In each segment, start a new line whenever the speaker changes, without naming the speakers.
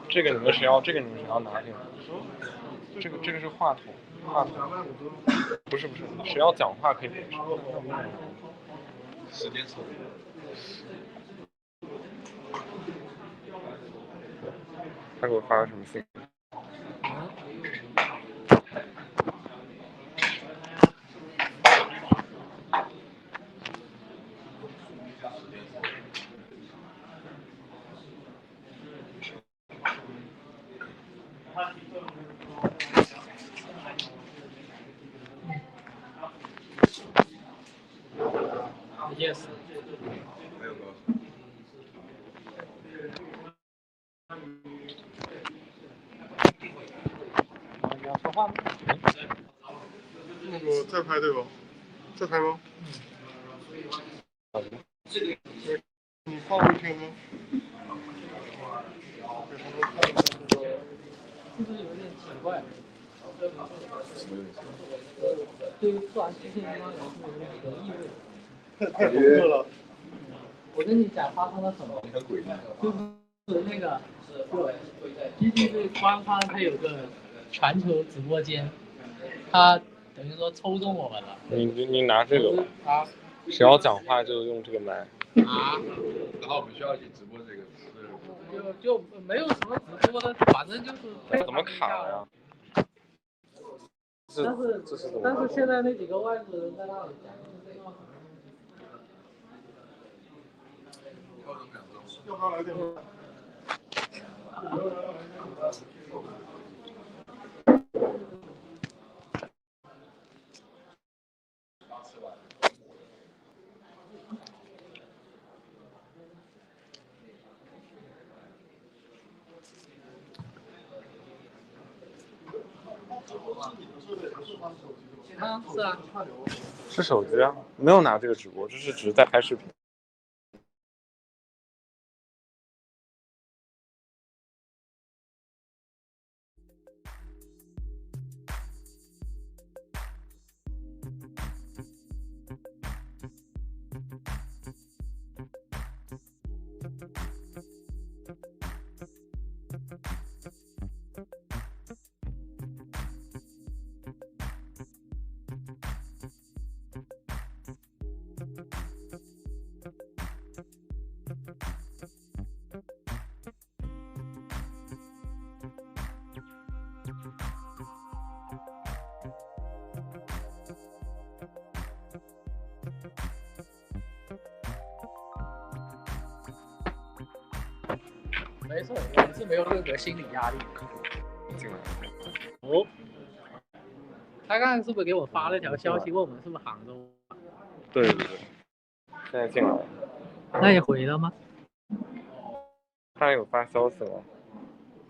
这个你们谁要？这个你们谁要拿这个？这个是话筒，话筒。不是，谁要讲话可以给谁。时间长。他给我发了什么信？Yes。没有。
你要说话吗？
那个在拍对吧？在拍吗？你放回听吗？
是不是有点奇怪？对于突然出现这帮人是有点得意味。
太独特了。
我跟你讲发生了什么？
很诡异。
就是那个GGJ 官方它有个全球直播间，它等于说抽中我们了。
你拿这个吧。
啊。
谁要讲话就用这个麦。
啊。
然后我们需要去直播这个。
就没有什么直播的，反正就是。
怎么卡了呀？
但是现在那几个外国人在那里讲。
要不要来点？
啊，是啊。
是手机啊，没有拿这个直播，这是只是在拍视频。
没错，我是没有任何心理压力。
进来。
哦。他刚才是不是给我发了条消息，问我们是不是杭州？
对，现在进来了。
那你回了吗？
他有发消息吗？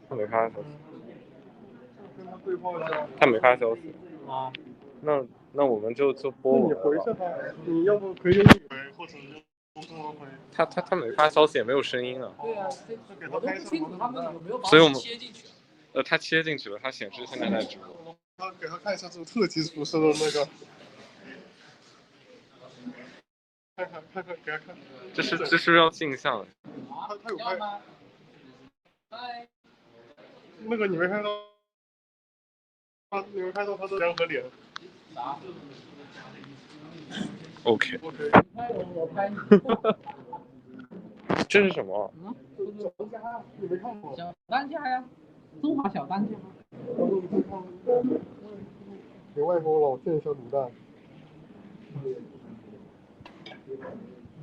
他没发消息。
跟他对话一下。
他没发消息。
啊。
那我们就播我。
你回一下他，你要不可以用你回，或者用中文回。
他没发消息，也没有声音啊。
对啊，我都不清楚他们有没有把
我
切进去。
他切进去了，他显示现在在直播。
他给他看一下这个特级厨师的那个。看，给他看。
这是要镜像。
他有拍。那个你没看到？你没看到他的两个脸？
啥
？OK。
我拍你。
这是什么？
你没看过？
小当家呀，中华小当家。
给外公老见一下卤蛋。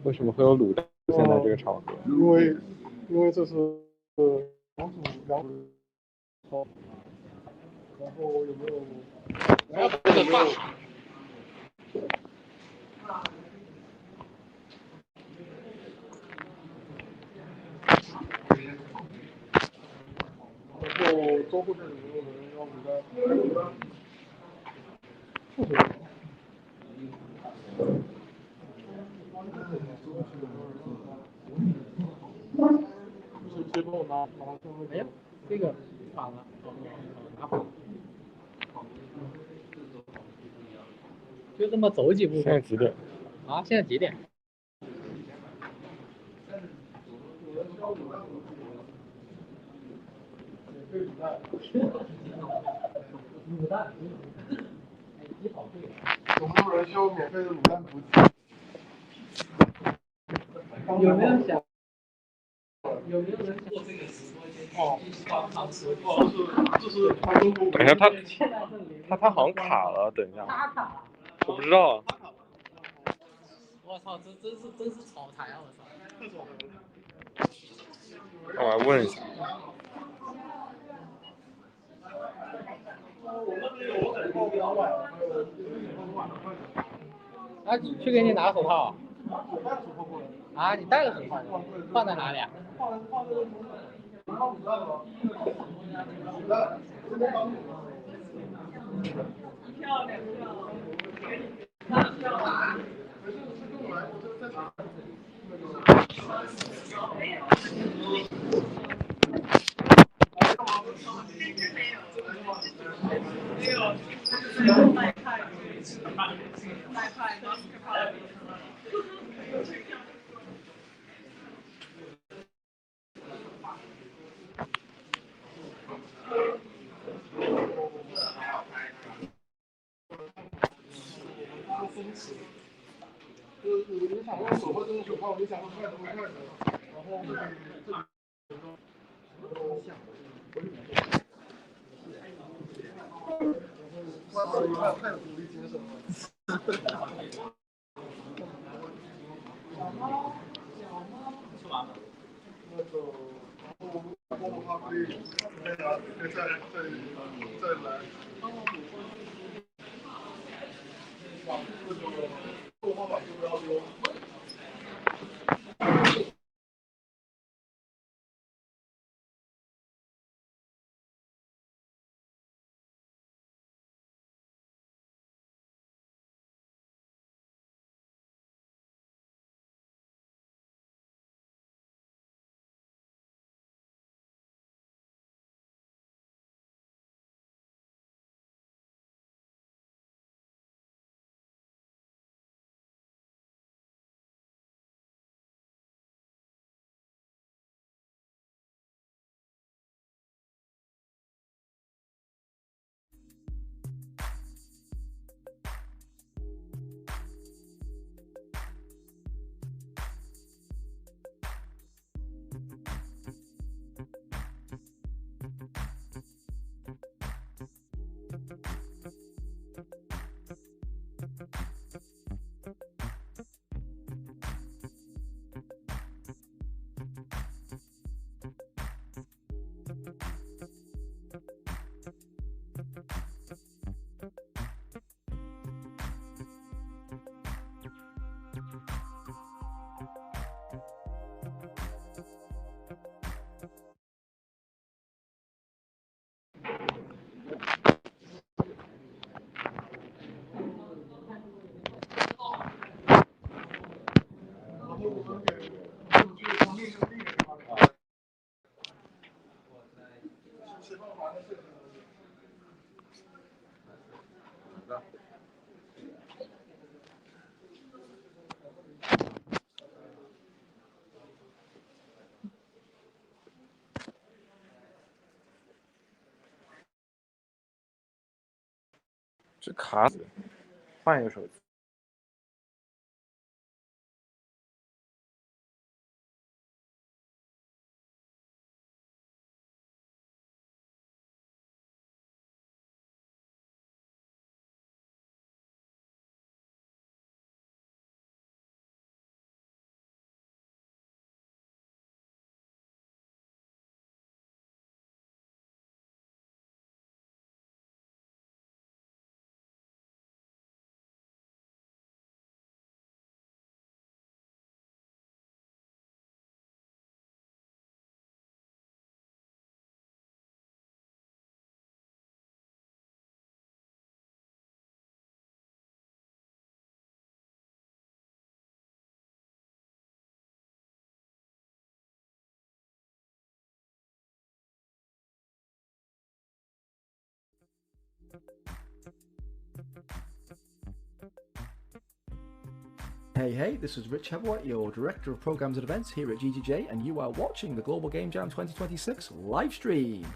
为什么会有卤蛋出现在这个场合？
因为这是两组。然后有没有？
我要把这个放。
然后招呼这里有没有人要卤蛋？谁帮我拿？哎呀，这个反了，拿反了。
就这么走几步。
现在几点？
啊，现在几点？卤蛋，鸡好贵。
有没有人需要免费的卤蛋补给？
有没有想？有没有人想做这个直播间？哦，帮忙直播。
这是他中国。
等一下，他好像卡了，等一下。
他卡了。
我不知道。
我操，这真是草台啊！我操。
我来问一下。
啊，去给你拿手套。啊，你戴了手套，放在哪里啊？漂亮。
就是你想用手握这种手套，你想用快的，然后太有独立精神了。
吃完了。
那个，然后的话可以再来。动画版就不要丢。
这卡死，换一个手机。
Hey, this is Rich Hebworth, your Director of Programs and Events here at GGJ, and you are watching the Global Game Jam 2026 live stream.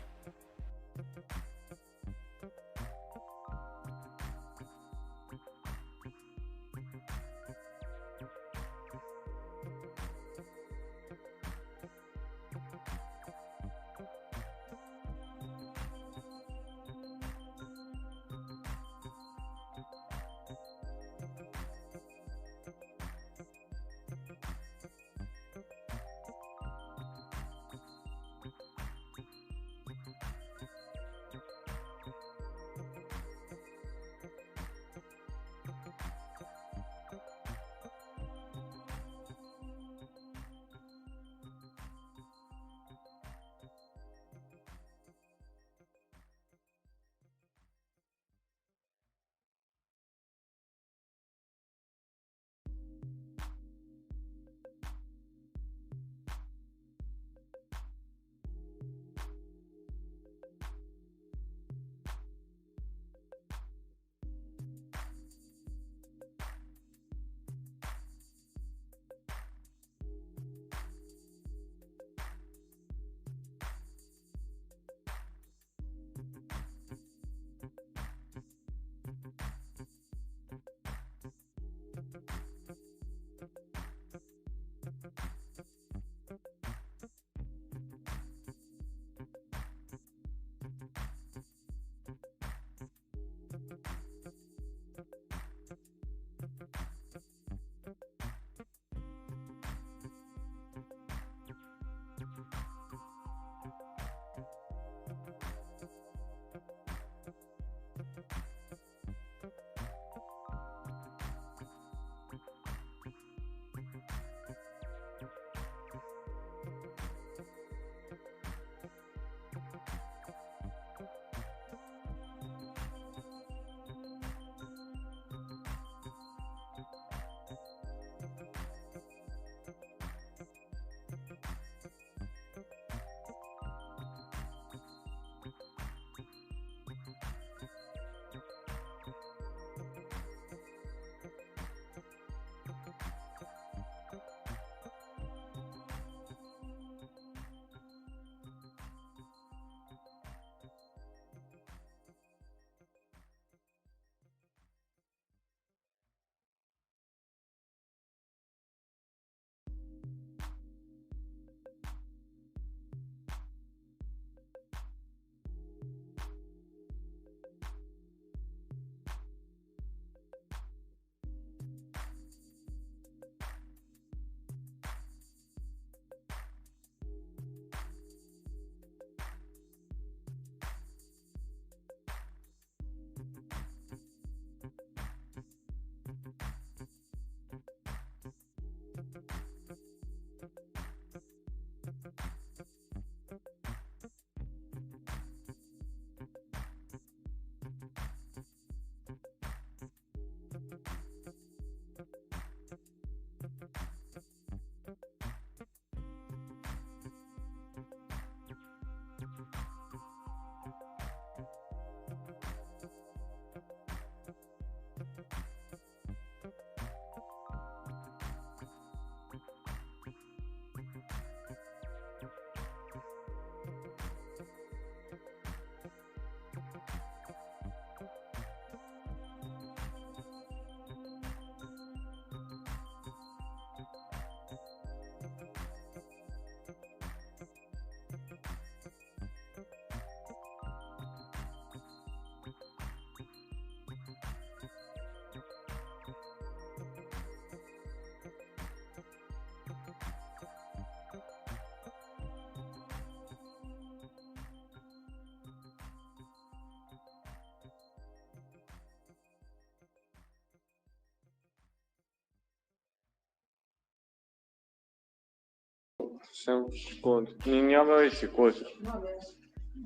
先过去，你要不要一起过去？
那边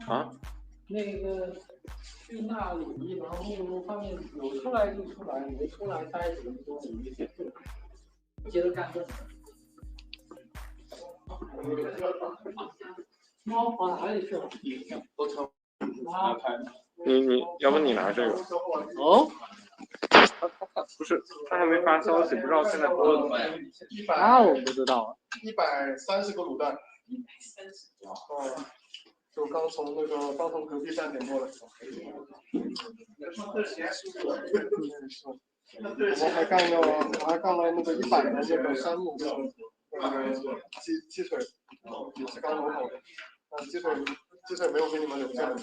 啊？
那个去那里，然后上面有出来就出来，没出来待几分钟，你就接着干正事。猫跑哪里去了？我操！
你要不你拿这个？
哦。
不是，他还没发消息，不知道现在播了。
那我不知道。
130个卤蛋。就刚从隔壁站点过来。我还干了那个100的那个山姆的那个鸡腿，也是刚卤好的。鸡腿没有给你们留下。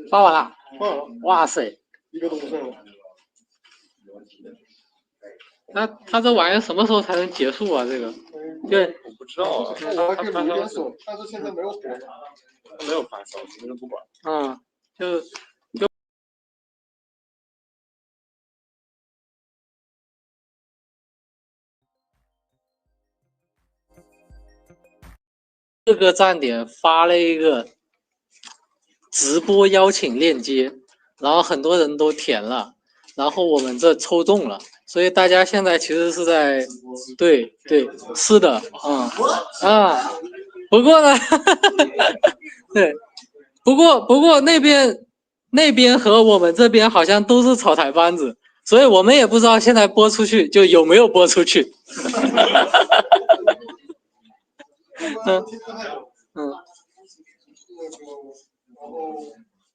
发完了。
发了。
哇塞，
一个都不剩了。
那他这玩意儿什么时候才能结束啊？这个？对，
我不知道啊。
我还可以留点锁，但是现在没有火。
他没有发消息，不管。
就各个站点发了一个直播邀请链接，然后很多人都填了，然后我们这抽中了，所以大家现在其实是在对，是的，不过呢，对，不过那边和我们这边好像都是草台班子，所以我们也不知道现在播出去就有没有播出去。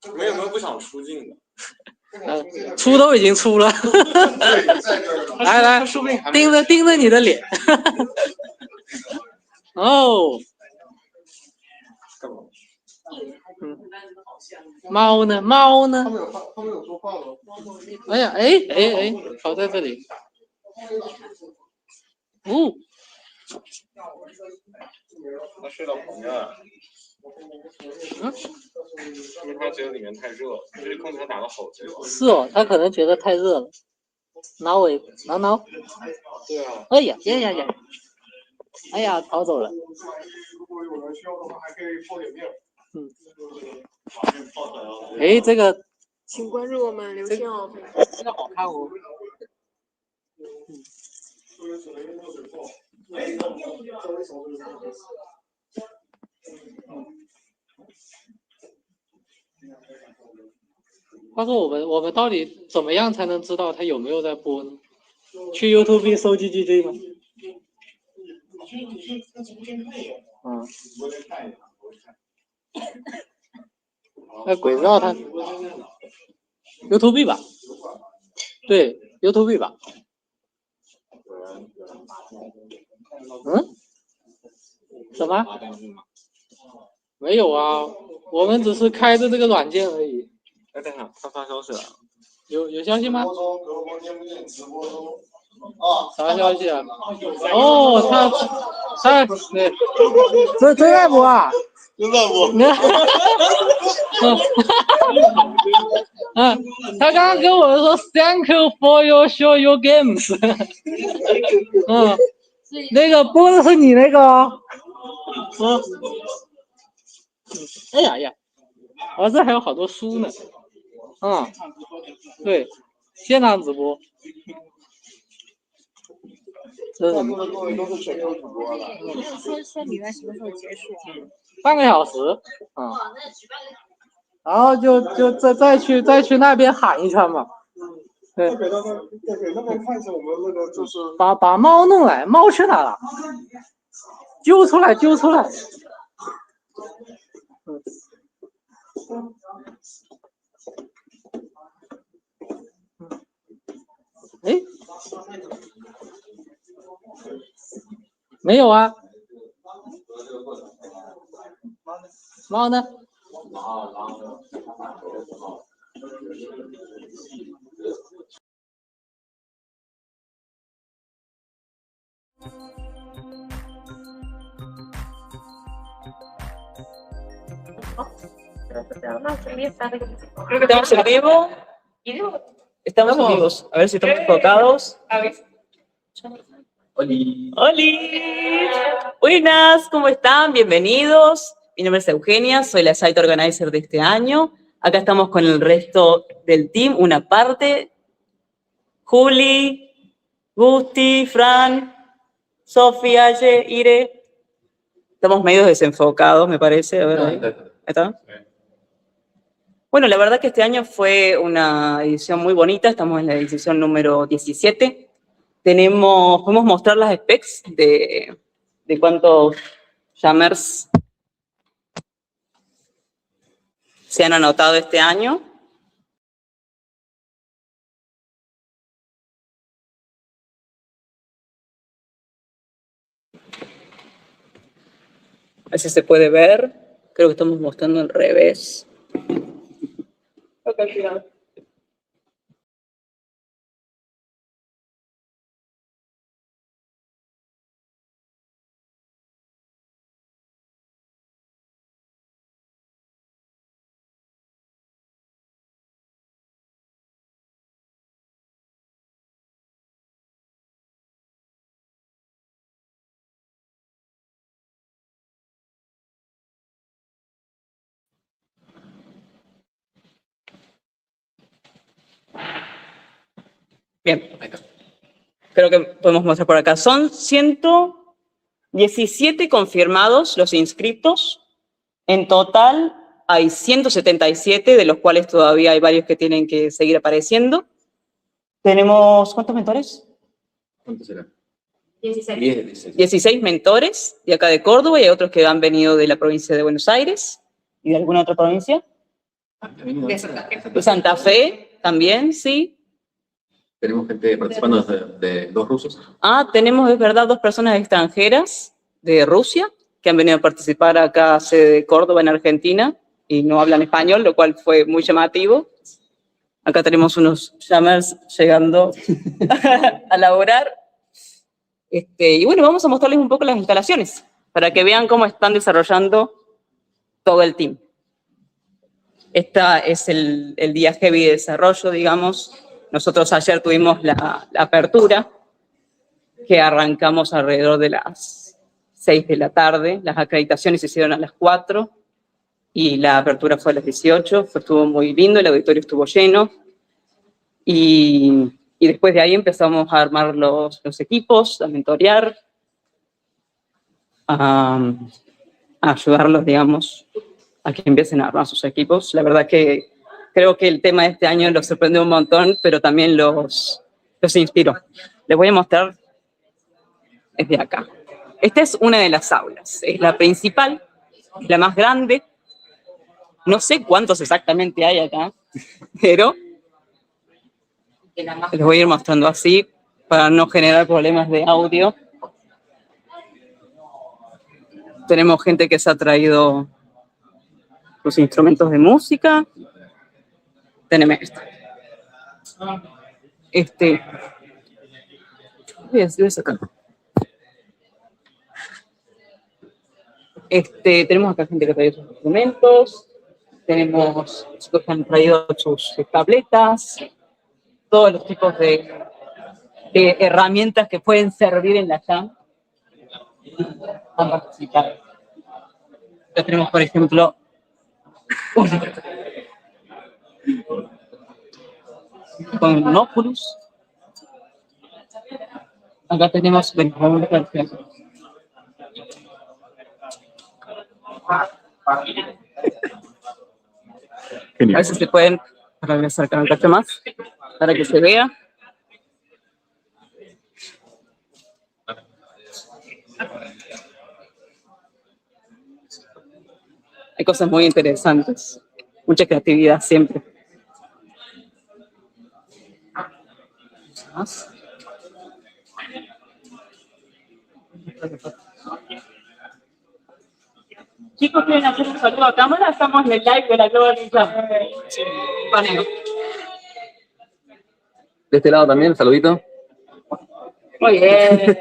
你们有没有不想出镜的？
出都已经出了。来，盯着你的脸。哦。猫呢？
他们有说话了。
哎呀，跑在这里。
他睡到旁边了。因为他觉得里面太热，这空调打得好热。
是哦，他可能觉得太热了。挠。
对啊。
哎呀！哎呀，逃走了。
如果有人需要的话，还可以泡点面。
这个。
请关注我们刘星哦。
这个好看哦。话说我们到底怎么样才能知道他有没有在播呢？去 YouTube 搜 GGJ 吗？鬼知道他 YouTube 吧？对 YouTube 吧？什么？没有啊，我们只是开着这个软件而已。
等下，他发消息了。
有消息吗？啥消息啊？哦，他对，真在播啊！
真在播。
他刚刚跟我说 Thank you for your show your games。那个播的是你那个哦。哎呀，这还有好多书呢。对，现场直播。这是什么？
说比赛什么时候结束？
半个小时。然后就再去那边喊一圈嘛。对。
给他们看一下我们那个就是。
把猫弄来，猫去哪了？揪出来。没有啊。猫呢？Creo
que estamos en vivo. Estamos en vivos. A ver si estamos enfocados. ¡Holi! Buenas, ¿cómo están? Bienvenidos. Mi nombre es Eugenia, soy la site organizer de este año. Acá estamos con el resto del team, una parte. Juli, Gusti, Fran, Sofía, Aye, Ire. Estamos medio desenfocados, me parece. A ver, ahí. ¿Está? Bueno, la verdad que este año fue una edición muy bonita, estamos en la edición número 17. Podemos mostrar las specs de cuántos jammers se han anotado este año. A ver si se puede ver. Creo que estamos mostrando al revés. Okay, cuidado. Bien. Creo que podemos mostrar por acá. Son 117 confirmados los inscritos. En total hay 177, de los cuales todavía hay varios que tienen que seguir apareciendo. Tenemos, ¿cuántos mentores?
¿Cuánto será?
16.
16 mentores de acá de Córdoba y hay otros que han venido de la provincia de Buenos Aires y de alguna otra provincia.
De Santa Fe.
De Santa Fe también, sí.
Tenemos gente participando de dos rusos.
Tenemos, es verdad, 2 personas extranjeras de Rusia que han venido a participar acá a sede de Córdoba, en Argentina, y no hablan español, lo cual fue muy llamativo. Acá tenemos unos jammers llegando a laborar. Y bueno, vamos a mostrarles un poco las instalaciones, para que vean cómo están desarrollando todo el team. Esta es el día heavy de desarrollo, digamos. Nosotros ayer tuvimos la apertura, que arrancamos alrededor de las 6 de la tarde. Las acreditaciones se hicieron a las 4 y la apertura fue a las 18. Estuvo muy lindo, el auditorio estuvo lleno. Y después de ahí empezamos a armar los equipos, a mentorear, a ayudarlos, digamos, a que empiecen a armar sus equipos. La verdad que creo que el tema de este año los sorprendió un montón, pero también los inspiró. Les voy a mostrar desde acá. Esta es una de las aulas, es la principal, la más grande. No sé cuántos exactamente hay acá, pero les voy a ir mostrando así para no generar problemas de audio. Tenemos gente que se ha traído sus instrumentos de música. Tenemos voy a sacar. Tenemos acá gente que ha traído sus instrumentos. Tenemos chicos que han traído sus tabletas. Todos los tipos de herramientas que pueden servir en la jam. Han participado. Acá tenemos, por ejemplo, con un Oculus. Acá tenemos, vamos a ver. A ver si se pueden, para que acercar un cacho más, para que se vea. Hay cosas muy interesantes, mucha creatividad siempre. ¿Más? Chicos, ¿quieren hacer un saludo a cámara? Estamos en el live de la Global Jam. Paneo.
De este lado también, saludito.
Muy bien.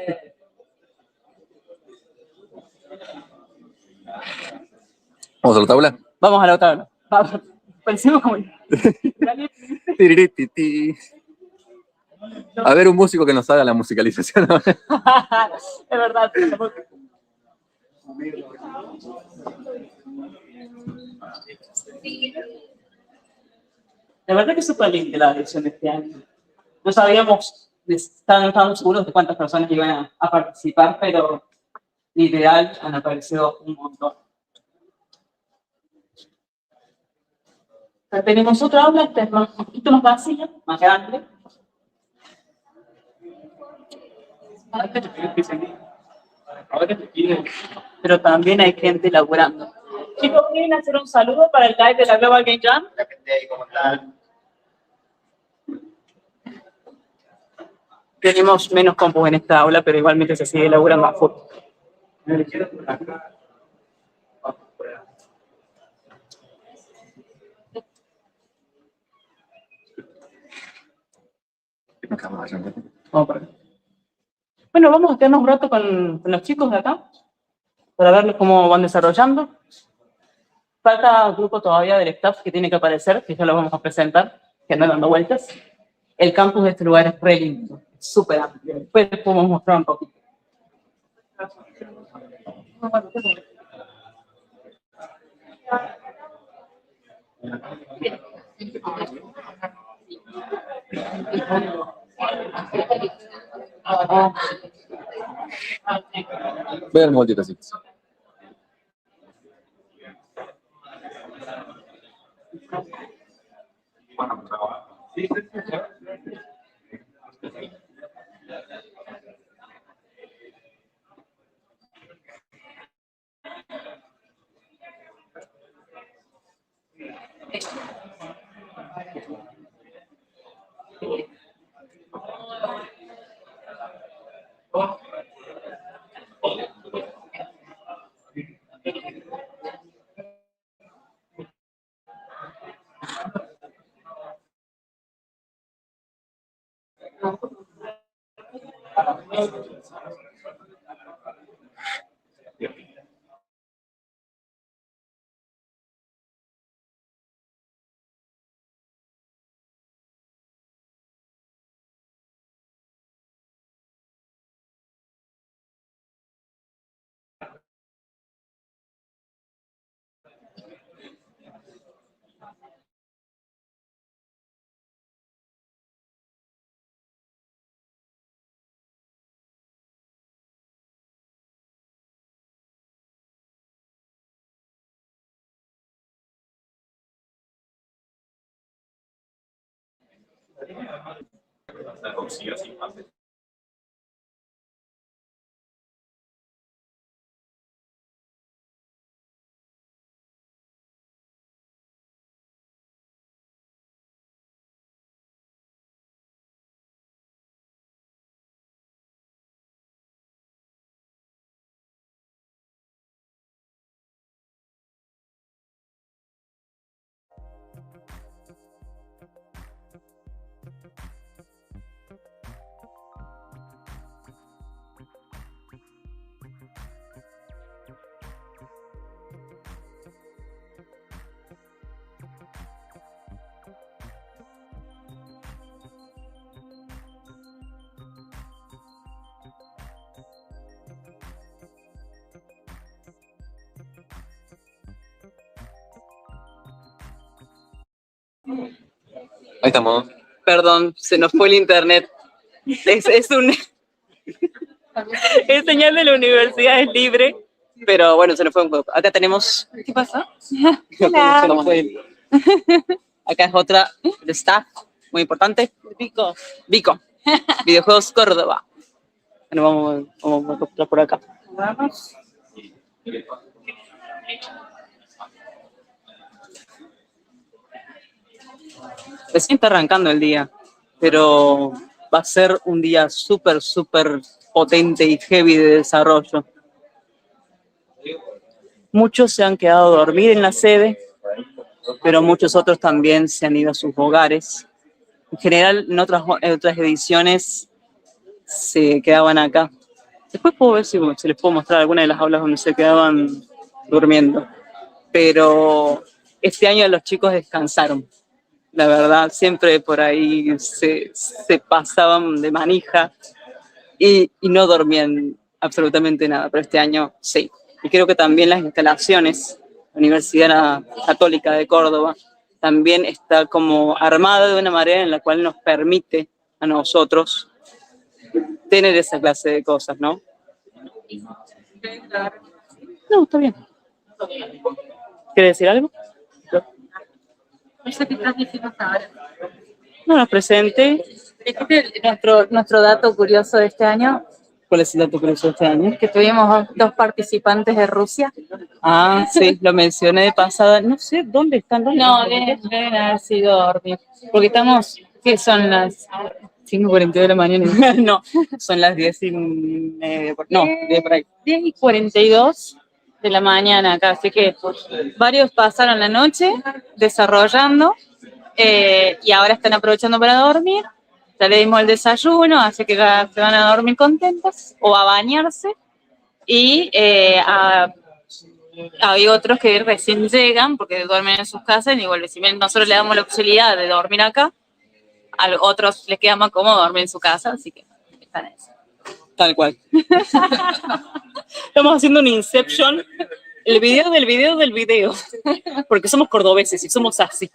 ¿Vamos a la tabla?
Vamos a la otra. Vamos. Parecemos como...
A ver un músico que nos haga la musicalización.
Es verdad. La verdad que es súper linda la edición de este año. No sabíamos, estábamos seguros de cuántas personas iban a participar, pero literal han aparecido un montón. Acá tenemos otra aula, esta es un poquito más vacía, más grande. Pero también hay gente laburando. Chicos, ¿quieren hacer un saludo para el live de la Global Game Jam? Tenemos menos compus en esta aula, pero igualmente se sigue laburando a full. Bueno, vamos a quedarnos un rato con los chicos de acá para verles cómo van desarrollando. Falta un grupo todavía del staff que tiene que aparecer, que ya lo vamos a presentar, que andan dando vueltas. El campus de este lugar es re lindo, súper amplio. Después les podemos mostrar un poquito.
Vean molti così. Ahí estamos.
Perdón, se nos fue el internet. Es señal de la universidad, es libre. Pero bueno, se nos fue un poco. Acá tenemos... ¿Qué pasa?
Hola.
Se nos fue. Acá es otra de staff, muy importante. Vico. Videojuegos Córdoba. Bueno, vamos a mostrar por acá. Vamos. Recién está arrancando el día, pero va a ser un día súper, súper potente y heavy de desarrollo. Muchos se han quedado a dormir en la sede, pero muchos otros también se han ido a sus hogares. En general, en otras ediciones se quedaban acá. Después puedo ver si les puedo mostrar alguna de las aulas donde se quedaban durmiendo. Pero este año los chicos descansaron. La verdad, siempre por ahí se pasaban de manija y no dormían absolutamente nada, pero este año sí. Y creo que también las instalaciones, la Universidad Católica de Córdoba, también está como armada de una manera en la cual nos permite a nosotros tener esa clase de cosas, ¿no? No, está bien. ¿Quiere decir algo?
Eso que estás diciendo hasta ahora.
No nos presente.
Dijiste nuestro dato curioso de este año,
¿Cuál es el dato curioso de este año?
que tuvimos dos participantes de Rusia.
Ah, sí, lo mencioné de pasada. No sé dónde están.
No, deben haber sido dormir. Porque estamos, ¿qué son las 5:42 de la mañana?
No, son las 10:30. No, 10 por ahí.
10:42 de la mañana acá, así que varios pasaron la noche desarrollando y ahora están aprovechando para dormir. Ya le dimos el desayuno, así que ya se van a dormir contentos o a bañarse. Y hay otros que recién llegan porque duermen en sus casas y igual si bien nosotros le damos la posibilidad de dormir acá, a otros les queda más cómodo dormir en su casa, así que están en eso.
Tal cual. Estamos haciendo un Inception. El video del video del video. Porque somos cordobeses y somos así.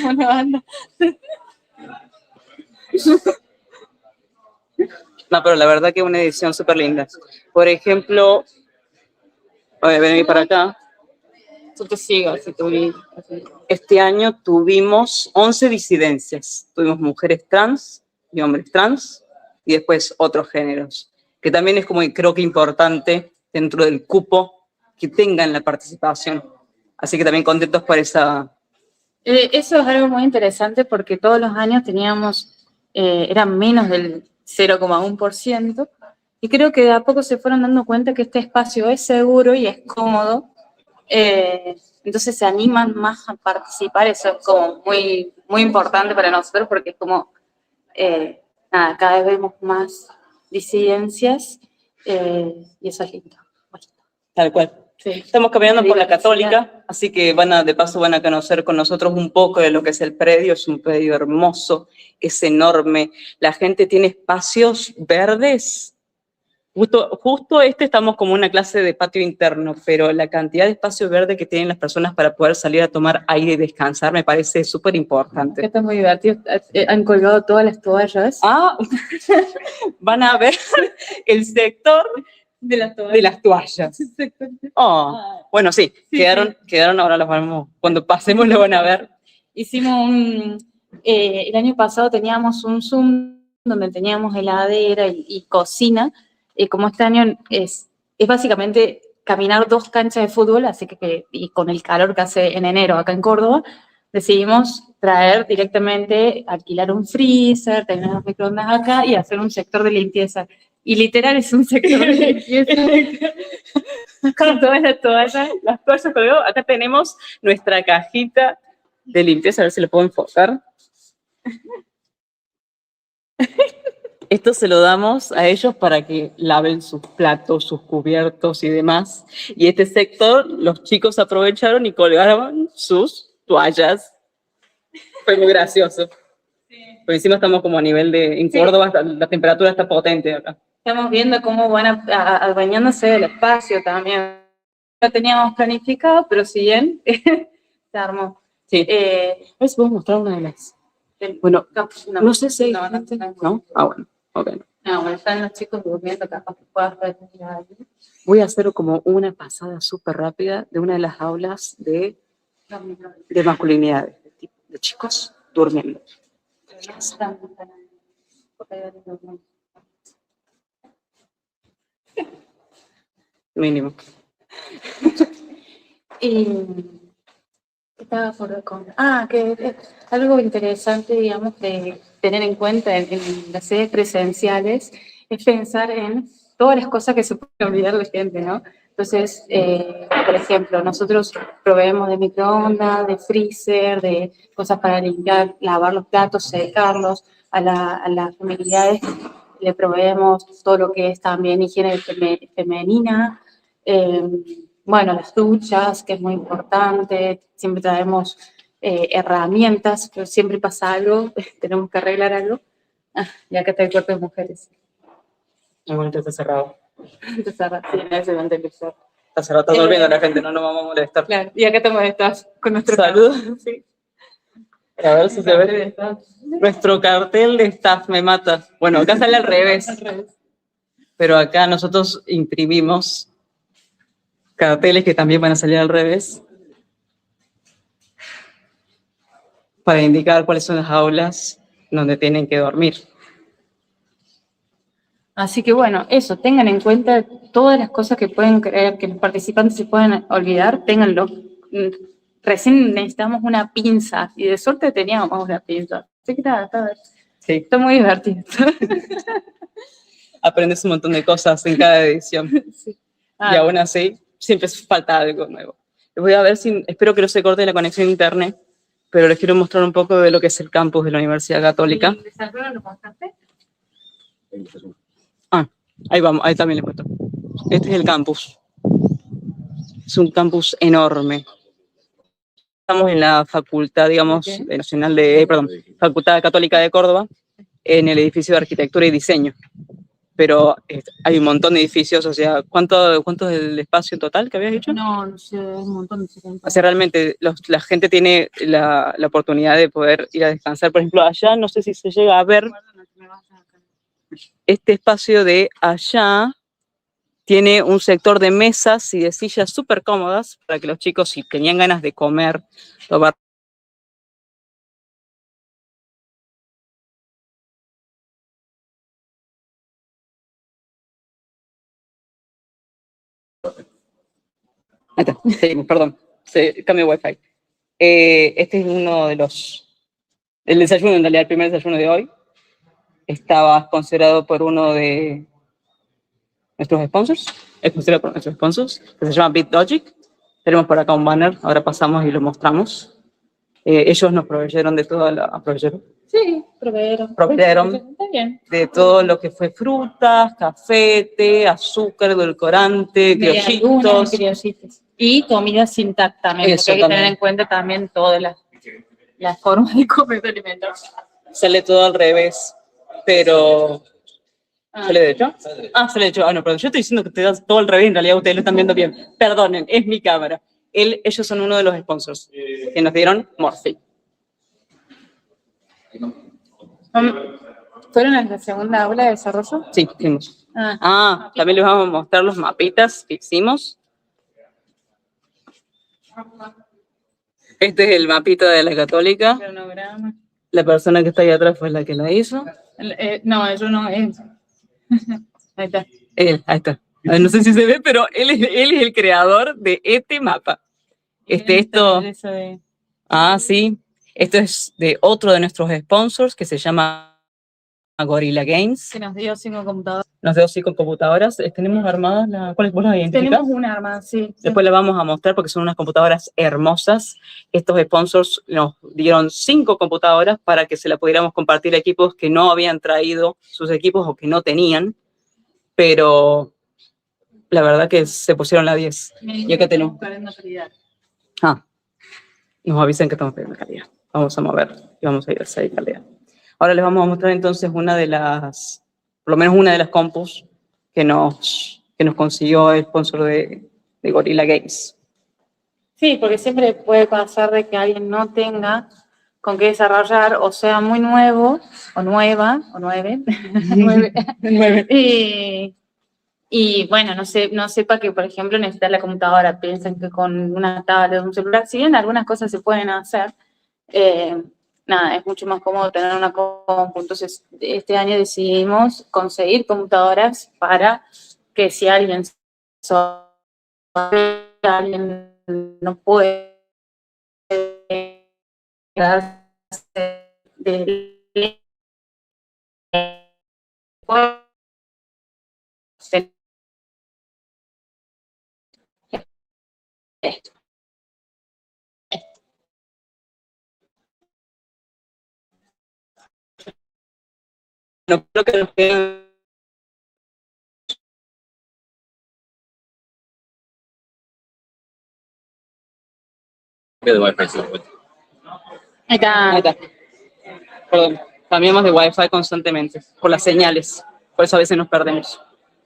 Buena banda.
No, pero la verdad que es una edición súper linda. Por ejemplo, ven para acá.
Yo te sigo, así tú.
Este año tuvimos 11 disidencias. Tuvimos mujeres trans y hombres trans y después otros géneros, que también es como creo que importante dentro del cupo que tengan la participación. Así que también contentos por esa...
Eso es algo muy interesante porque todos los años teníamos, eran menos del 0,1%, y creo que de a poco se fueron dando cuenta que este espacio es seguro y es cómodo, entonces se animan más a participar. Eso es como muy, muy importante para nosotros porque es como, nada, cada vez vemos más disidencias y eso es lindo.
Tal cual.
Sí.
Estamos caminando por la Católica, así que de paso van a conocer con nosotros un poco de lo que es el predio. Es un predio hermoso, es enorme. La gente tiene espacios verdes. Justo estamos como una clase de patio interno, pero la cantidad de espacio verde que tienen las personas para poder salir a tomar aire y descansar me parece súper importante.
Está muy divertido. Han colgado todas las toallas.
Ah, van a ver el sector de las toallas. Oh, bueno, sí, quedaron, ahora las vamos, cuando pasemos lo van a ver.
Hicimos el año pasado teníamos un Zoom donde teníamos heladera y cocina, y como este año es básicamente caminar 2 canchas de fútbol, así que y con el calor que hace en enero acá en Córdoba, decidimos traer directamente, alquilar un freezer, tener los microondas acá y hacer un sector de limpieza. Y literal es un sector de limpieza.
Con todas las toallas colgadas. Acá tenemos nuestra cajita de limpieza, a ver si lo puedo enfocar. Esto se lo damos a ellos para que laven sus platos, sus cubiertos y demás. Y este sector, los chicos aprovecharon y colgaron sus toallas. Fue muy gracioso. Por encima estamos como a nivel en Córdoba, la temperatura está potente acá.
Estamos viendo cómo van bañándose del espacio también. Lo teníamos planificado, pero si bien se armó.
Sí. A ver si podemos mostrar una de las... Bueno, no sé si hay gente. ¿No? Ah, bueno. Okay.
No, bueno, están los chicos durmiendo, capaz que puedas ver.
Voy a hacer como una pasada súper rápida de una de las aulas de masculinidad, de chicos durmiendo. Mínimo.
Y estaba que algo interesante, digamos, de tener en cuenta en las sedes presenciales es pensar en todas las cosas que se pueden olvidar la gente, ¿no? Entonces, por ejemplo, nosotros proveemos de microondas, de freezer, de cosas para limpiar, lavar los platos, secarlos. A las comunidades le proveemos todo lo que es también higiene femenina, bueno, las duchas, que es muy importante, siempre traemos herramientas, pero siempre pasa algo, tenemos que arreglar algo. Y acá está el cuerpo de mujeres.
Muy bonito, está cerrado.
Está cerrado, sí, nadie se va a interesar.
Está cerrado, está durmiendo la gente, no nos vamos a molestar.
Claro, y acá te molestas con nuestro
saludo. Sí. A ver si se ve. Nuestro cartel de staff me mata. Bueno, acá sale al revés. Pero acá nosotros imprimimos carteles que también van a salir al revés. para indicar cuáles son las aulas donde tienen que dormir.
Así que bueno, eso, tengan en cuenta todas las cosas que pueden creer que los participantes se pueden olvidar, ténganlo. Recién necesitamos una pinza y de suerte teníamos una pinza. Así que nada,
Sí.
está muy divertido.
Aprendes un montón de cosas en cada edición.
Sí.
Y aún así, siempre falta algo nuevo. Les voy a ver si, espero que no se corte la conexión a internet, pero les quiero mostrar un poco de lo que es el campus de la Universidad Católica.
¿El desarrollo lo mostraste?
Ah, ahí vamos, ahí también les muestro. Este es el campus. Es un campus enorme. Estamos en la facultad, digamos, nacional de, perdón, Facultad Católica de Córdoba, en el edificio de Arquitectura y Diseño. Pero hay un montón de edificios, o sea, ¿cuánto es el espacio total que habías dicho?
No sé, un montón de
O sea, realmente la gente tiene la oportunidad de poder ir a descansar. Por ejemplo, allá, no sé si se llega a ver, este espacio de allá tiene un sector de mesas y de sillas súper cómodas para que los chicos, si tenían ganas de comer, tomar. Ahí está, seguimos, perdón, cambio de wifi. Este es uno de el desayuno, en realidad el primer desayuno de hoy. Estaba considerado por uno de nuestros sponsors, es considerado por nuestros sponsors, que se llama BitLogic. Tenemos por acá un banner, ahora pasamos y lo mostramos. Ellos nos proveyeron de toda la...
Sí, proveyeron.
Está bien. De todo lo que fue frutas, café, té, azúcar, edulcorante, criollitos.
Y comida sin TAC también,
Eso
porque hay que
también.
tener en cuenta también todas las formas de comer alimentos.
Sale todo al revés, pero... ¿Se le echó? Se le echó. No, pero yo estoy diciendo que te das todo al revés, en realidad ustedes lo están viendo bien. Perdonen, es mi cámara. Ellos son uno de los sponsors que nos dieron Morphy.
¿Fueron a la segunda aula de desarrollo?
Sí, fuimos. También les vamos a mostrar los mapitas que hicimos. Este es el mapita de la Católica.
Cronograma.
La persona que está ahí atrás fue la que la hizo.
No, eso no es. Ahí está.
Ahí está. No sé si se ve, pero él es el creador de este mapa. Sí. Esto es de otro de nuestros sponsors que se llama Gorilla Games.
Que nos dio 5 computadoras.
Nos dio 5 computadoras. Tenemos armadas, ¿cuáles vos las identificás?
Tenemos una armada, sí.
Después la vamos a mostrar porque son unas computadoras hermosas. Estos sponsors nos dieron 5 computadoras para que se la pudiéramos compartir a equipos que no habían traído sus equipos o que no tenían. Pero la verdad que se pusieron la 10. Y acá tenemos. Nos avisan que estamos perdiendo calidad. Vamos a mover y vamos a ir a 6 calidad. Ahora les vamos a mostrar entonces por lo menos una de las compus que nos consiguió el sponsor de Gorilla Games.
Sí, porque siempre puede pasar de que alguien no tenga con qué desarrollar, o sea, muy nuevo, o nueva, o nueve. Y bueno, no sepa que, por ejemplo, necesitas la computadora, piensan que con una tablet o un celular, si bien algunas cosas se pueden hacer, es mucho más cómodo tener una compu. Entonces, este año decidimos conseguir computadoras para que si alguien no puede quedarse
No creo que nos queden.
De Wi-Fi, sí.
Ahí está.
Perdón, cambiamos de Wi-Fi constantemente por las señales, por eso a veces nos perdemos.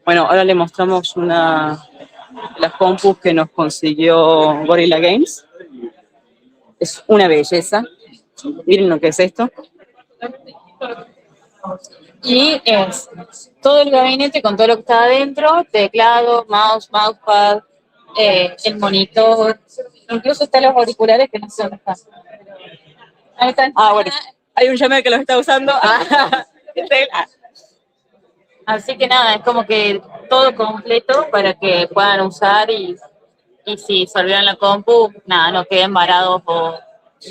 Bueno, ahora le mostramos las compus que nos consiguió Gorilla Games. Es una belleza. Miren lo que es esto.
Y es todo el gabinete con todo lo que está adentro, teclado, mousepad, el monitor, incluso están los auriculares que no sé dónde están. Ahí está.
Ah, bueno, hay un llame que los está usando.
Así que nada, es como que todo completo para que puedan usar y si se olvidan la compu, nada, no queden varados o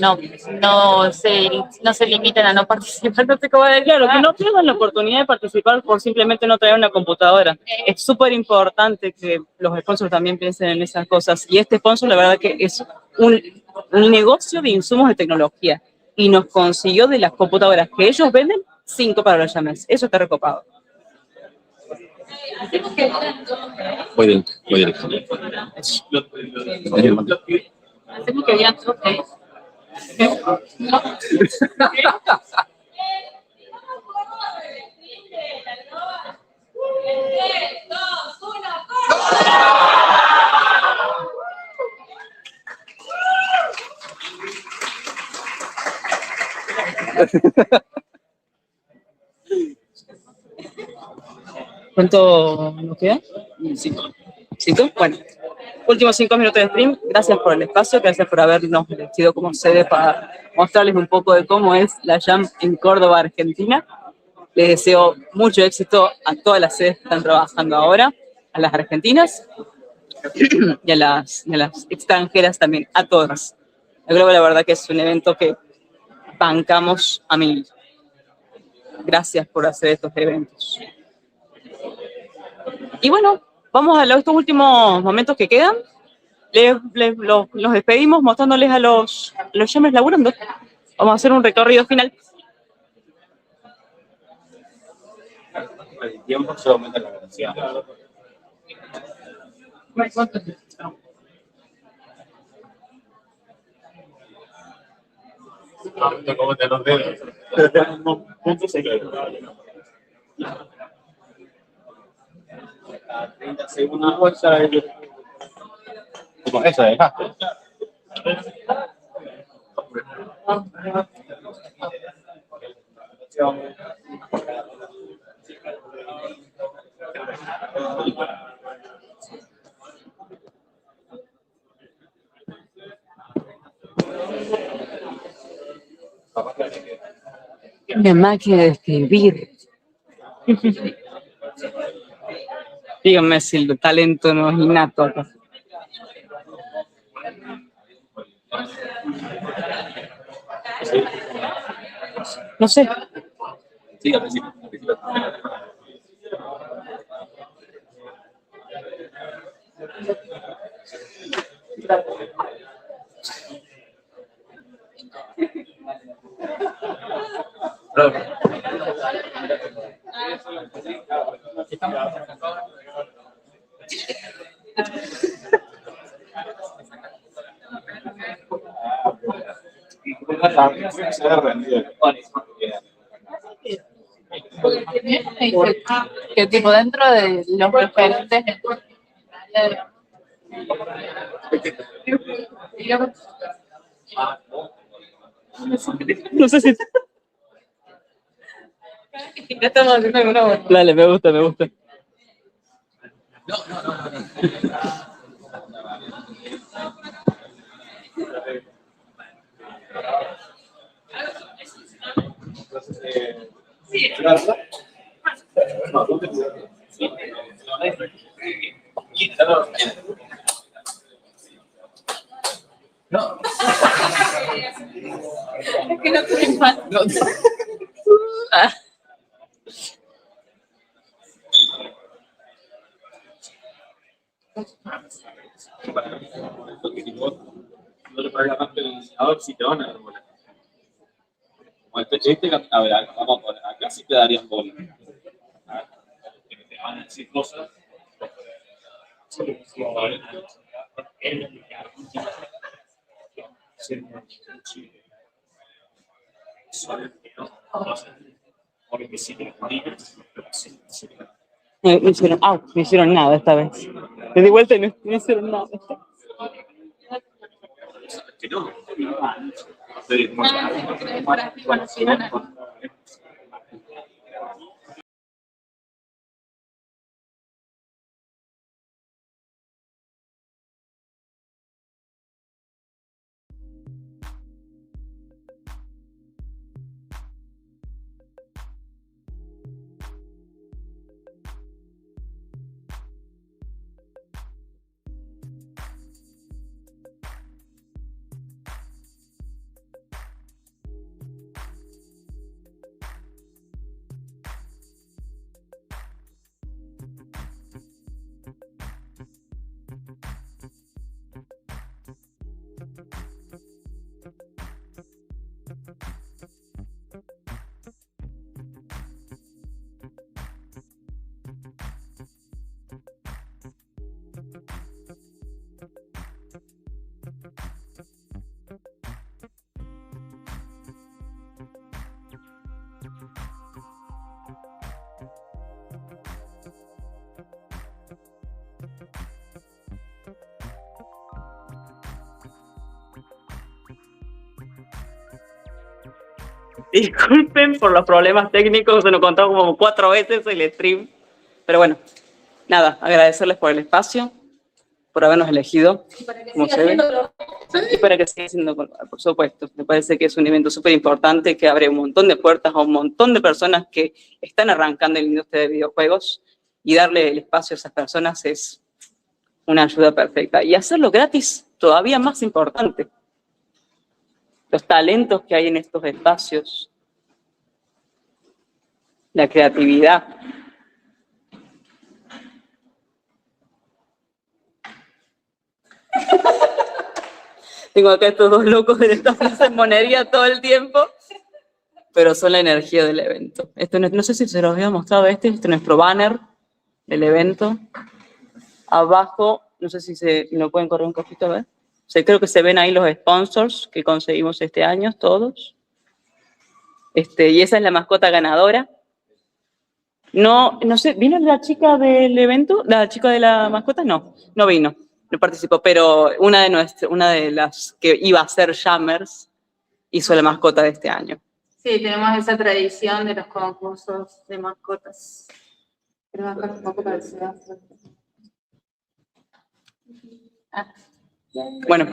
no, no se limiten a no participar. No sé cómo decirlo.
Claro, que no pierdan la oportunidad de participar por simplemente no traer una computadora. Es súper importante que los sponsors también piensen en esas cosas. Y este sponsor, la verdad que es un negocio de insumos de tecnología. Y nos consiguió de las computadoras que ellos venden 5 para los llames. Eso está recopado.
Voy del.
Hacemos que vean todos.
¿Cuánto nos queda? 5. ¿5? Bueno, últimos 5 minutos de stream. Gracias por el espacio, gracias por habernos elegido como sede para mostrarles un poco de cómo es la Jam en Córdoba, Argentina. Les deseo mucho éxito a todas las sedes que están trabajando ahora, a las argentinas y a las extranjeras también, a todas. Yo creo que la verdad que es un evento que bancamos a mil. Gracias por hacer estos eventos. Y bueno, vamos a estos últimos momentos que quedan. Los despedimos mostrándoles a los llames laburando. Vamos a hacer un recorrido final.
El tiempo se aumenta la velocidad. ¿Cómo te los dedos? Puntos se quedan. 30 segundos fuerza. Eso dejaste.
Una máquina de escribir. Díganme si el talento no es innato acá. No sé.
Sí, al principio.
Que tipo dentro de los referentes
No sé si.
ya estamos haciendo alguna vuelta.
Dale, me gusta, me gusta.
Es que no tienen más.
No le pagas tanto el diseñador si te van a dar bola. Como a ver, vamos a poner, acá sí te darían bola. Que te van a decir cosas.
Me hicieron nada esta vez. Me di vuelta y no me hicieron nada. Disculpen por los problemas técnicos, se nos contó como 4 veces el stream. Pero bueno, nada, agradecerles por el espacio, por habernos elegido, como se ve. Y para que siga siendo, por supuesto. Me parece que es un evento súper importante que abre un montón de puertas a un montón de personas que están arrancando en la industria de videojuegos, y darle el espacio a esas personas es una ayuda perfecta. Y hacerlo gratis, todavía más importante. Los talentos que hay en estos espacios, la creatividad. Tengo acá estos dos locos en esta plaza en monería todo el tiempo, pero son la energía del evento. Esto no sé si se los había mostrado este es nuestro banner del evento. Abajo, no sé si me lo pueden correr un poquito, a ver. Creo que se ven ahí los sponsors que conseguimos este año, todos. Y esa es la mascota ganadora. No sé, ¿vino la chica del evento? ¿La chica de la mascota? No vino, no participó, pero una de las que iba a ser Jammers hizo la mascota de este año.
Sí, tenemos esa tradición de los concursos de mascotas. Pero bajar un poco para que se vea.
Bueno,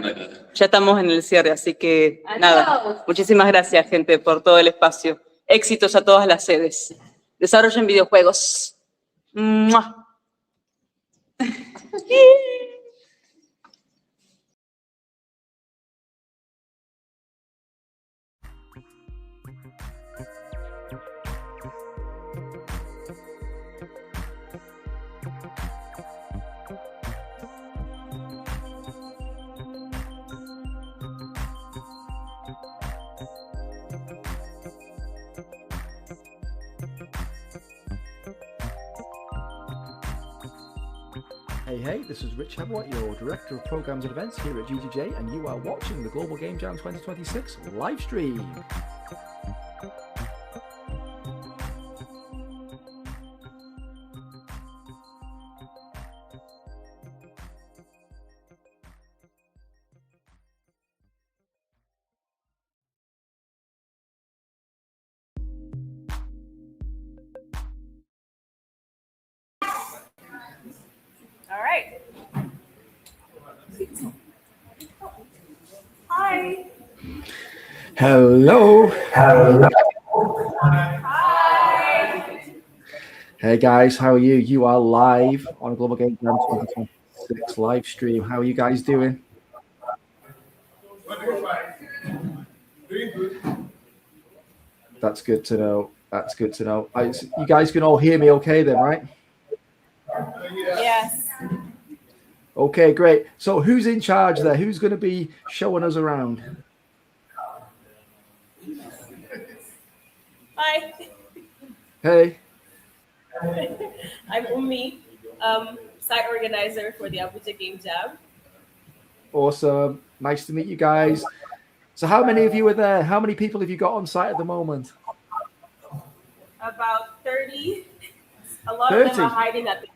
ya estamos en el cierre, así que nada, muchísimas gracias, gente, por todo el espacio. Éxitos a todas las sedes. Desarrollen videojuegos. ¡Mua!
Hey, this is Rich Hebwatt, your Director of Programs and Events here at GGJ, and you are watching the Global Game Jam 2026 live stream.
All right. Hi.
Hello.
Hi.
Hey guys, how are you? You are live on Global Game Jam 2026 live stream. How are you guys doing? That's good to know. That's good to know. You guys can all hear me okay then, right?
Yes.
Okay, great. So who's in charge there? Who's going to be showing us around?
Hi.
Hey.
I'm Umi, site organizer for the Abuja Game Jam.
Awesome. Nice to meet you guys. So how many of you are there? How many people have you got on site at the moment?
About 30. A lot
30?
of them are hiding at the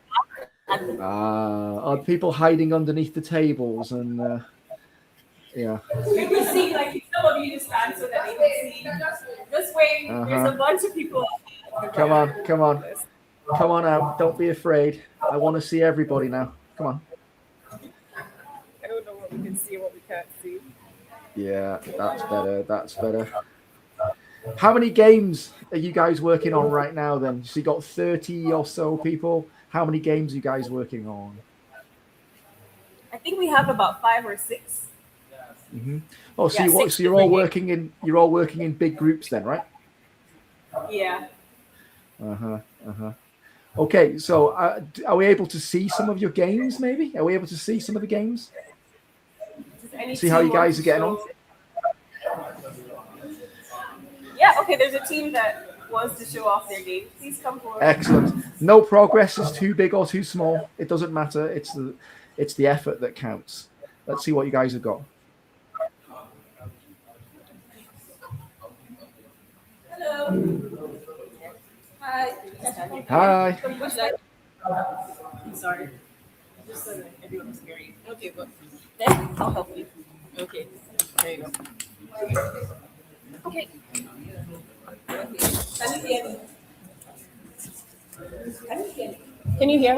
Are people hiding underneath the tables and yeah.
You can see, like, some of you just stand so that they can see. This way, there's a bunch of people.
Come on. Come on out. Don't be afraid. I want to see everybody now. Come on.
I don't know what we can see and what we can't see.
Yeah, that's better. That's better. How many games are you guys working on right now then? So you got 30 or so people. How many games are you guys working on?
I think we have about 5 or 6.
Mm-hmm. Oh, so,
Yeah,
so you're all working in big groups then, right?
Yeah.
Okay, so are we able to see some of your games? Maybe are we able to see some of the games? See how you guys are getting on.
Yeah. Okay. There's a team that wants to show off their game. Please come forward.
Excellent. No progress is too big or too small. It doesn't matter. It's the effort that counts. Let's see what you guys have got.
Hello. Hi.
Hi.
I'm sorry. Just so that everyone was hearing. Okay, but then I'll help you. Okay. There you go. Okay. Can you hear me? Can you hear me? Can you hear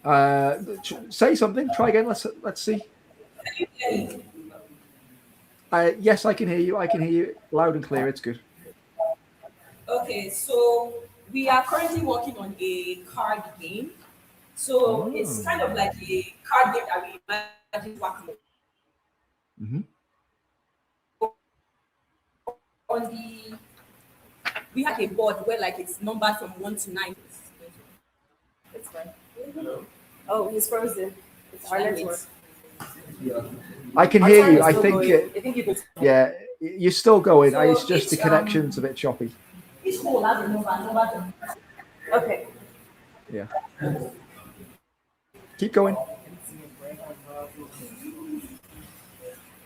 her?
Say something. Try again. Let's see.
Can you hear me?
Yes, I can hear you. I can hear you loud and clear. It's good.
Okay, so we are currently working on a card game. So it's kind of like a card game that we imagine working
Mm-hmm.
on we have a board where like it's numbered from 1 to 9. It's fine. Oh, he's frozen. It's our network.
I can hear you. I think.
I think you can.
Yeah, you're still going.
So
It's just the
each,
connection's a bit choppy.
Each hole has a number. Okay.
Yeah. Keep going.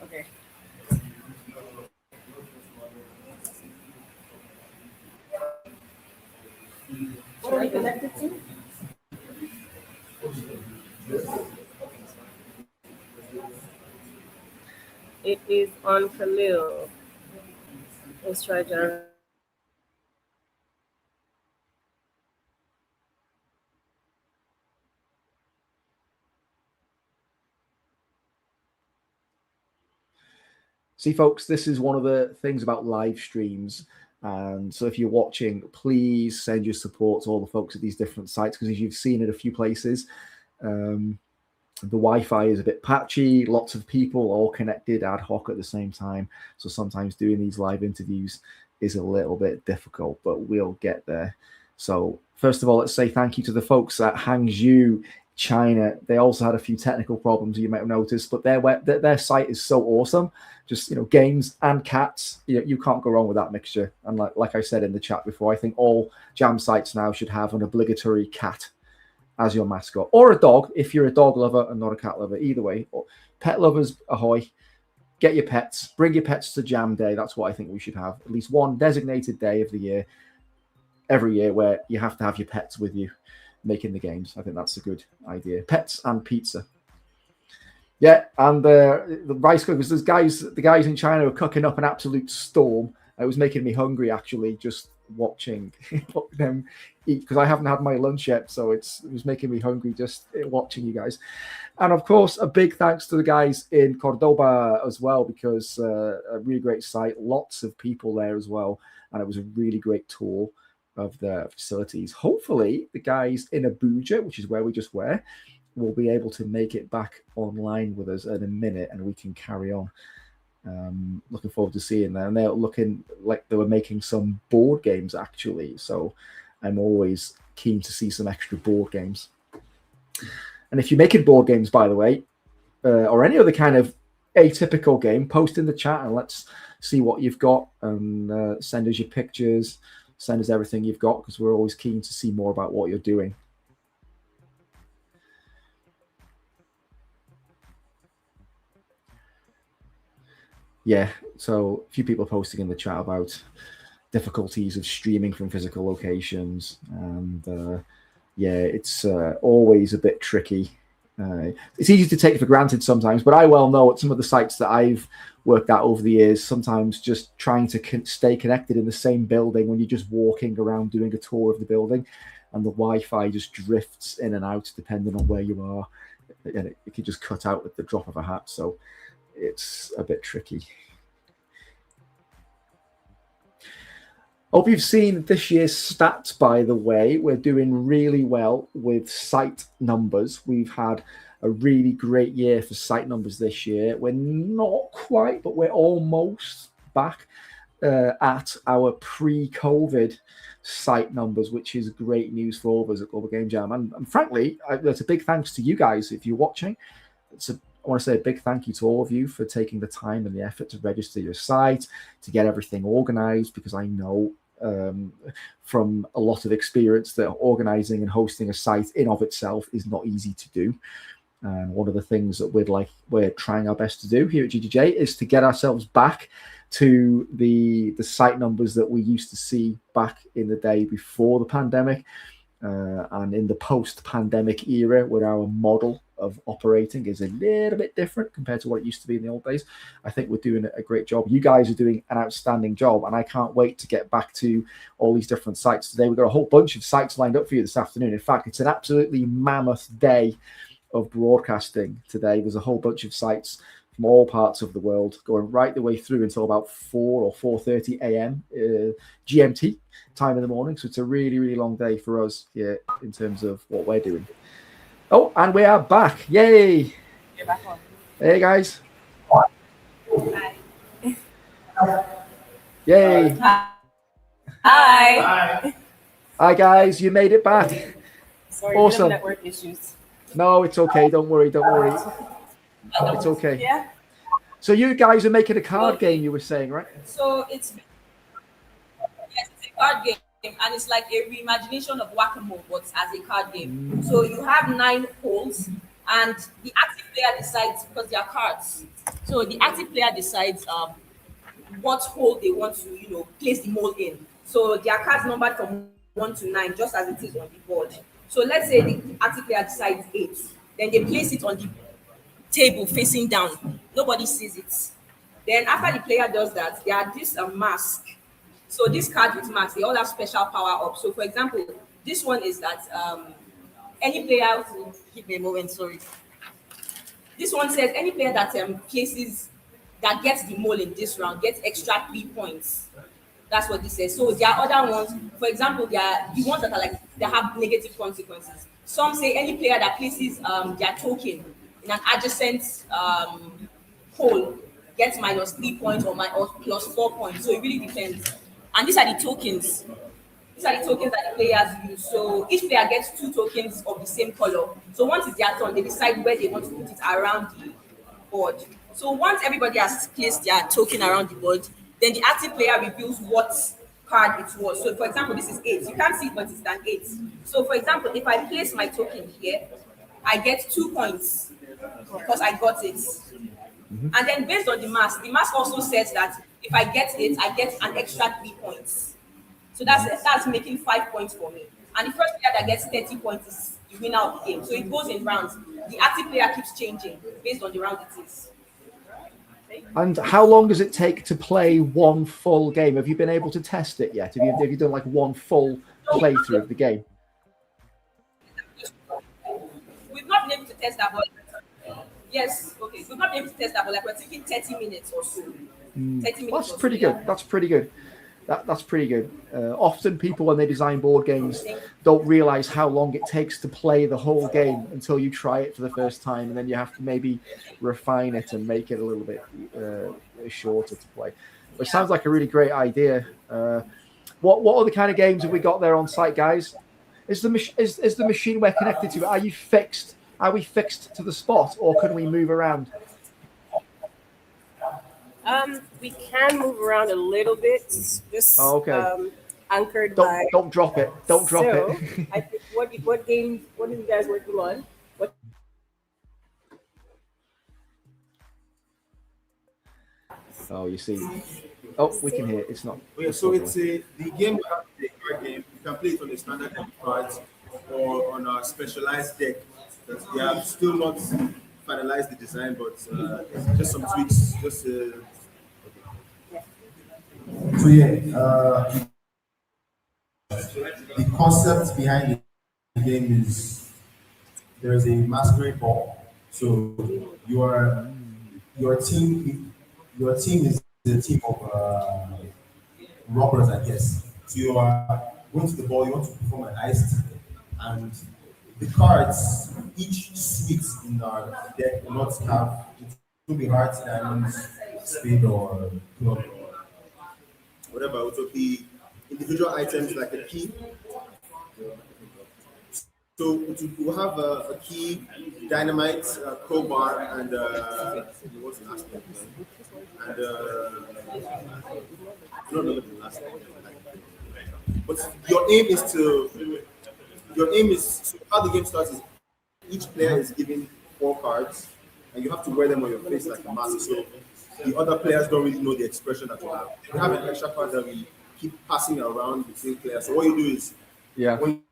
Okay. What are we connected to? It is on Khalil. Let's try John.
See, folks, this is one of the things about live streams. And so if you're watching, please send your support to all the folks at these different sites, because as you've seen in a few places, the Wi-Fi is a bit patchy, lots of people all connected ad hoc at the same time. So sometimes doing these live interviews is a little bit difficult, but we'll get there. So first of all, let's say thank you to the folks at Hangzhou, China. They also had a few technical problems you might have noticed, but their site is so awesome. Just, you know, games and cats, you can't go wrong with that mixture. And like I said in the chat before, I think all Jam sites now should have an obligatory cat as your mascot, or a dog if you're a dog lover and not a cat lover. Either way, pet lovers ahoy, get your pets, bring your pets to Jam Day. That's what I think we should have, at least one designated day of the year every year where you have to have your pets with you making the games. I think that's a good idea. Pets and pizza. Yeah, and the rice cookers, the guys in China are cooking up an absolute storm. It was making me hungry, actually, just watching them eat, because I haven't had my lunch yet, so it was making me hungry just watching you guys. And of course, a big thanks to the guys in Cordoba as well, because a really great site, lots of people there as well, and it was a really great tour of the facilities. Hopefully, the guys in Abuja, which is where we just were, will be able to make it back online with us in a minute, and we can carry on. Looking forward to seeing them. And they're looking like they were making some board games, actually. So I'm always keen to see some extra board games. And if you're making board games, by the way, or any other kind of atypical game, post in the chat and let's see what you've got, and send us your pictures, send us everything you've got, because we're always keen to see more about what you're doing. Yeah, so a few people posting in the chat about difficulties of streaming from physical locations, and yeah, it's always a bit tricky. It's easy to take for granted sometimes, but I well know at some of the sites that I've worked at over the years, sometimes just trying to stay connected in the same building when you're just walking around doing a tour of the building, and the Wi-Fi just drifts in and out depending on where you are, and it can just cut out at the drop of a hat. So it's a bit tricky. Hope you've seen this year's stats, by the way. We're doing really well with site numbers. We've had a really great year for site numbers this year. We're not quite, but we're almost back at our pre-COVID site numbers, which is great news for all of us at Global Game Jam. And frankly, that's a big thanks to you guys if you're watching. I want to say a big thank you to all of you for taking the time and the effort to register your site, to get everything organized, because I know from a lot of experience that organizing and hosting a site in of itself is not easy to do. And one of the things that we're trying our best to do here at GGJ is to get ourselves back to the site numbers that we used to see back in the day before the pandemic, and in the post-pandemic era, where our model of operating is a little bit different compared to what it used to be in the old days. I think we're doing a great job. You guys are doing an outstanding job, and I can't wait to get back to all these different sites today. We've got a whole bunch of sites lined up for you this afternoon. In fact, it's an absolutely mammoth day of broadcasting today. There's a whole bunch of sites from all parts of the world, going right the way through until about 4 or 4:30 a.m. GMT time in the morning. So it's a really, really long day for us here in terms of what we're doing. Oh, and we are back. Yay.
You're back on.
Hey, guys.
Hi.
Yay.
Hi.
Hi, guys. You made it back.
Sorry,
awesome.
Network issues.
No, it's okay. Don't worry. Don't worry. It's okay.
Yeah.
So you guys are making a card game, you were saying, right?
So it's a card game, and it's like a reimagination of Whack-A-Mole, but as a card game. So you have 9 holes, and the active player decides, because they are cards. So the active player decides what hole they want to, place the mole in. So their cards numbered from 1 to 9, just as it is on the board. So let's say the active player decides 8, then they place it on the table facing down. Nobody sees it. Then after the player does that, there are this mask. So these cards with masks, they all have special power up. So for example, this one is that any player, give me a moment, sorry. This one says any player that that gets the mole in this round gets extra 3 points. That's what this says. So there are other ones. For example, there are the ones that are that have negative consequences. Some say any player that places their token in an adjacent hole gets -3 points or +4 points. So it really depends. And these are the tokens. These are the tokens that the players use. So each player gets 2 tokens of the same color. So once it's their turn, they decide where they want to put it around the board. So once everybody has placed their token around the board, then the active player reveals what card it was. So for example, this is 8. You can't see it, but it's an 8. So for example, if I place my token here, I get 2 points because I got it. And then based on the mask also says that if I get it, I get an extra 3 points. So that's making 5 points for me. And the first player that gets 30 points is the winner of the game. So it goes in rounds. The active player keeps changing based on the round it is.
And how long does it take to play one full game? Have you been able to test it yet? Have you done like one full playthrough of the game?
We've not been able to test that, but yes, okay. We've not been able to test that, but we're thinking 30 minutes or so. 30 minutes.
That's pretty good. That's pretty good. That's pretty good. Often people, when they design board games, don't realize how long it takes to play the whole game until you try it for the first time, and then you have to maybe refine it and make it a little bit shorter to play. But it sounds like a really great idea. What other kind of games have we got there on site, guys? Is the machine we're connected to? Are we fixed to the spot, or can we move around?
We can move around a little bit, just anchored by.
Don't drop it. Don't drop it.
I think what games? What are you guys working on?
Oh, you see. Oh, we can hear it. It's not.
Yeah, so it's the game we have the card game. You can play it on the standard deck cards or on a specialized deck. That we have still not finalized the design, but just some tweaks.
So yeah, the concept behind the game is there is a masquerade ball. So your team is a team of robbers, I guess. So you are going to the ball. You want to perform an heist, and the cards, each suite in our deck will not have. It will be hearts, diamonds, spade, or club.
Whatever, it will be individual items like a key. So we'll have a key, dynamite, crowbar, and what's the last one? And I don't know the last one. But your aim is so how the game starts is each player is given 4 cards, and you have to wear them on your face like a mask. So the other players don't really know the expression that you have. We have an extra card that we keep passing around between players. So what you do is, when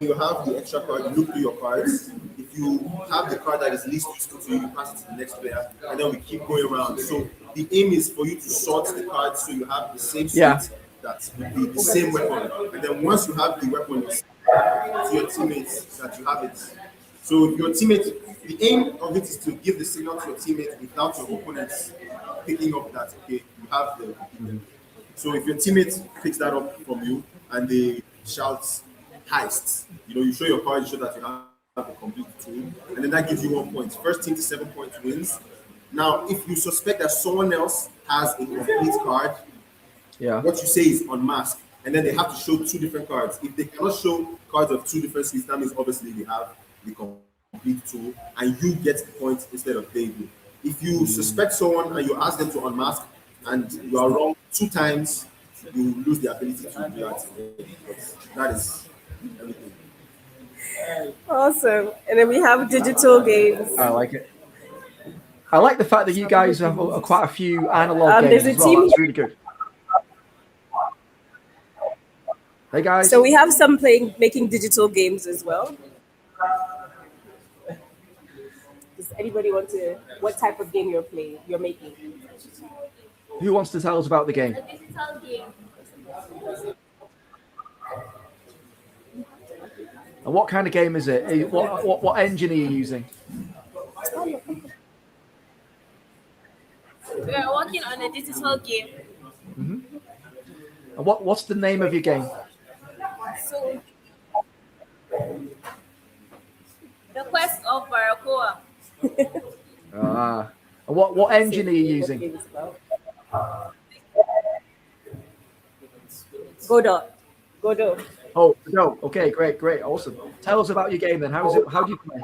you have the extra card, you look through your cards. If you have the card that is least useful to you, you pass it to the next player, and then we keep going around. So the aim is for you to sort the cards so you have the same suit that will be the same weapon. And then once you have the weapon, you to your teammates that you have it. So your teammate, the aim of it is to give the signal to your teammate without your opponents picking up that, okay, you have the. So if your teammate picks that up from you and they shout heist, you show your card, you show that you have a complete tool, and then that gives you 1 point. First team to 7 points wins. Now, if you suspect that someone else has a complete card, what you say is unmask, and then they have to show 2 different cards. If they cannot show cards of 2 different suits, that means obviously they have the complete tool, and you get the point instead of they do. If you suspect someone and you ask them to unmask, and you are wrong 2 times, you lose the ability to do that. That is everything.
Awesome. And then we have digital games.
I like it. I like the fact that you guys have quite a few analog games as well. That's really good. Hey guys.
So we have some making digital games as well. Does anybody want to? What type of game you're making?
Who wants to tell us about the game?
A digital game.
And what kind of game is it? What engine are you using?
We are working on a digital game.
Mm-hmm. And what's the name of your game?
So, the Quest of Barracoa.
And what engine are you using?
Godot.
Oh, no. Okay, great, awesome. Tell us about your game then. How do you play?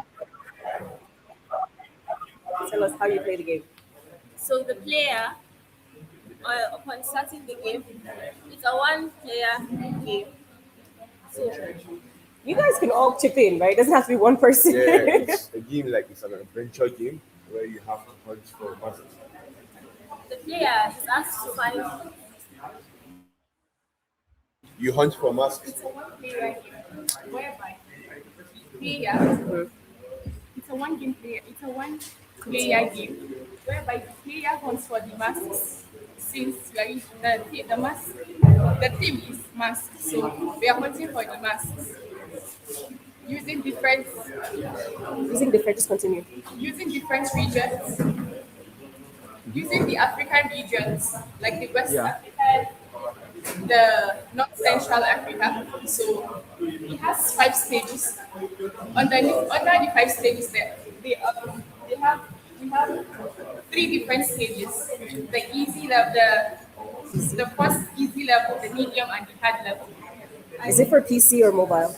Tell us how you play the game.
So the player, upon starting the game, it's a 1-player game. So
you guys can all chip in, right? It doesn't have to be one person.
Yeah, it's a game it's an adventure game where you have to hunt for monsters.
The player is asked to find.
You hunt for masks.
It's a 1-player game whereby player. It's a 1-player game whereby the player hunts for the masks. Since we are using the mask, the theme is masks, so we are hunting for the masks using different.
Just continue.
Using different regions, using the African regions like the West Africa, the North Central Africa. So it has 5 stages. Under the 5 stages, we have 3 different stages: the easy level, the first easy level, the medium, and the hard level.
Is it for PC or mobile?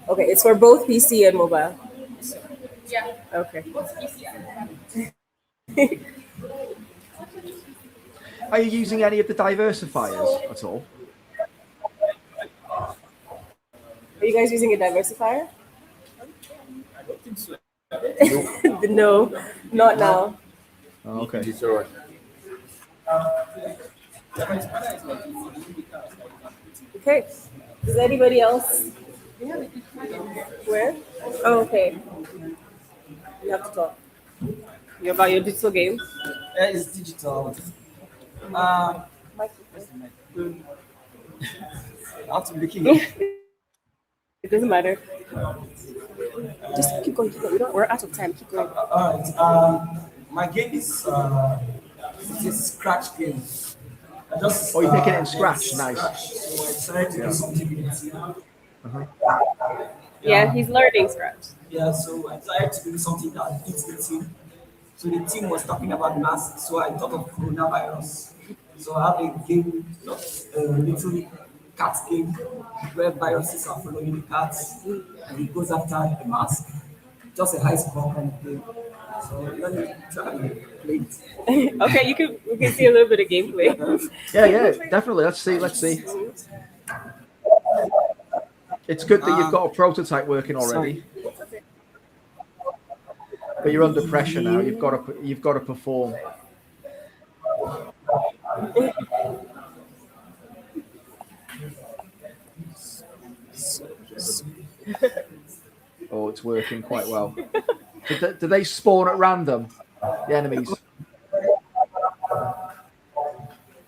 Okay, it's for both PC and mobile.
Yeah.
Okay.
Both PC and mobile.
Are you using any of the diversifiers at all?
Are you guys using a diversifier?
I don't think so.
No, not now.
Oh, okay.
Okay. Does anybody else? Where? Oh, okay. You have to talk. You're about your digital game?
Yeah, it's digital. How to begin?
It doesn't matter. Just keep going. We're out of time. Keep going.
All right. My game is it's a scratch game.
You're making it in Scratch. Nice.
So I decided to do something with it.
Yeah, he's learning Scratch.
Yeah, so I decided to do something that fits the team. So the team was talking about masks, so I thought of coronavirus. So I have a game, a little cat game, where viruses are following the cats, and it goes after the mask. Just a high score kind of game. So let me try and play it.
Okay, we can see a little bit of gameplay.
Yeah, definitely. Let's see. It's good that you've got a prototype working already. But you're under pressure now. You've got to perform. working quite well. Do they spawn at random, the enemies?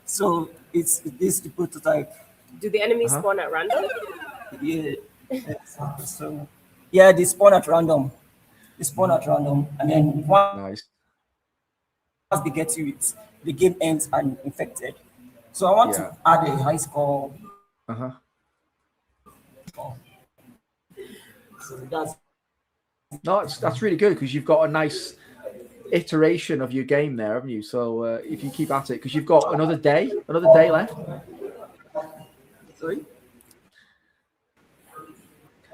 So it's this the prototype.
Do the enemies spawn at random?
Yeah. So yeah, they spawn at random. They spawn at random, and then once they get you, the game ends and infected. So I want to add a high score. So
that's really good because you've got a nice iteration of your game there, haven't you? So if you keep at it, because you've got another day left.
Sorry?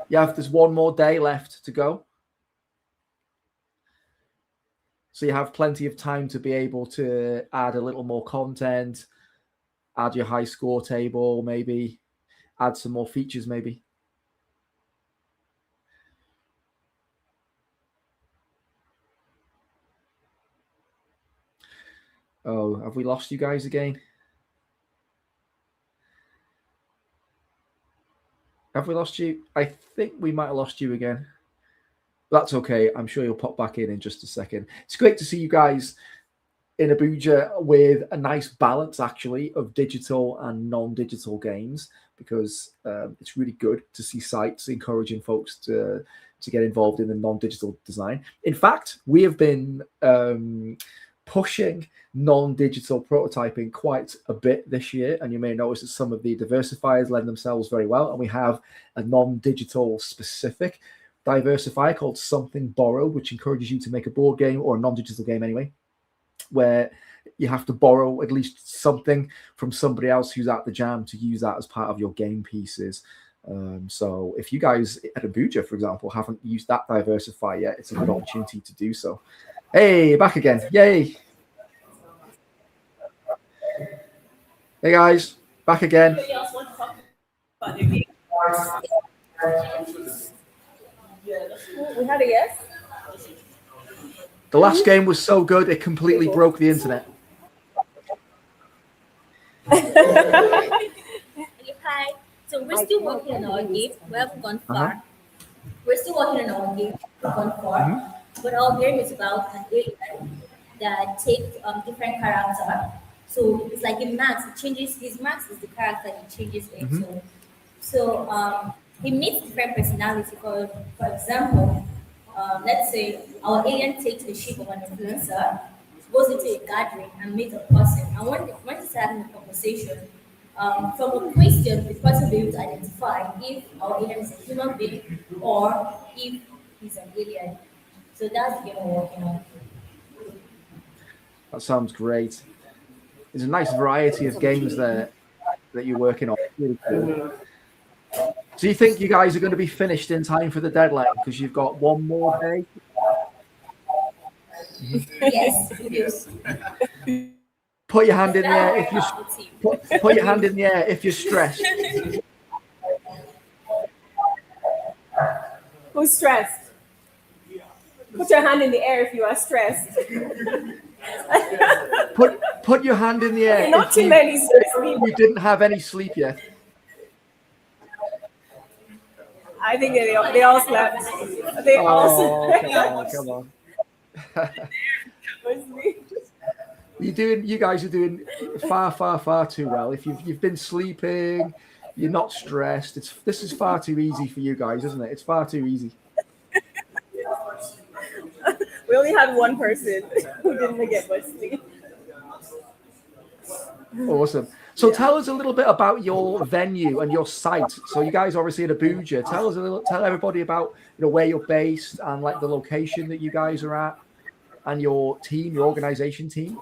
Yeah, there's one more day left to go. So you have plenty of time to be able to add a little more content, add your high score table, maybe add some more features, maybe. Oh, have we lost you guys again? Have we lost you? I think we might have lost you again. That's okay. I'm sure you'll pop back in just a second. It's great to see you guys in Abuja with a nice balance, actually, of digital and non-digital games, because it's really good to see sites encouraging folks to get involved in the non-digital design. In fact, we have been pushing non-digital prototyping quite a bit this year, and you may notice that some of the diversifiers lend themselves very well, and we have a non-digital specific diversifier called Something Borrowed, which encourages you to make a board game, or a non-digital game anyway, where you have to borrow at least something from somebody else who's at the jam to use that as part of your game pieces. So if you guys at Abuja, for example, haven't used that diversifier yet, it's a good opportunity to do so. Hey, back again. Yay. Hey guys, back again.
We had a yes?
The last game was so good, it completely broke the internet.
Hi. So we're still working on our game. We haven't gone far. We're still working on our game. We haven't gone far. But our game is about an alien that takes different character. So it's like in Max, it changes. His Max is the character he changes into. So he meets different personality. For example, let's say our alien takes the shape of an influencer, goes into a gathering and meets a person. And when he's having a conversation, from a question, the person will be able to identify if our alien is a human being or if he's an alien. So that's the game we're working on.
That sounds great. There's a nice variety of games there that you're working on. Really cool. Do you think you guys are going to be finished in time for the deadline? Because you've got one more day?
Yes, yes.
Put your hand in the air if you're put your hand in the air if you're stressed.
Who's stressed? Put your hand in the air if you are stressed.
Put your hand in the air.
Not too many stressed people.
You didn't have any sleep yet.
I think they all slept. They all slept.
Come on. You guys are doing far too well. If you've been sleeping, you're not stressed. This is far too easy for you guys, isn't it? It's far too easy.
We only had one person who didn't get much sleep.
Awesome. So tell us a little bit about your venue and your site. So you guys obviously at Abuja. Tell everybody about where you're based and like the location that you guys are at and your team, your organization team.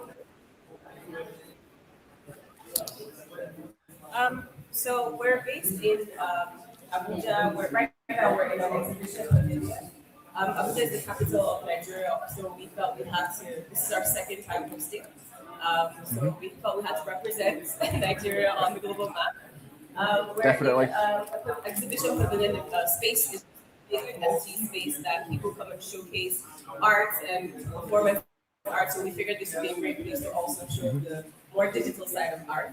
So we're based in Abuja. Right now we're in an exhibition. Abuja is the capital of Nigeria, so we felt we had to. This is our second time hosting. So we felt we had to represent Nigeria on the global map.
Definitely.
Exhibition pavilion space is an empty space that people come and showcase art and performance art. So we figured this would be a great place to also show the more digital side of art.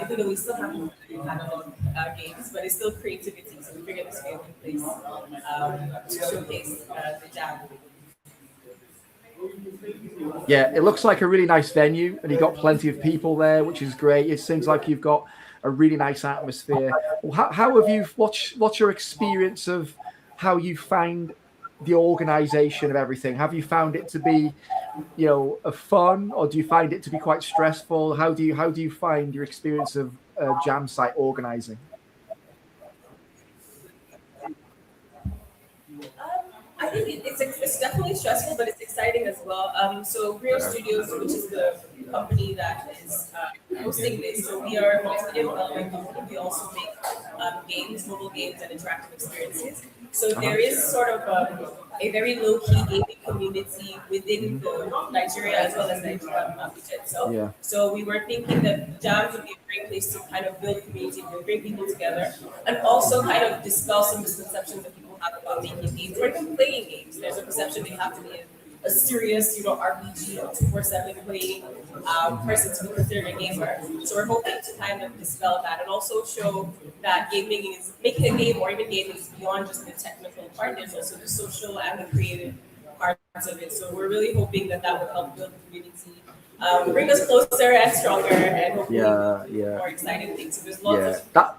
Even though we still haven't really had a lot of games, but it's still creativity. So we figured this would be a good place to showcase the jam.
Yeah, it looks like a really nice venue, and you've got plenty of people there, which is great. It seems like you've got a really nice atmosphere. How have you? What's your experience of how you find the organisation of everything? Have you found it to be, a fun, or do you find it to be quite stressful? How do you find your experience of jam site organising?
I think it's definitely stressful, but it's exciting as well. So Rio Studios, which is the company that is hosting this, so we are a video development company. We also make games, mobile games, and interactive experiences. So there is sort of a very low-key gaming community within the Nigeria as well as Abuja itself.
Yeah.
So we were thinking that jams would be a great place to kind of build community, bring people together, and also kind of dispel some misconceptions that people have about making games or even playing games. There's a perception they have to be a serious, RPG, 247 playing person to be considered a gamer. So we're hoping to kind of dispel that and also show that making a game or even gaming is beyond just the technical part. There's also the social and the creative parts of it. So we're really hoping that will help build the community, bring us closer and stronger, and hopefully more exciting things. So there's lots of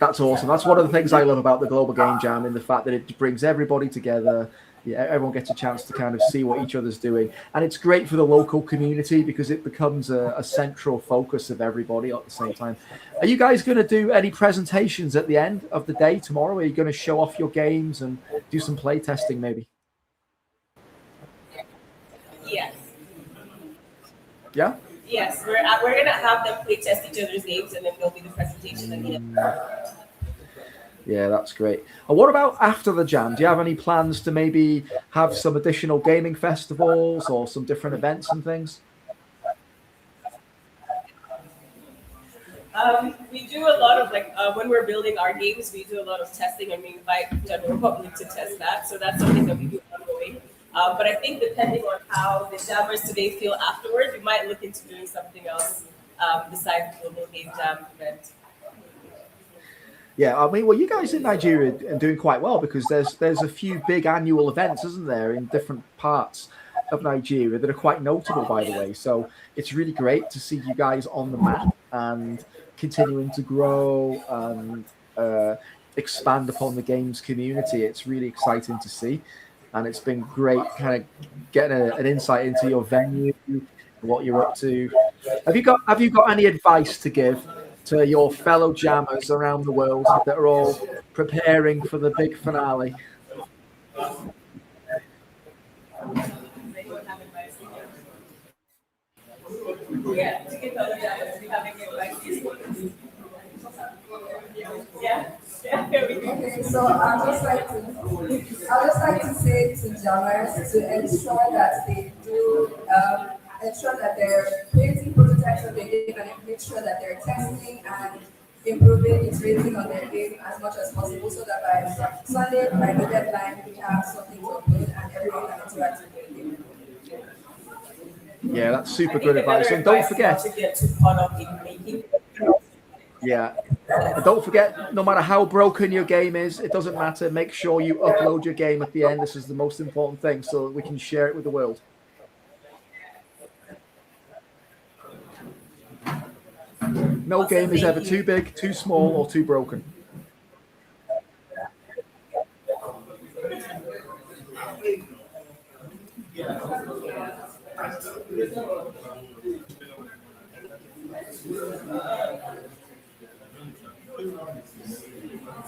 That's awesome. That's one of the things I love about the Global Game Jam, in the fact that it brings everybody together. Yeah, everyone gets a chance to kind of see what each other's doing. And it's great for the local community because it becomes a central focus of everybody at the same time. Are you guys going to do any presentations at the end of the day tomorrow? Are you going to show off your games and do some play testing maybe?
Yes.
Yeah?
Yes, we're going to have them play test each other's games, and then there'll be the presentation at the end.
Yeah, that's great. And what about after the jam? Do you have any plans to maybe have some additional gaming festivals or some different events and things?
We do a lot of when we're building our games, we do a lot of testing, and we invite general public to test that. So that's something that we do ongoing. But I think depending on how the jammers today feel afterwards, we might look into doing something else besides the Global Game Jam event.
Yeah, I mean, well, you guys in Nigeria are doing quite well because there's a few big annual events, isn't there, in different parts of Nigeria that are quite notable, by the way. So it's really great to see you guys on the map and continuing to grow and expand upon the games community. It's really exciting to see. And it's been great kind of getting an insight into your venue, what you're up to. Have you got any advice to give to your fellow jammers around the world that are all preparing for the big finale?
Yeah, to give fellow jammers, we have any advice? Yeah.
Okay, so I'd just like to say to jammers to ensure that they do ensure that they're creating prototypes of their game and make sure that they're testing and improving, iterating on their game as much as possible, so that by Sunday, by the deadline, we have something to upload and everyone can interact with their game.
Yeah, that's super good advice. And don't forget. Yeah. And don't forget, no matter how broken your game is, it doesn't matter. Make sure you upload your game at the end. This is the most important thing, so that we can share it with the world. No game is ever too big, too small, or too broken.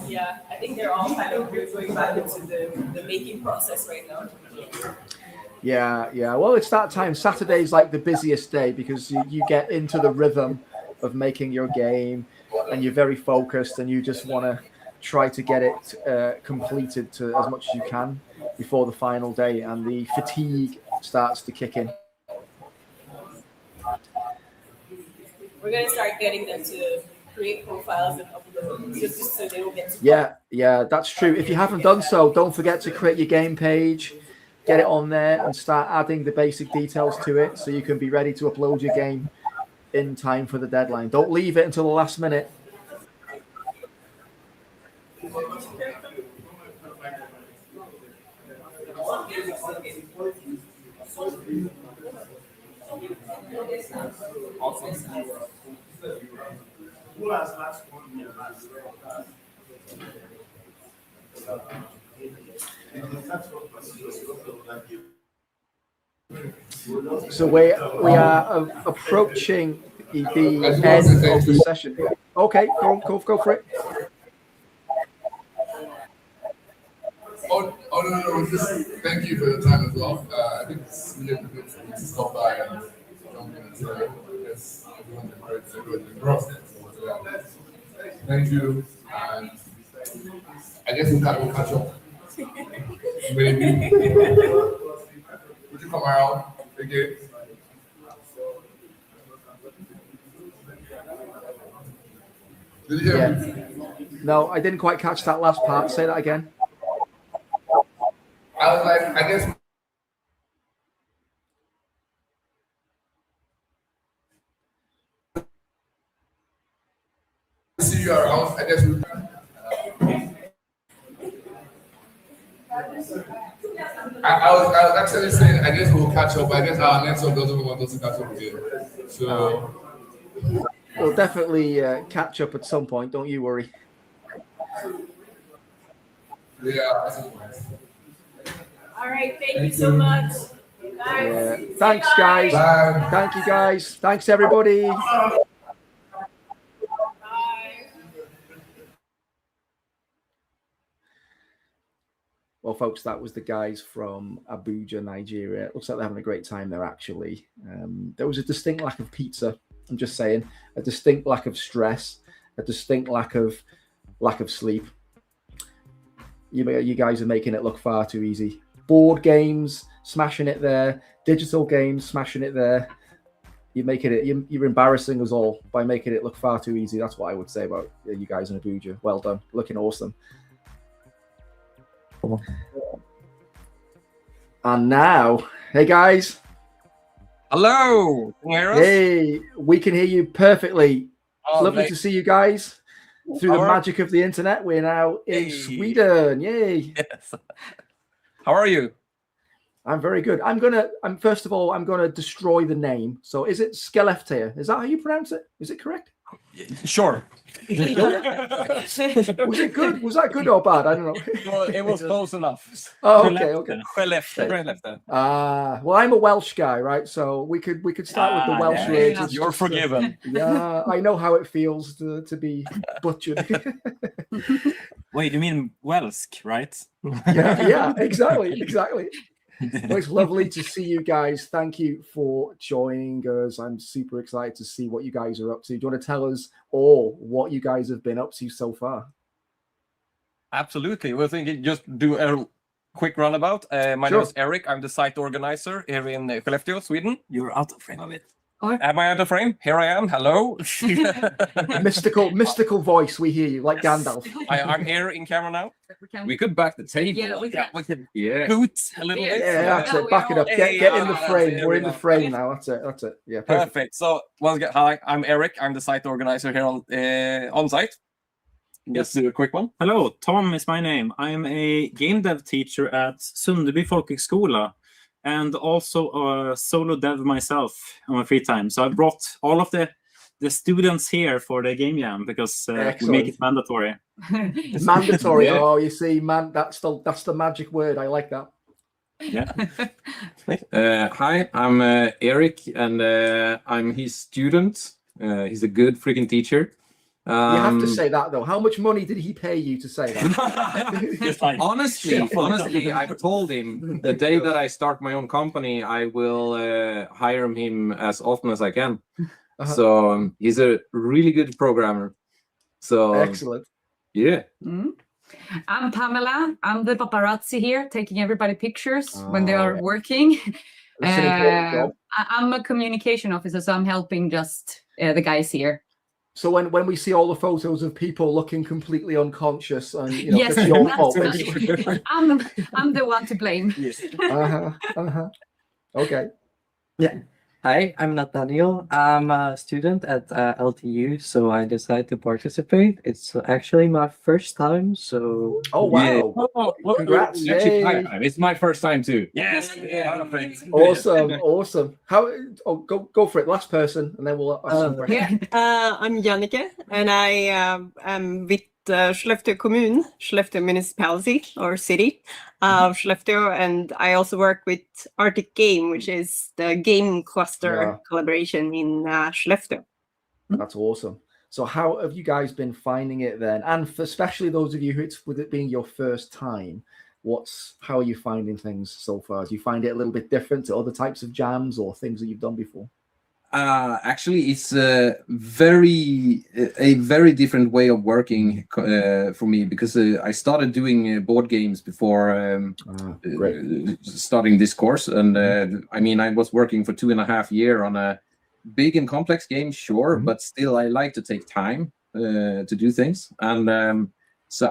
Yeah, I think they're all kind of going back into the making process right now.
Yeah. Well, it's that time. Saturday's like the busiest day because you get into the rhythm of making your game and you're very focused and you just want to try to get it completed to as much as you can before the final day, and the fatigue starts to kick in.
We're going to start getting them to create profiles and upload just so they will get to
Yeah, that's true. If you haven't done so, don't forget to create your game page, get it on there and start adding the basic details to it so you can be ready to upload your game in time for the deadline. Don't leave it until the last minute. So we are approaching the end of the session. Okay, go for it.
No, just thank you for your time as well. I think it's really good for me to stop by and jump in and say, I guess everyone's encouraged to go to the growth. Thank you, and I guess we'll catch up. Maybe. Would you come around again? Did you hear me?
No, I didn't quite catch that last part. Say that again.
I was like, I guess. See you around. I guess we. I was actually saying, I guess we'll catch up. I guess our next one doesn't want us to catch up again. So.
We'll definitely catch up at some point. Don't you worry.
Yeah.
All right. Thank you so much.
Yeah. Thanks, guys.
Bye.
Thank you, guys. Thanks, everybody. Well, folks, that was the guys from Abuja, Nigeria. It looks like they're having a great time there, actually. There was a distinct lack of pizza. I'm just saying, a distinct lack of stress, a distinct lack of sleep. You guys are making it look far too easy. Board games, smashing it there. Digital games, smashing it there. You're embarrassing us all by making it look far too easy. That's what I would say about you guys in Abuja. Well done, looking awesome. And now, hey guys.
Hello. Can you hear us?
Hey, we can hear you perfectly.
Oh,
Lovely
mate.
to see you guys through the magic of the internet. We're now in Sweden. Yay!
Yes. How are you?
I'm very good. I'm first of all, I'm gonna destroy the name. So is it Skellefteå? Is that how you pronounce it? Is it correct?
Sure.
Was it good? Was that good or bad? I don't know.
Well, it was close enough.
Oh, okay.
Skellefteå.
Well, I'm a Welsh guy, right? So we could start with the Welsh words.
You're forgiven.
Yeah, I know how it feels to be butchered.
Wait, you mean Welsh, right?
yeah, exactly. Well, it's lovely to see you guys. Thank you for joining us. I'm super excited to see what you guys are up to. Do you want to tell us all what you guys have been up to so far?
Absolutely. We're thinking just do a quick runabout. My name is Eric. I'm the site organizer here in Skellefteå, Sweden.
You're out of frame of it.
Am I out of frame? Here I am. Hello.
mystical voice. We hear you like Gandalf.
I'm here in camera now.
We could back the table.
Yeah, we can.
Boot
a little bit.
Yeah, that's it. Back it up. Get in the frame. We're in the frame now. That's it. Yeah,
perfect. So, hi, I'm Eric. I'm the site organizer here on site. Let's do a quick one.
Hello, Tom is my name. I'm a game dev teacher at Sunderby Folkhögskola and also a solo dev myself on my free time. So I brought all of the students here for the game jam because we make it mandatory.
Mandatory.
Yeah.
Oh, you see, man, that's the magic word. I like that.
Yeah.
Hi, I'm Eric, and I'm his student. He's a good freaking teacher.
You have to say that though. How much money did he pay you to say that?
honestly, I've told him the day that I start my own company, I will hire him as often as I can. So he's a really good programmer. So
excellent.
Yeah.
Mm-hmm. I'm Pamela. I'm the paparazzi here, taking everybody pictures when they are working. I'm a communication officer, so I'm helping just the guys here.
So when we see all the photos of people looking completely unconscious and
yes,
it's your fault.
I'm the one to blame.
Yes. Okay.
Yeah.
Hi, I'm Nathaniel. I'm a student at LTU, so I decided to participate. It's actually my first time, so
Oh wow! Congrats!
Actually,
Yay.
it's my first time too.
Yes.
Awesome. How? Oh, go for it. Last person, and then we'll ask some questions.
I'm Jannike, and I am with Skellefteå kommun, Skellefteå municipality or city of Skellefteå, and I also work with Arctic Game, which is the game cluster collaboration in Skellefteå.
That's awesome. So how have you guys been finding it then? And for especially those of you who it's with it being your first time, how are you finding things so far? Do you find it a little bit different to other types of jams or things that you've done before?
Actually, it's a very different way of working for me, because I started doing board games before starting this course, and I mean, I was working for 2.5 years on a big and complex game, sure, but still I like to take time to do things, and so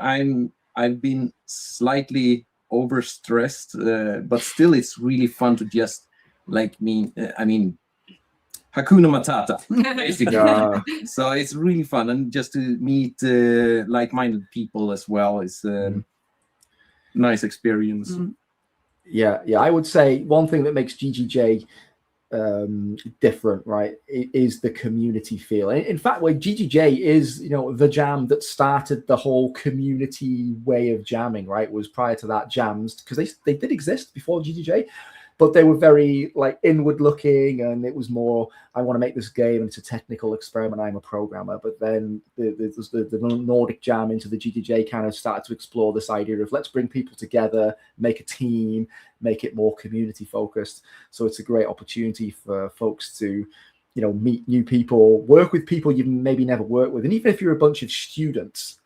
I've been slightly overstressed, but still it's really fun to just Hakuna Matata, basically. So it's really fun, and just to meet like-minded people as well is a nice experience.
Yeah, I would say one thing that makes GGJ different, right, is the community feel. In fact, like GGJ is, the jam that started the whole community way of jamming, right? Was prior to that jams, because they did exist before GGJ, but they were very like inward looking, and it was more, I want to make this game, and it's a technical experiment, I'm a programmer. But then the Nordic jam into the GGJ kind of started to explore this idea of let's bring people together, make a team, make it more community focused. So it's a great opportunity for folks to, meet new people, work with people you've maybe never worked with. And even if you're a bunch of students,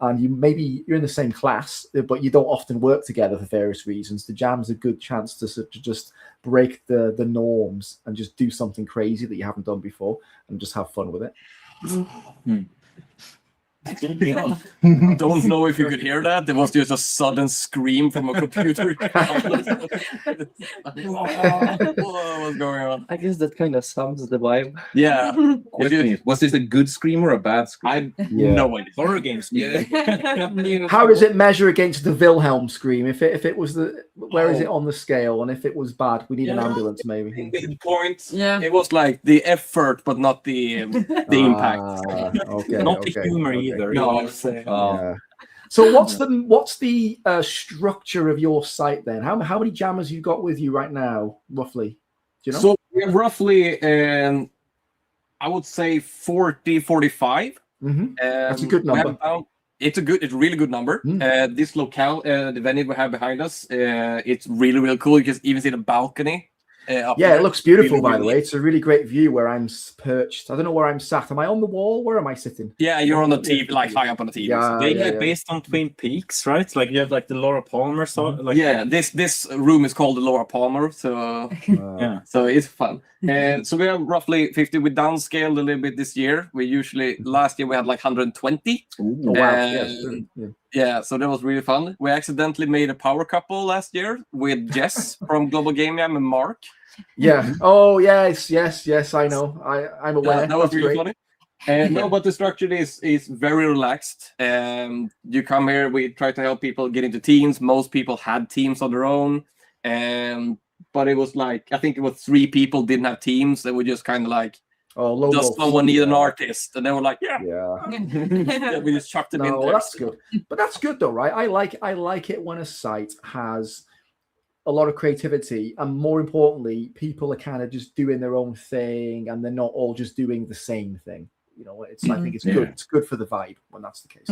and you're in the same class, but you don't often work together for various reasons, the jam's a good chance to just break the norms and just do something crazy that you haven't done before and just have fun with it.
Don't know if you could hear that. There was just a sudden scream from a computer. What's going on?
I guess that kind of sums the vibe.
Yeah.
Was this a good scream or a bad scream?
No idea.
Horror games.
How does it measure against the Wilhelm scream? If it was where is it on the scale? And if it was bad, we need an ambulance maybe.
Points. Yeah. It was like the effort, but not the impact.
Okay.
Not the humor either.
No.
So what's the structure of your site then? How many jammers you got with you right now, roughly? Do you know?
So we're roughly, I would say 40, 45.
That's a good number.
It's a really good number. This locale, the venue we have behind us, it's really, really cool. You can even see the balcony.
It looks beautiful, by the way. It's a really great view where I'm perched. I don't know where I'm sat. Am I on the wall? Where am I sitting?
Yeah, you're on the TV, like high up on the TV.
Based on Twin Peaks, right? Like you have like the Laura Palmer song.
This room is called the Laura Palmer, so so it's fun. And so we have roughly 50. We downscaled a little bit this year. Last year we had like 120. Yeah, so that was really fun. We accidentally made a power couple last year with Jess from Global Game Jam and Mark.
Yeah. Oh yes, I know. I'm aware.
That was really funny. No, but the structure is very relaxed. You come here, we try to help people get into teams. Most people had teams on their own. But it was like, I think it was 3 people didn't have teams. They were just kind of like, does someone need an artist? And they were like, yeah. We just chucked them in there.
That's good. But that's good though, right? I like it when a site has a lot of creativity, and more importantly, people are kind of just doing their own thing, and they're not all just doing the same thing. I think it's good. It's good for the vibe when that's the case.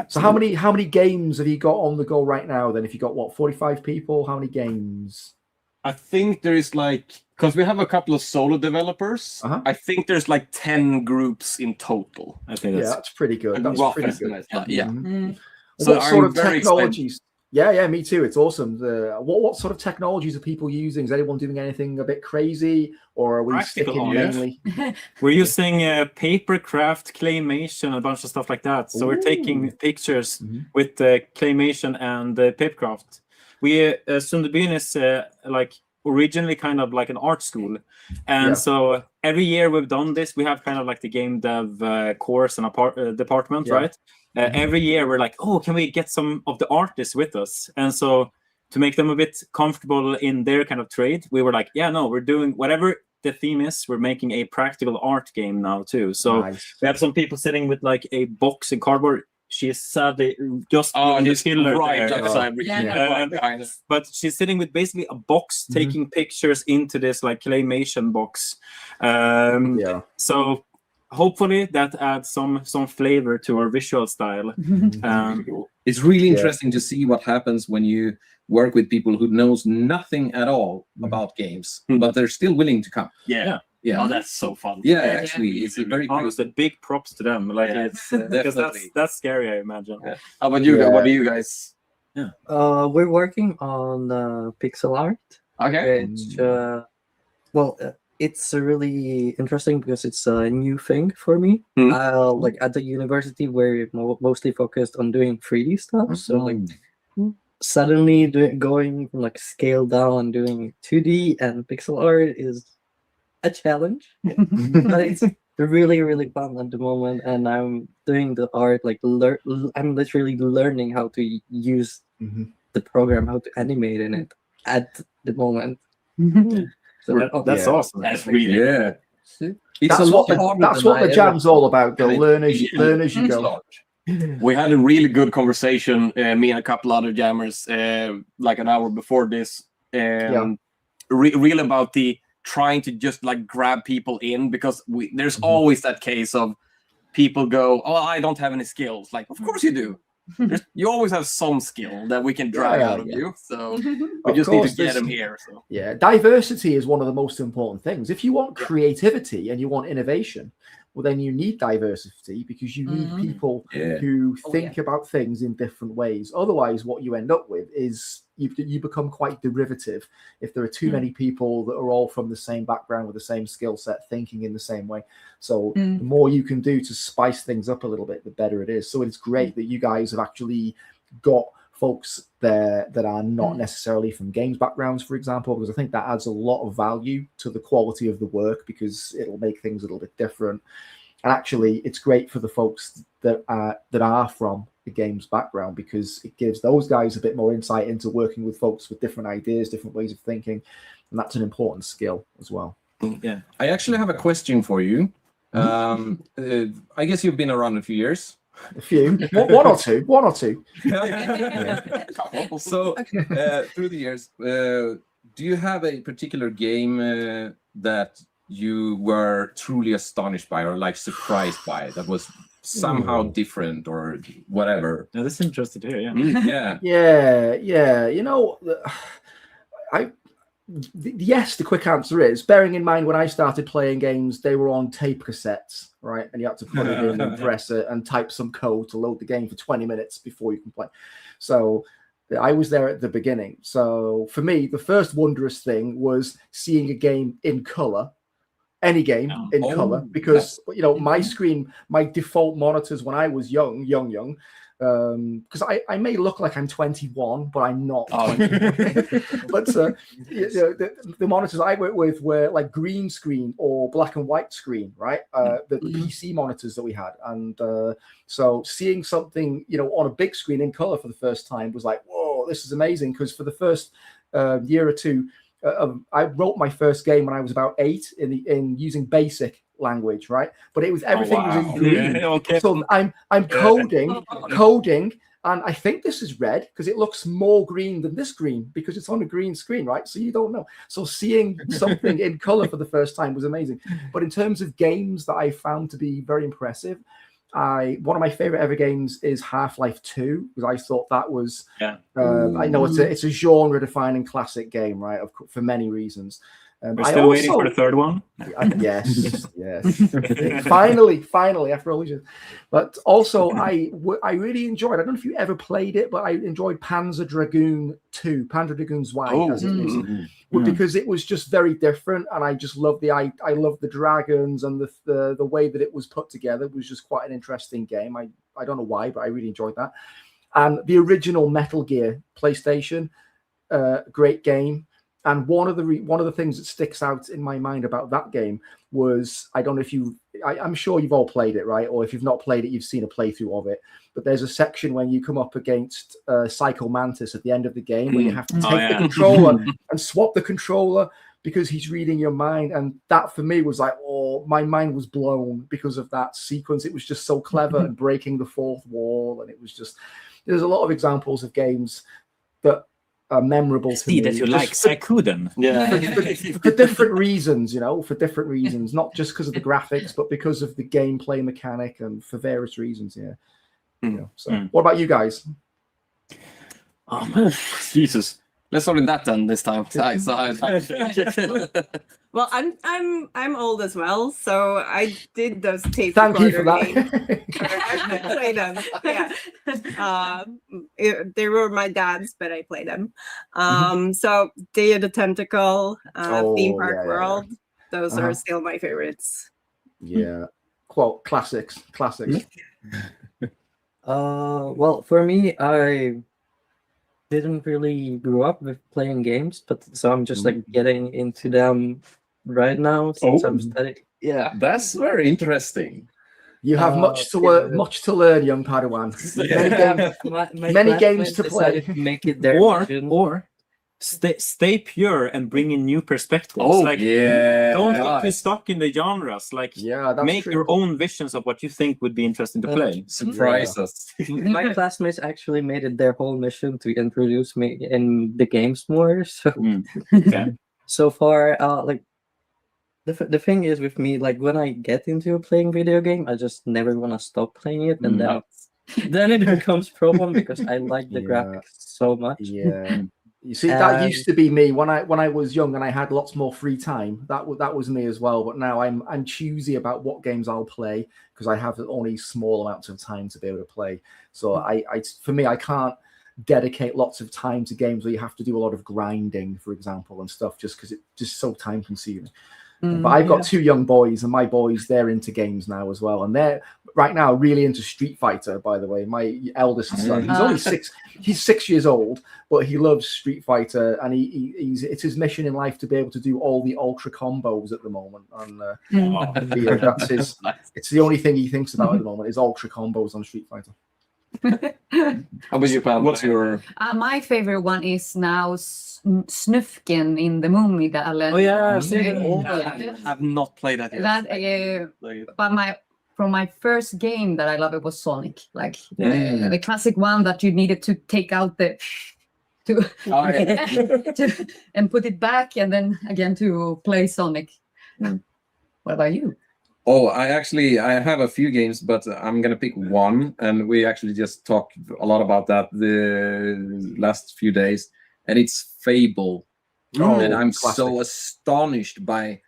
So how many games have you got on the go right now then? If you got 45 people, how many games?
I think there is because we have a couple of solo developers. I think there's 10 groups in total.
I think
that's pretty good. That's pretty good.
So
what sort of technologies? Yeah, me too. It's awesome. What sort of technologies are people using? Is anyone doing anything a bit crazy, or are we sticking mainly?
We're using papercraft, claymation, a bunch of stuff like that. So we're taking pictures with claymation and papercraft. Sundebyn is originally kind of like an art school, and so every year we've done this. We have kind of like the game dev course and department, right? Every year we're like, oh, can we get some of the artists with us? And so to make them a bit comfortable in their kind of trade, we were like, yeah, no, we're doing whatever the theme is. We're making a practical art game now too. So we have some people sitting with like a box in cardboard. She is sadly just
on
the
his
pillar
right
there.
outside. Right behind us.
But she's sitting with basically a box, taking pictures into this like claymation box. So hopefully that adds some flavor to our visual style.
It's really interesting to see what happens when you work with people who knows nothing at all about games, but they're still willing to come.
Yeah.
Yeah.
Oh, that's so fun.
Yeah, actually, it's a very
honestly big props to them. Like it's because that's scary, I imagine.
How about you? What do you guys?
We're working on pixel art.
Okay.
It's it's really interesting because it's a new thing for me. Like at the university, we're mostly focused on doing 3D stuff. So like suddenly going from like scale down and doing 2D and pixel art is a challenge, but it's really, really fun at the moment. And I'm doing the art, like I'm literally learning how to use the program, how to animate in it at the moment. So
that's awesome. That's really
That's what the jam's all about. Though learn as you go.
We had a really good conversation, me and a couple other jammers, like an hour before this, really about the trying to just like grab people in, because there's always that case of people go, oh, I don't have any skills. Like, of course you do. You always have some skill that we can drag out of you. So we just need to get them here. So
diversity is one of the most important things. If you want creativity and you want innovation, well, then you need diversity, because you need people who think about things in different ways. Otherwise, what you end up with is you become quite derivative if there are too many people that are all from the same background with the same skill set, thinking in the same way. So the more you can do to spice things up a little bit, the better it is. So it's great that you guys have actually got folks there that are not necessarily from games backgrounds, for example, because I think that adds a lot of value to the quality of the work, because it'll make things a little bit different. And actually, it's great for the folks that are from the games background, because it gives those guys a bit more insight into working with folks with different ideas, different ways of thinking, and that's an important skill as well.
Yeah, I actually have a question for you. I guess you've been around a few years.
A few, one or two.
So through the years, do you have a particular game that you were truly astonished by, or like surprised by, that was somehow different or whatever?
Yeah, that's interesting to hear.
Yeah. You know, yes, the quick answer is, bearing in mind when I started playing games, they were on tape cassettes, right? And you had to put it in and press it and type some code to load the game for 20 minutes before you can play. So I was there at the beginning. So for me, the first wondrous thing was seeing a game in color, any game in color, because you know, my screen, my default monitors when I was young, because I may look like I'm 21, but I'm not. But you know, the monitors I work with were like green screen or black and white screen, right? The PC monitors that we had, and so seeing something, you know, on a big screen in color for the first time was like, whoa, this is amazing. Because for the first year or two, I wrote my first game when I was about 8 in using BASIC language, right? But it was everything was in green. So I'm coding, and I think this is red because it looks more green than this green because it's on a green screen, right? So you don't know. So seeing something in color for the first time was amazing. But in terms of games that I found to be very impressive, one of my favorite ever games is Half-Life 2, because I thought that was I know it's a genre defining classic game, right? For many reasons.
We're still waiting for the third one.
Yes. Finally, after all these years. But also, I really enjoyed. I don't know if you ever played it, but I enjoyed Panzer Dragoon 2, Panzer Dragoon 2, as it is, because it was just very different, and I just loved I loved the dragons, and the way that it was put together was just quite an interesting game. I don't know why, but I really enjoyed that. And the original Metal Gear PlayStation, great game. And one of the things that sticks out in my mind about that game was, I don't know if I'm sure you've all played it, right? Or if you've not played it, you've seen a playthrough of it. But there's a section when you come up against Psycho Mantis at the end of the game where you have to take the controller and swap the controller because he's reading your mind. And that for me was like, oh, my mind was blown because of that sequence. It was just so clever and breaking the fourth wall. And it was just, there's a lot of examples of games that are memorable to me.
That you like Psychuden.
For different reasons, for different reasons, not just because of the graphics, but because of the gameplay mechanic and for various reasons. What about you guys?
Oh man, Jesus. Let's start in that then this time.
Well, I'm old as well, so I did those tape
Thank you for
recorder
that.
games. I played them. Yeah, they were my dad's, but I played them. So Day of the Tentacle, Theme Park World, those are still my favorites.
Yeah, quote classics.
Well, for me, I didn't really grow up with playing games, but so I'm just like getting into them right now since I'm studying.
Yeah, that's very interesting.
You have much to learn, young Padawan. Many games to play.
Make it their
or stay pure and bring in new perspectives. Don't get too stuck in the genres. Make your own visions of what you think would be interesting to play.
Surprise us.
My classmates actually made it their whole mission to introduce me in the games more. So so far, like the thing is with me, like when I get into playing video game, I just never want to stop playing it, and then it becomes problem because I like the graphics so much.
Yeah. You see, that used to be me when I was young and I had lots more free time. That was me as well. But now I'm choosy about what games I'll play because I have only small amounts of time to be able to play. So for me, I can't dedicate lots of time to games where you have to do a lot of grinding, for example, and stuff, just because it's just so time consuming. But I've got two young boys, and my boys, they're into games now as well. And they're right now really into Street Fighter, by the way. My eldest son, he's only 6, he's 6 years old, but he loves Street Fighter, and it's his mission in life to be able to do all the ultra combos at the moment. And that's his, it's the only thing he thinks about at the moment is ultra combos on Street Fighter.
How about you, Pam? What's your...
my favorite one is now Snufken in the movie.
I have not played that yet.
But from my first game that I love, it was Sonic, the classic one that you needed to take out the and put it back, and then again to play Sonic. What about you?
Oh, I have a few games, but I'm gonna pick one, and we actually just talked a lot about that the last few days, and it's Fable. And I'm so astonished by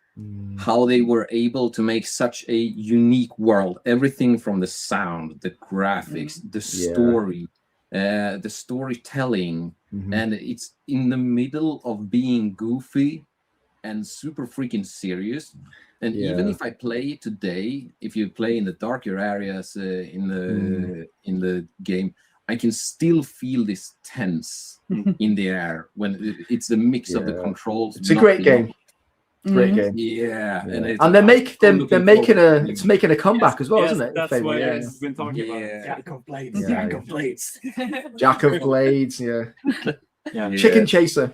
how they were able to make such a unique world. Everything from the sound, the graphics, the story, the storytelling, and it's in the middle of being goofy and super freaking serious. And even if I play today, if you play in the darker areas in the game, I can still feel this tense in the air when it's a mix of the controls.
It's a great game. Great game.
Yeah.
And they're making a comeback as well, isn't it?
That's what we've been talking about.
Jack of Blades.
Jack of Blades.
Jack of Blades, Chicken Chaser.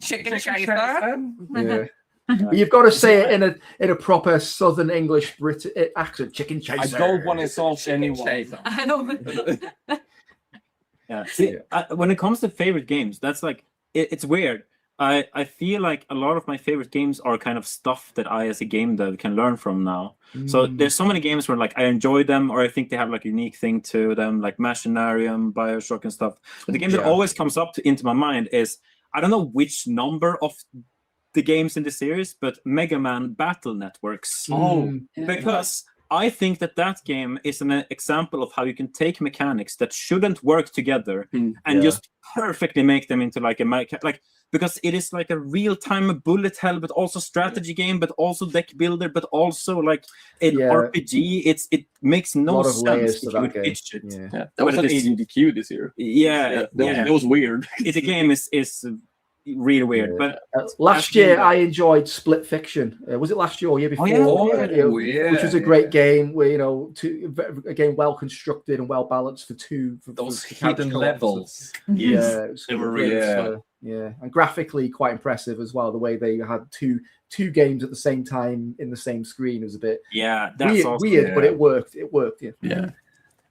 Chicken Chaser.
Yeah. You've got to say it in a proper Southern English British accent. Chicken Chaser.
I don't want to insult anyone.
I don't.
See, when it comes to favorite games, that's like it's weird. I feel like a lot of my favorite games are kind of stuff that I, as a game dev, can learn from now. So there's so many games where I enjoy them, or I think they have a unique thing to them, like Machinarium, Bioshock, and stuff. But the game that always comes up into my mind is, I don't know which number of the games in the series, but Mega Man Battle Networks. Because I think that game is an example of how you can take mechanics that shouldn't work together and just perfectly make them into because it is like a real-time bullet hell, but also strategy game, but also deck builder, but also an RPG. It makes no sense if you would pitch it.
That was an AGDQ this year.
That
was weird.
The game is really weird. But
last year I enjoyed Split Fiction. Was it last year or year before? Which was a great game where a game well constructed and well balanced for
those
for
hidden levels.
Yeah,
They were really
yeah, and graphically quite impressive as well. The way they had two games at the same time in the same screen was a bit
that's
weird, but it worked. It worked.
Yeah.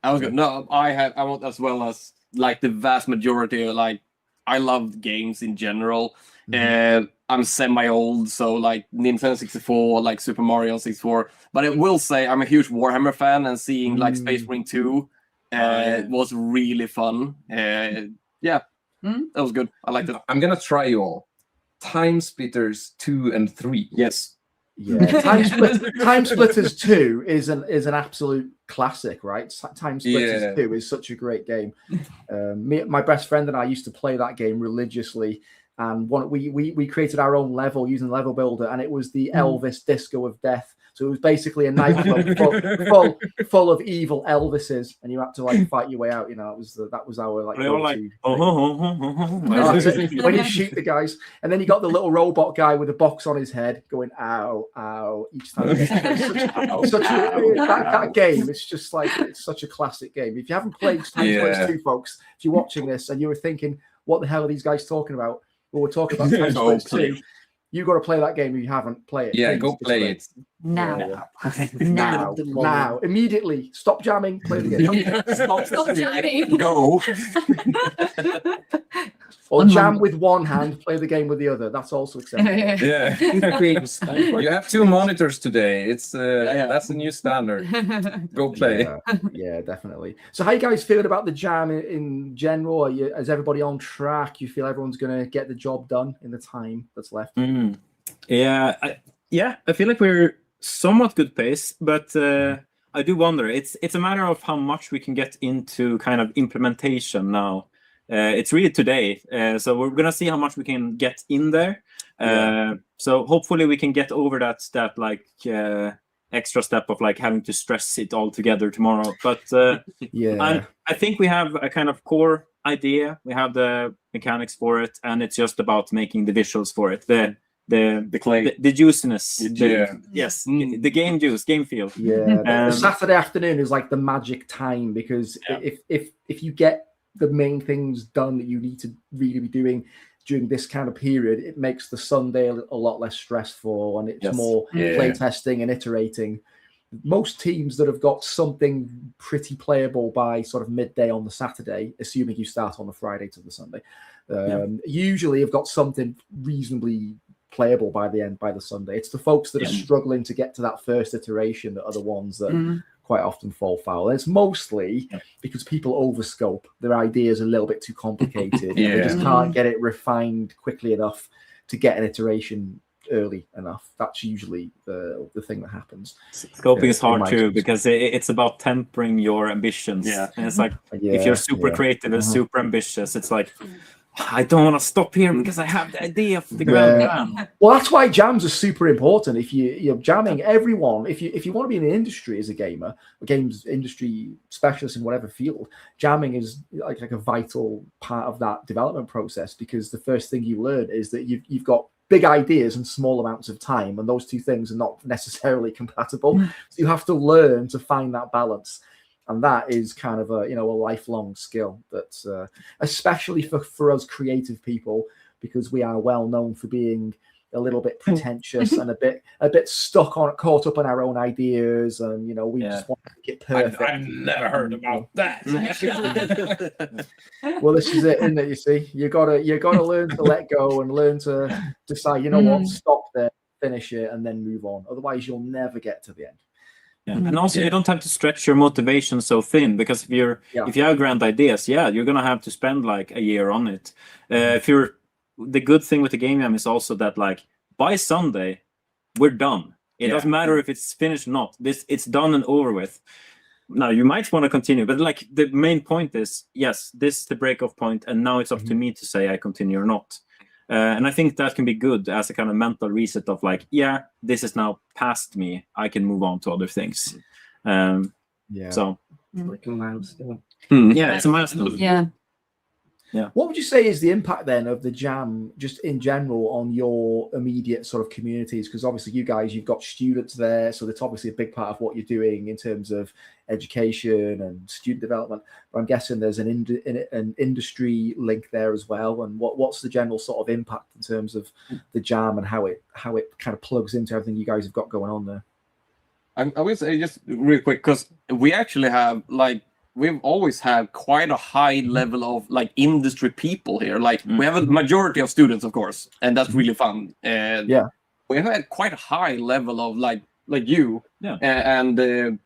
I was good. No, I want as well as like the vast majority. Like I love games in general. I'm semi-old, so like Nintendo 64, like Super Mario 64. But I will say I'm a huge Warhammer fan, and seeing like Space Marine 2 was really fun. Yeah, that was good. I liked it.
I'm gonna try you all. Time Splitters 2 and 3.
Yes.
Yeah, Time Splitters 2 is an absolute classic, right? Time Splitters 2 is such a great game. My best friend and I used to play that game religiously, and we created our own level using Level Builder, and it was the Elvis Disco of Death. So it was basically a nightclub full of evil Elvises, and you had to like fight your way out. That was our like. When you shoot the guys, and then you got the little robot guy with a box on his head going ow ow each time. That game, it's just like it's such a classic game. If you haven't played Time Splitters 2, folks, if you're watching this and you were thinking, what the hell are these guys talking about? Well, we're talking about Time Splitters 2. You got to play that game if you haven't played it.
Yeah, go play it.
Now.
Now. Immediately. Stop jamming. Play the game.
Stop jamming.
Go.
Or jam with one hand, play the game with the other. That's also acceptable.
Yeah. You have 2 monitors today. It's that's the new standard. Go play.
Yeah, definitely. So how you guys feeling about the jam in general? Is everybody on track? You feel everyone's going to get the job done in the time that's left?
Yeah, I feel like we're somewhat good pace, but I do wonder. It's a matter of how much we can get into kind of implementation now. It's really today, so we're gonna see how much we can get in there. So hopefully we can get over that like extra step of like having to stress it all together tomorrow. But I think we have a kind of core idea. We have the mechanics for it, and it's just about making the visuals for it. The
clay,
the juiciness. The game juice, game feel.
The Saturday afternoon is like the magic time, because if you get the main things done that you need to really be doing during this kind of period, it makes the Sunday a lot less stressful, and it's more play testing and iterating. Most teams that have got something pretty playable by sort of midday on the Saturday, assuming you start on the Friday to the Sunday, usually have got something reasonably playable by the Sunday. It's the folks that are struggling to get to that first iteration that are the ones that quite often fall foul. And it's mostly because people overscope. Their ideas a little bit too complicated. And they just can't get it refined quickly enough to get an iteration early enough. That's usually the thing that happens.
Scoping is hard too, because it's about tempering your ambitions. And it's like if you're super creative and super ambitious, it's like, I don't want to stop here because I have the idea of the grand plan.
Well, that's why jams are super important. If you're jamming everyone, if you want to be in the industry as a gamer, a games industry specialist in whatever field, jamming is like a vital part of that development process, because the first thing you learn is that you've got big ideas and small amounts of time, and those two things are not necessarily compatible. So you have to learn to find that balance. And that is kind of a lifelong skill that's especially for us creative people, because we are well known for being a little bit pretentious and a bit caught up on our own ideas, and we just want to make it perfect.
I've never heard about that.
Well, this is it, isn't it? You see, you gotta learn to let go and learn to decide. You know what? Stop there, finish it, and then move on. Otherwise, you'll never get to the end.
And also, you don't have to stretch your motivation so thin, because if you have grand ideas, you're gonna have to spend like a year on it. The good thing with the game jam is also that like by Sunday we're done. It doesn't matter if it's finished or not. It's done and over with. Now you might want to continue, but like the main point is, yes, this is the break-off point, and now it's up to me to say I continue or not. And I think that can be good as a kind of mental reset of like, this is now past me. I can move on to other things. So
like a milestone.
Yeah, it's a milestone.
Yeah.
Yeah.
What would you say is the impact then of the jam, just in general, on your immediate sort of communities? Because obviously you guys, you've got students there, so that's obviously a big part of what you're doing in terms of education and student development. But I'm guessing there's an industry link there as well. And what's the general sort of impact in terms of the jam and how it kind of plugs into everything you guys have got going on there?
I would say just real quick, because we actually have we've always had quite a high level of industry people here. We have a majority of students, of course, and that's really fun. And we have had quite a high level of like you, and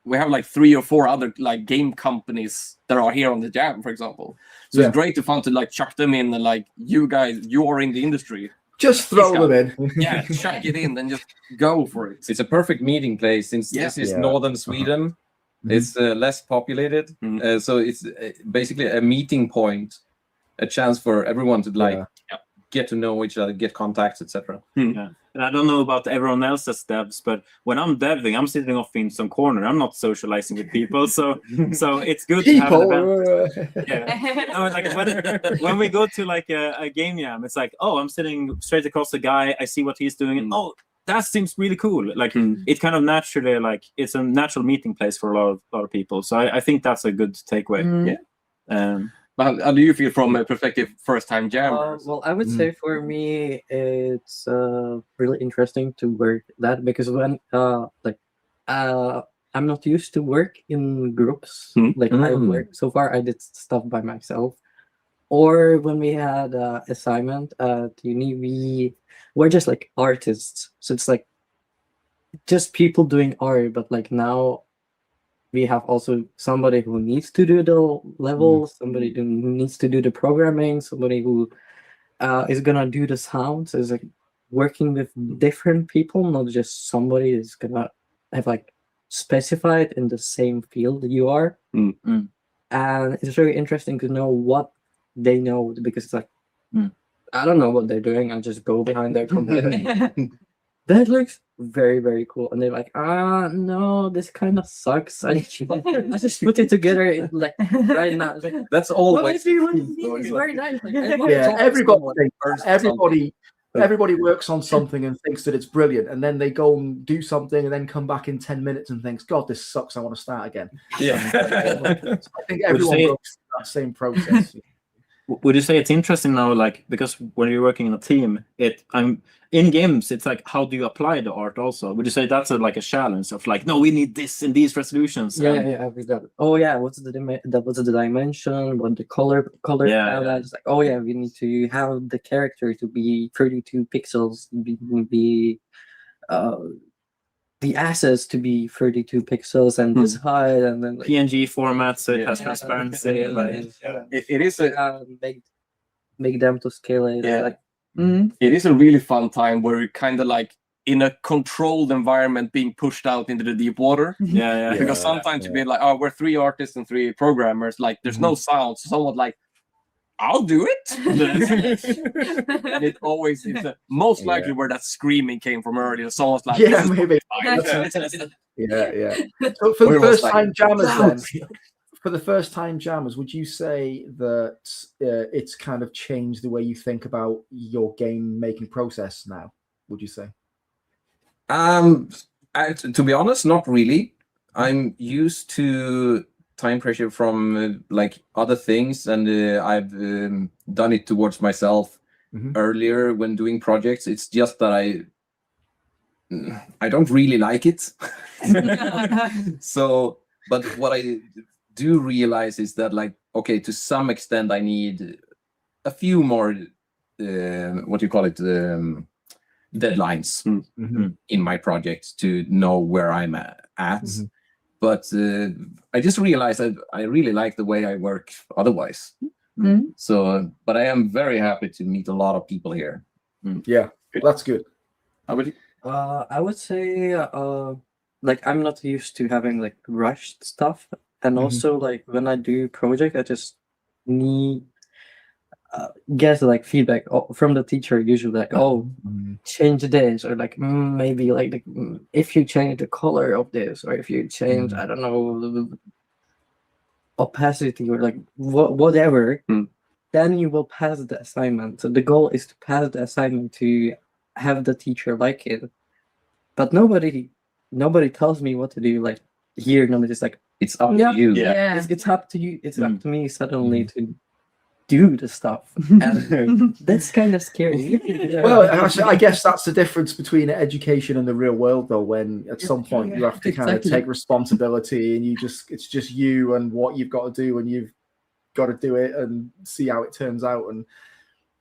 we have 3 or 4 other game companies that are here on the jam, for example. So it's great to fun to chuck them in and you guys, you are in the industry.
Just throw them in.
Yeah, chuck it in and just go for it.
It's a perfect meeting place since this is northern Sweden. It's less populated, so it's basically a meeting point, a chance for everyone to get to know each other, get contacts, etc.
Yeah. And I don't know about everyone else that's devs, but when I'm deving, I'm sitting off in some corner. I'm not socializing with people, so it's good to have an event. Yeah. When we go to a game jam, it's I'm sitting straight across the guy. I see what he's doing, and that seems really cool. It kind of naturally it's a natural meeting place for a lot of people. So I think that's a good takeaway.
How do you feel from a perspective first-time jammers?
Well, I would say for me, it's really interesting to work that, because when I'm not used to work in groups. I work so far, I did stuff by myself. Or when we had assignment at uni, we're just artists. So it's just people doing art, but now we have also somebody who needs to do the levels, somebody who needs to do the programming, somebody who is gonna do the sounds. It's working with different people, not just somebody is gonna have specified in the same field that you are. And it's very interesting to know what they know, because it's I don't know what they're doing. I just go behind their computer. That looks very, very cool. And they're no, this kind of sucks. I just put it together right now.
That's always
it's very nice.
Everybody works on something and thinks that it's brilliant, and then they go and do something and then come back in 10 minutes and thinks, God, this sucks, I want to start again. I think everyone goes through that same process.
Would you say it's interesting now, because when you're working in a team, I'm in games, it's how do you apply the art also? Would you say that's a challenge of no, we need this in these resolutions?
We got it. What's the dimension, what the color palette? We need to have the character to be 32 pixels, be the assets to be 32 pixels and this height, and then
PNG format, so it has transparency.
It is
make them to scale it.
It is a really fun time where you're kind of in a controlled environment being pushed out into the deep water. Because sometimes you'd be we're 3 artists and 3 programmers, there's no sound, so someone's I'll do it. And it always is most likely where that screaming came from earlier. Someone's
maybe. So for the first time jammers, would you say that it's kind of changed the way you think about your game making process now? Would you say?
To be honest, not really. I'm used to time pressure from other things, and I've done it towards myself earlier when doing projects. It's just that I don't really like it. So, but what I do realize is that to some extent I need a few more deadlines in my project to know where I'm at. But I just realized that I really like the way I work otherwise. So, but I am very happy to meet a lot of people here.
Yeah, that's good.
How about you?
I would say I'm not used to having rushed stuff, and also when I do project, I just need get feedback from the teacher, usually change this, or maybe if you change the color of this, or if you change I don't know, opacity, or whatever. then you will pass the assignment. So the goal is to pass the assignment to have the teacher like it. But nobody tells me what to do. Like here, nobody's like,
it's up to you.
Yeah.
It's up to you. It's up to me suddenly to do the stuff, and that's kind of scary.
Well, I guess that's the difference between education and the real world, though. When at some point you have to kind of
Exactly.
take responsibility, and it's just you and what you've got to do, and you've got to do it and see how it turns out. And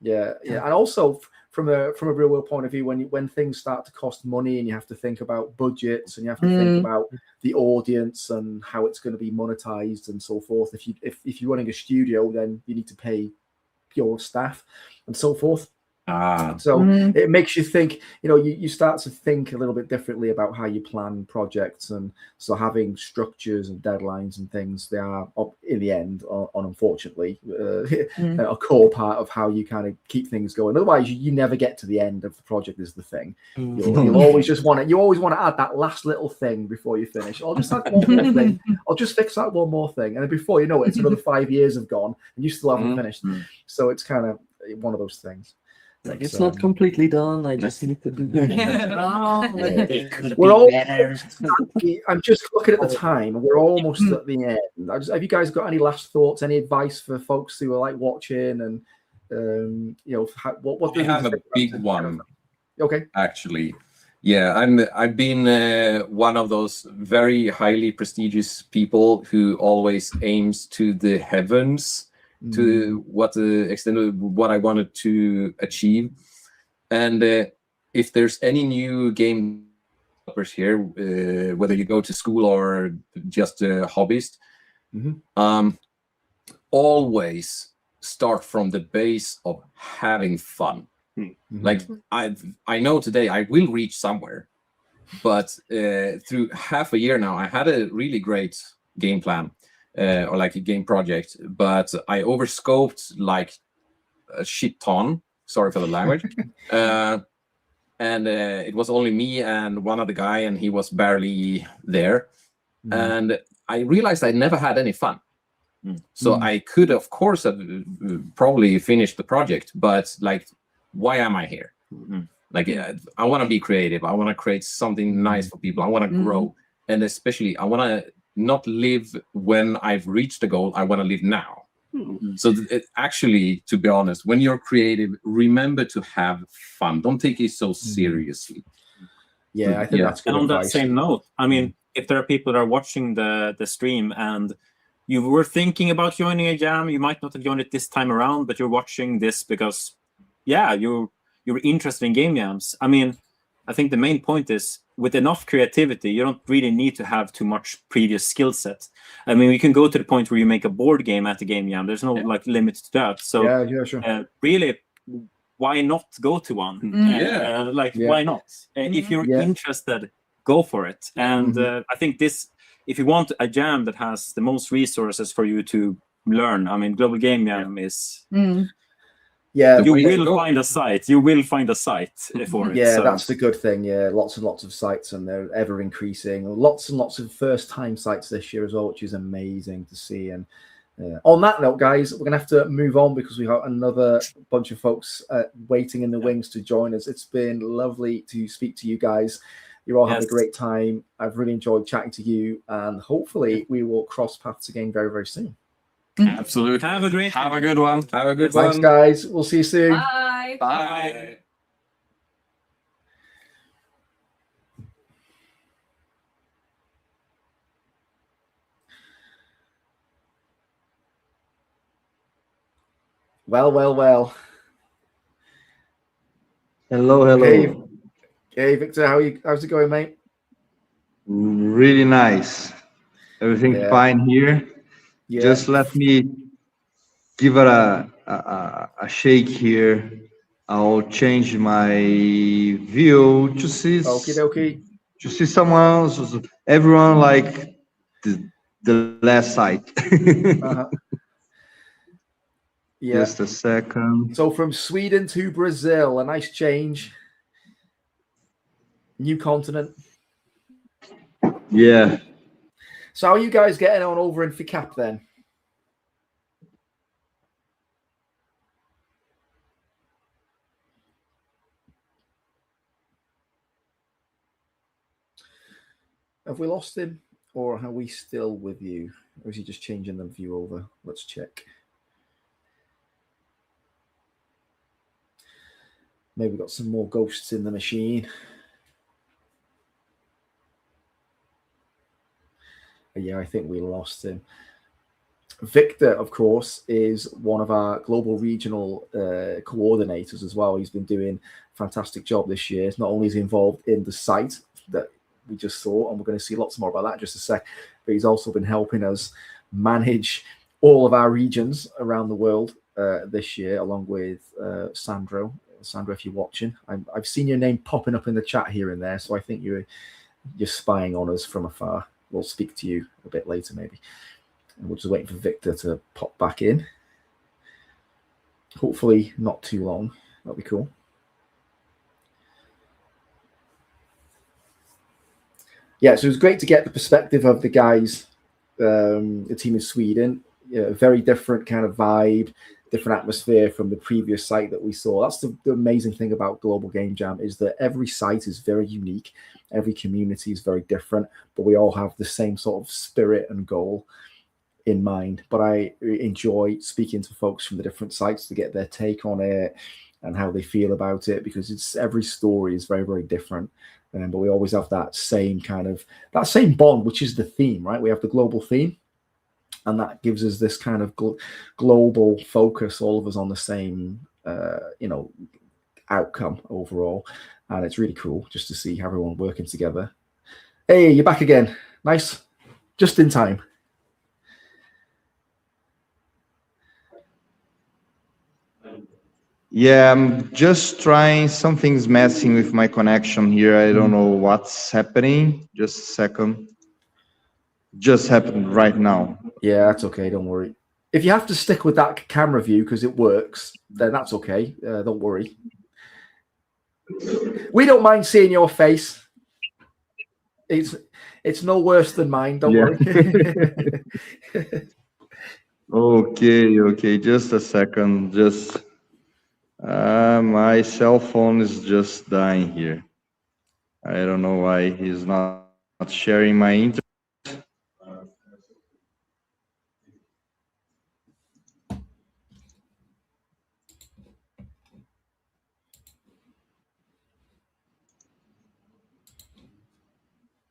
yeah, and also from a real world point of view, when things start to cost money and you have to think about budgets and you have to think about the audience and how it's going to be monetized and so forth. If you're running a studio, then you need to pay your staff and so forth. So it makes you think, you start to think a little bit differently about how you plan projects. And so having structures and deadlines and things, they are, in the end, unfortunately, a core part of how you kind of keep things going. Otherwise, you never get to the end of the project is the thing. You'll always just want to add that last little thing before you finish. I'll just add one more thing. I'll just fix that one more thing. And then before you know it, it's another 5 years have gone and you still haven't finished. So it's kind of one of those things.
Like it's not completely done. I just need to do
We're all. I'm just looking at the time. We're almost at the end. Have you guys got any last thoughts? Any advice for folks who are like watching and what?
I have a big one.
Okay.
Actually, yeah, I've been one of those very highly prestigious people who always aims to the heavens. To what extent of what I wanted to achieve, and if there's any new game developers here, whether you go to school or just a hobbyist, always start from the base of having fun. Like I know today I will reach somewhere, but through half a year now, I had a really great game plan. Or like a game project, but I overscoped like a shit ton. Sorry for the language. And it was only me and one other guy, and he was barely there. And I realized I never had any fun. So I could, of course, have probably finished the project, but like, why am I here? Like, I want to be creative. I want to create something nice for people. I want to grow, and especially I want to not live when I've reached the goal. I want to live now. So actually, to be honest, when you're creative, remember to have fun. Don't take it so seriously.
Yeah, I think that's good
and on
advice.
that same note, I mean, if there are people that are watching the stream and you were thinking about joining a jam, you might not have joined it this time around, but you're watching this because, yeah, you're interested in game jams. I mean, I think the main point is, with enough creativity, you don't really need to have too much previous skill set. I mean, you can go to the point where you make a board game at the game jam. There's no like limit to that. So
yeah, sure.
Really, why not go to one? Why not? If you're interested, go for it. And I think if you want a jam that has the most resources for you to learn, I mean, Global Game Jam is.
Yeah,
you will find a site. You will find a site for it.
Yeah,
so.
that's the good thing. Yeah, lots and lots of sites, and they're ever increasing. Lots and lots of first-time sites this year as well, which is amazing to see. And on that note, guys, we're gonna have to move on because we have another bunch of folks waiting in the wings to join us. It's been lovely to speak to you guys. You're all having a great time. I've really enjoyed chatting to you, and hopefully we will cross paths again very, very soon.
Absolutely.
Have a good
one. Have a good one.
Thanks, guys. We'll see you soon.
Bye.
Bye.
Well.
Hello.
Hey, Victor, how's it going, mate?
Really nice. Everything fine here.
Yeah.
Just let me give it a shake here. I'll change my view to see to see someone else, everyone like the last site.
Yeah.
Just a second.
So from Sweden to Brazil, a nice change. New continent.
Yeah.
So how are you guys getting on over in FICAP then? Have we lost him, or are we still with you? Or is he just changing the view over? Let's check. Maybe we've got some more ghosts in the machine. Yeah, I think we lost him. Victor, of course, is one of our global regional coordinators as well. He's been doing a fantastic job this year. Not only is he involved in the site that we just saw, and we're going to see lots more about that in just a sec, but he's also been helping us manage all of our regions around the world this year, along with Sandro. Sandro, if you're watching, I've seen your name popping up in the chat here and there, so I think you're spying on us from afar. We'll speak to you a bit later, maybe. And we're just waiting for Victor to pop back in. Hopefully not too long. That'll be cool. Yeah, so it was great to get the perspective of the guys, the team in Sweden. Yeah, very different kind of vibe, different atmosphere from the previous site that we saw. That's the amazing thing about Global Game Jam, is that every site is very unique. Every community is very different, but we all have the same sort of spirit and goal in mind. But I enjoy speaking to folks from the different sites to get their take on it and how they feel about it, because every story is very, very different. But we always have that same bond, which is the theme, right? We have the global theme, and that gives us this kind of global focus, all of us on the same, outcome overall. And it's really cool just to see everyone working together. Hey, you're back again. Nice. Just in time.
Yeah, I'm just trying. Something's messing with my connection here. I don't know what's happening. Just a second. Just happened right now.
Yeah, that's okay. Don't worry. If you have to stick with that camera view because it works, then that's okay. Don't worry. We don't mind seeing your face. It's no worse than mine. Don't worry.
Okay. Just a second. Just my cell phone is just dying here. I don't know why he's not sharing my internet.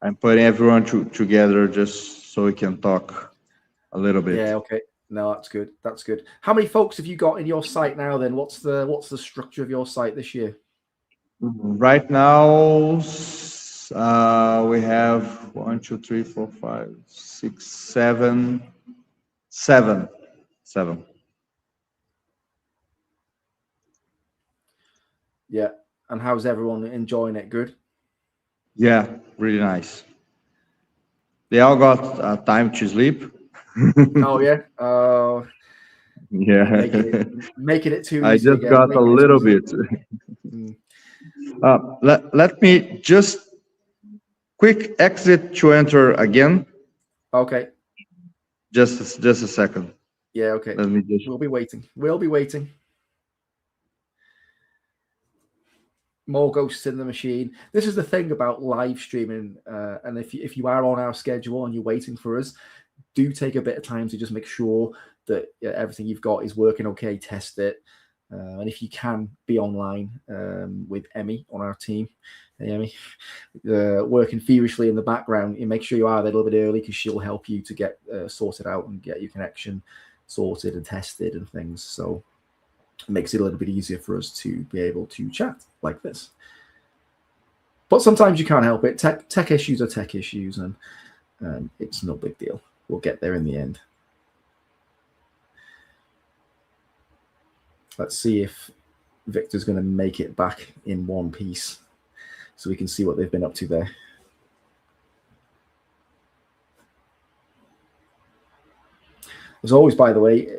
I'm putting everyone together just so we can talk a little bit.
Yeah, okay. No, that's good. That's good. How many folks have you got in your site now then? What's the structure of your site this year?
Right now, we have 1, 2, 3, 4, 5, 6, 7.
Yeah. And how's everyone enjoying it? Good?
Yeah, really nice. They all got time to sleep.
Oh, yeah?
Yeah.
Making it too easy.
I just got a little bit. Let me just quick exit to enter again.
Okay.
Just a second.
Yeah, okay.
Let me just...
We'll be waiting. More ghosts in the machine. This is the thing about live streaming, and if you are on our schedule and you're waiting for us, do take a bit of time to just make sure that everything you've got is working okay. Test it, and if you can be online with Emmy on our team, hey Emmy, working feverishly in the background, you make sure you are there a little bit early, because she'll help you to get sorted out and get your connection sorted and tested and things. So it makes it a little bit easier for us to be able to chat like this. But sometimes you can't help it. Tech issues are tech issues, and it's no big deal. We'll get there in the end. Let's see if Victor's going to make it back in one piece so we can see what they've been up to there. As always, by the way,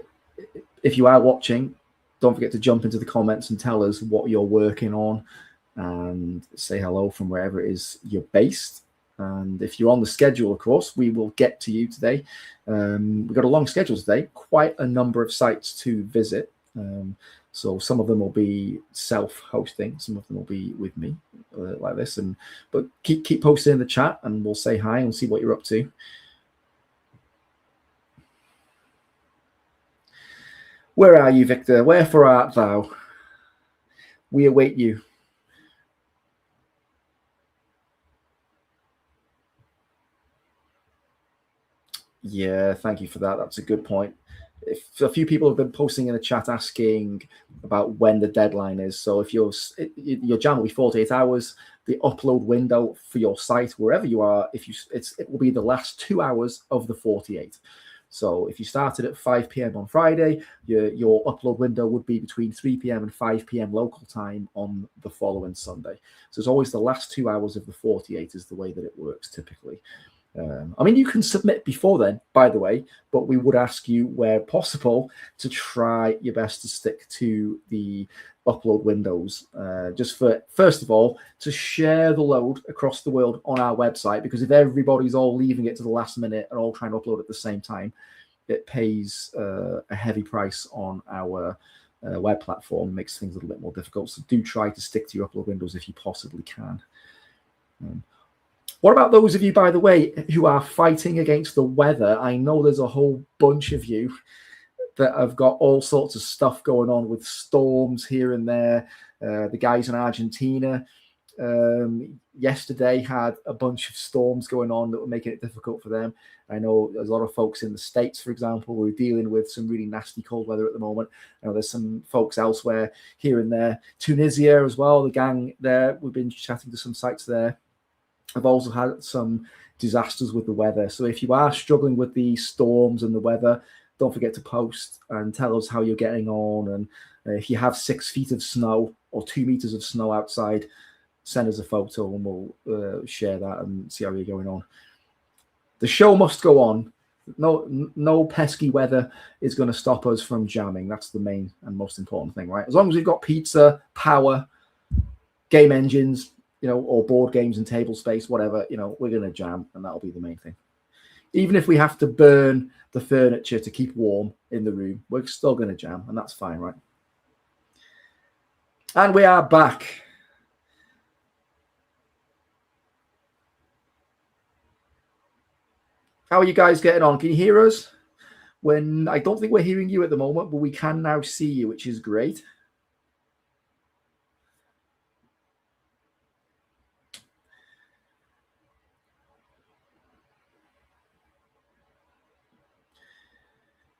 if you are watching, don't forget to jump into the comments and tell us what you're working on, and say hello from wherever it is you're based. And if you're on the schedule, of course, we will get to you today. We've got a long schedule today, quite a number of sites to visit. So some of them will be self-hosting, some of them will be with me like this. But keep posting in the chat, and we'll say hi and see what you're up to. Where are you, Victor? Wherefore art thou? We await you. Yeah, thank you for that. That's a good point. If a few people have been posting in the chat asking about when the deadline is. So if your jam will be 48 hours, the upload window for your site, wherever you are, it will be the last 2 hours of the 48. So if you started at 5 p.m. on Friday, your upload window would be between 3 p.m. and 5 p.m. local time on the following Sunday. So it's always the last 2 hours of the 48 is the way that it works typically. I mean, you can submit before then, by the way, but we would ask you, where possible, to try your best to stick to the upload windows. Just for, first of all, to share the load across the world on our website, because if everybody's all leaving it to the last minute and all trying to upload at the same time, it pays a heavy price on our web platform, makes things a little bit more difficult. So do try to stick to your upload windows if you possibly can. What about those of you, by the way, who are fighting against the weather? I know there's a whole bunch of you that have got all sorts of stuff going on with storms here and there. The guys in Argentina yesterday had a bunch of storms going on that were making it difficult for them. I know there's a lot of folks in the States, for example, who are dealing with some really nasty cold weather at the moment. I know there's some folks elsewhere here and there. Tunisia as well, the gang there, we've been chatting to some sites there. I've also had some disasters with the weather. So if you are struggling with the storms and the weather, don't forget to post and tell us how you're getting on. And if you have 6 feet of snow or 2 meters of snow outside, send us a photo and we'll share that and see how you're going on. The show must go on. No pesky weather is going to stop us from jamming. That's the main and most important thing, right? As long as we've got pizza, power, game engines, or board games and table space, whatever, we're going to jam, and that'll be the main thing. Even if we have to burn the furniture to keep warm in the room, we're still going to jam, and that's fine, right? And we are back. How are you guys getting on? Can you hear us? I don't think we're hearing you at the moment, but we can now see you, which is great.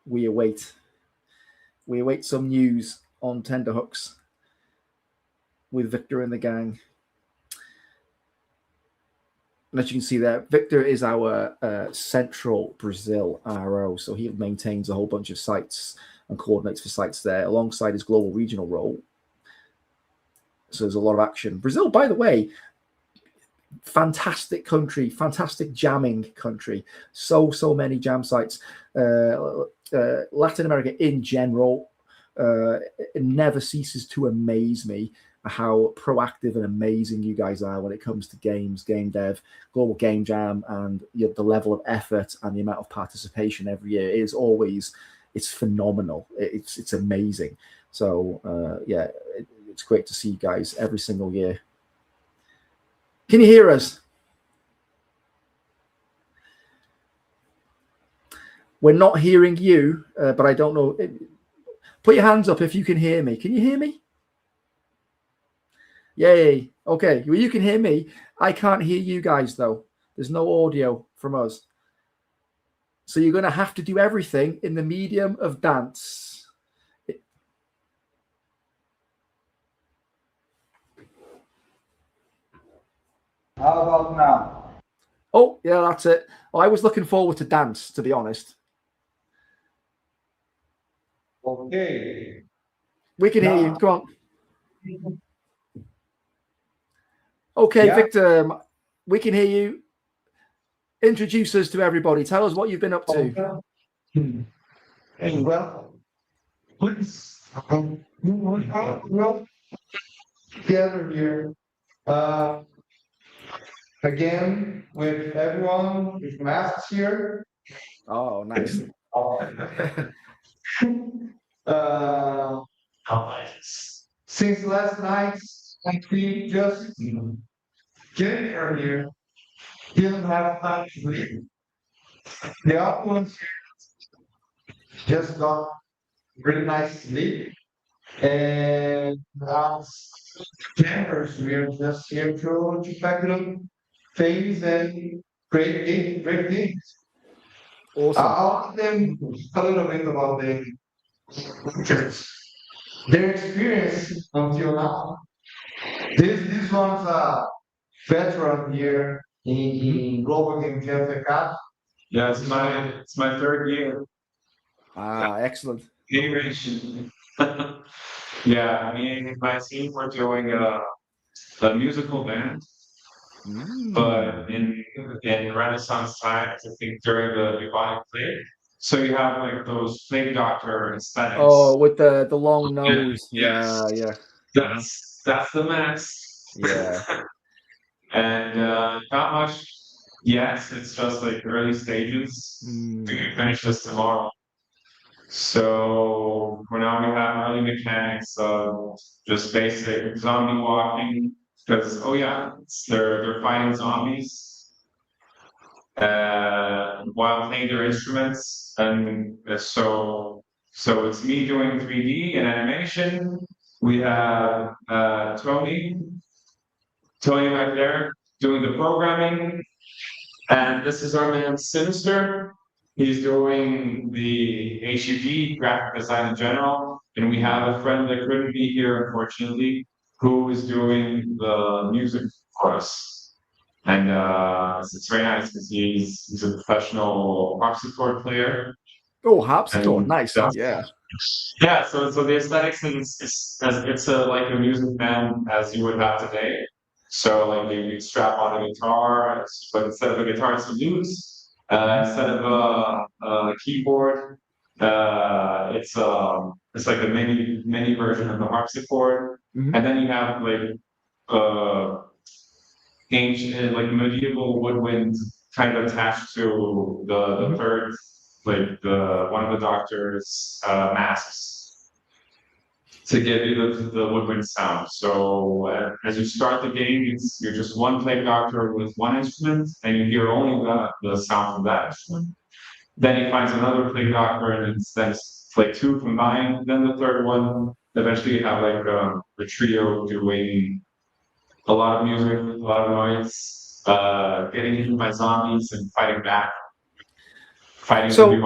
We await some news on Tenderhooks with Victor and the gang. And as you can see there, Victor is our central Brazil RO, so he maintains a whole bunch of sites and coordinates for sites there alongside his global regional role. So there's a lot of action. Brazil, by the way, fantastic country, fantastic jamming country. So many jam sites. Latin America in general, it never ceases to amaze me how proactive and amazing you guys are when it comes to games, game dev, global game jam, and the level of effort and the amount of participation every year is always, it's phenomenal. It's amazing. So yeah, it's great to see you guys every single year. Can you hear us? We're not hearing you, but I don't know. Put your hands up if you can hear me. Can you hear me? Yay. Okay. Well, you can hear me. I can't hear you guys, though. There's no audio from us. So you're going to have to do everything in the medium of dance.
How about now?
Oh, yeah, that's it. Well, I was looking forward to dance, to be honest.
Okay.
We can hear you. Come on. Okay, yeah. Victor, we can hear you. Introduce us to everybody. Tell us what you've been up to.
And well, please together here again with everyone with masks here.
Oh, nice.
Since last night, I feel just getting earlier. Didn't have time to sleep. The other ones just got really nice sleep. And as campers, we are just here to pack it up things and great things.
Awesome.
I'll ask them a little bit about their experience until now. This one's a veteran here in Global Game Jam.
Yeah, it's my third year.
Ah, excellent.
Innovation. Yeah, me and my team were doing a musical band, but in Renaissance times, I think during the bubonic plague. So you have like those plague doctor aesthetics.
Oh, with the long nose. Yeah, yeah.
That's the max.
Yeah.
And not much. Yes, it's just like early stages. We can finish this tomorrow. So for now we have early mechanics of just basic zombie walking. Because they're fighting zombies while playing their instruments, and so it's me doing 3D and animation. We have Tony back there doing the programming, and this is our man Sinister. He's doing the HUD, graphic design in general, and we have a friend that couldn't be here, unfortunately, who is doing the music for us. And it's very nice because he's a professional harpsichord player.
Oh, harpsichord,
And
nice. Yeah.
Yeah, so the aesthetics is it's like a music band as you would have today. So like you strap on a guitar, but instead of a guitar, it's a lute. Instead of a keyboard, it's like a mini version of the harpsichord. And then you have like ancient, like medieval woodwind kind of attached to the third, like the one of the doctor's masks to give you the woodwind sound. So as you start the game, you're just one plague doctor with one instrument, and you hear only the sound from that instrument. Then he finds another plague doctor, and it's like two combined. Then the third one, eventually you have like a trio doing a lot of music, a lot of noise, getting eaten by zombies and fighting back.
So you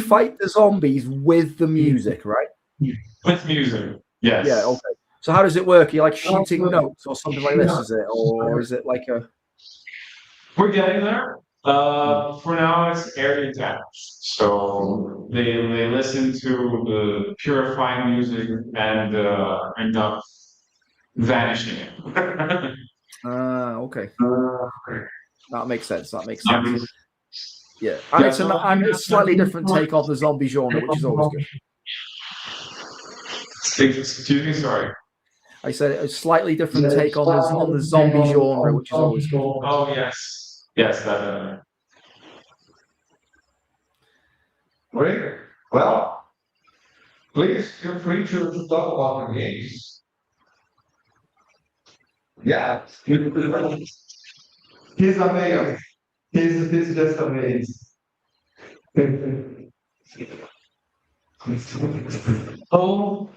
fight the zombies with the music, right?
With music, yes.
Yeah, okay. So how does it work? Are you like shooting notes or something like this, is it? Or is it like a...
We're getting there. For now, it's area damage. So they listen to the purifying music and end up vanishing.
Okay. That makes sense. Yeah, and it's a slightly different take on the zombie genre, which is always good.
Excuse me, sorry.
I said a slightly different take on the zombie genre, which is always good.
Oh yes, that.
Great. Well, please feel free to talk about the games. Yeah, he's amazing. He's just amazing.
Oh,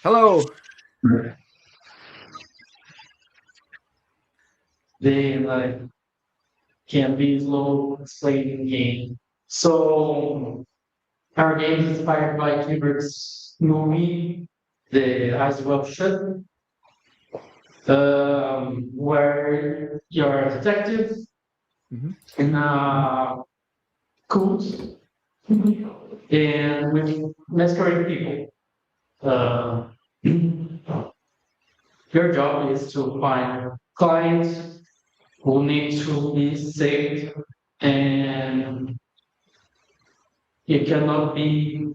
hello.
They like can be slow explaining game. So our game is inspired by Kubrick's movie, The Eyes Wide Shut, where you're a detective in a cult and with masquerade people. Your job is to find clients who need to be saved, and you cannot be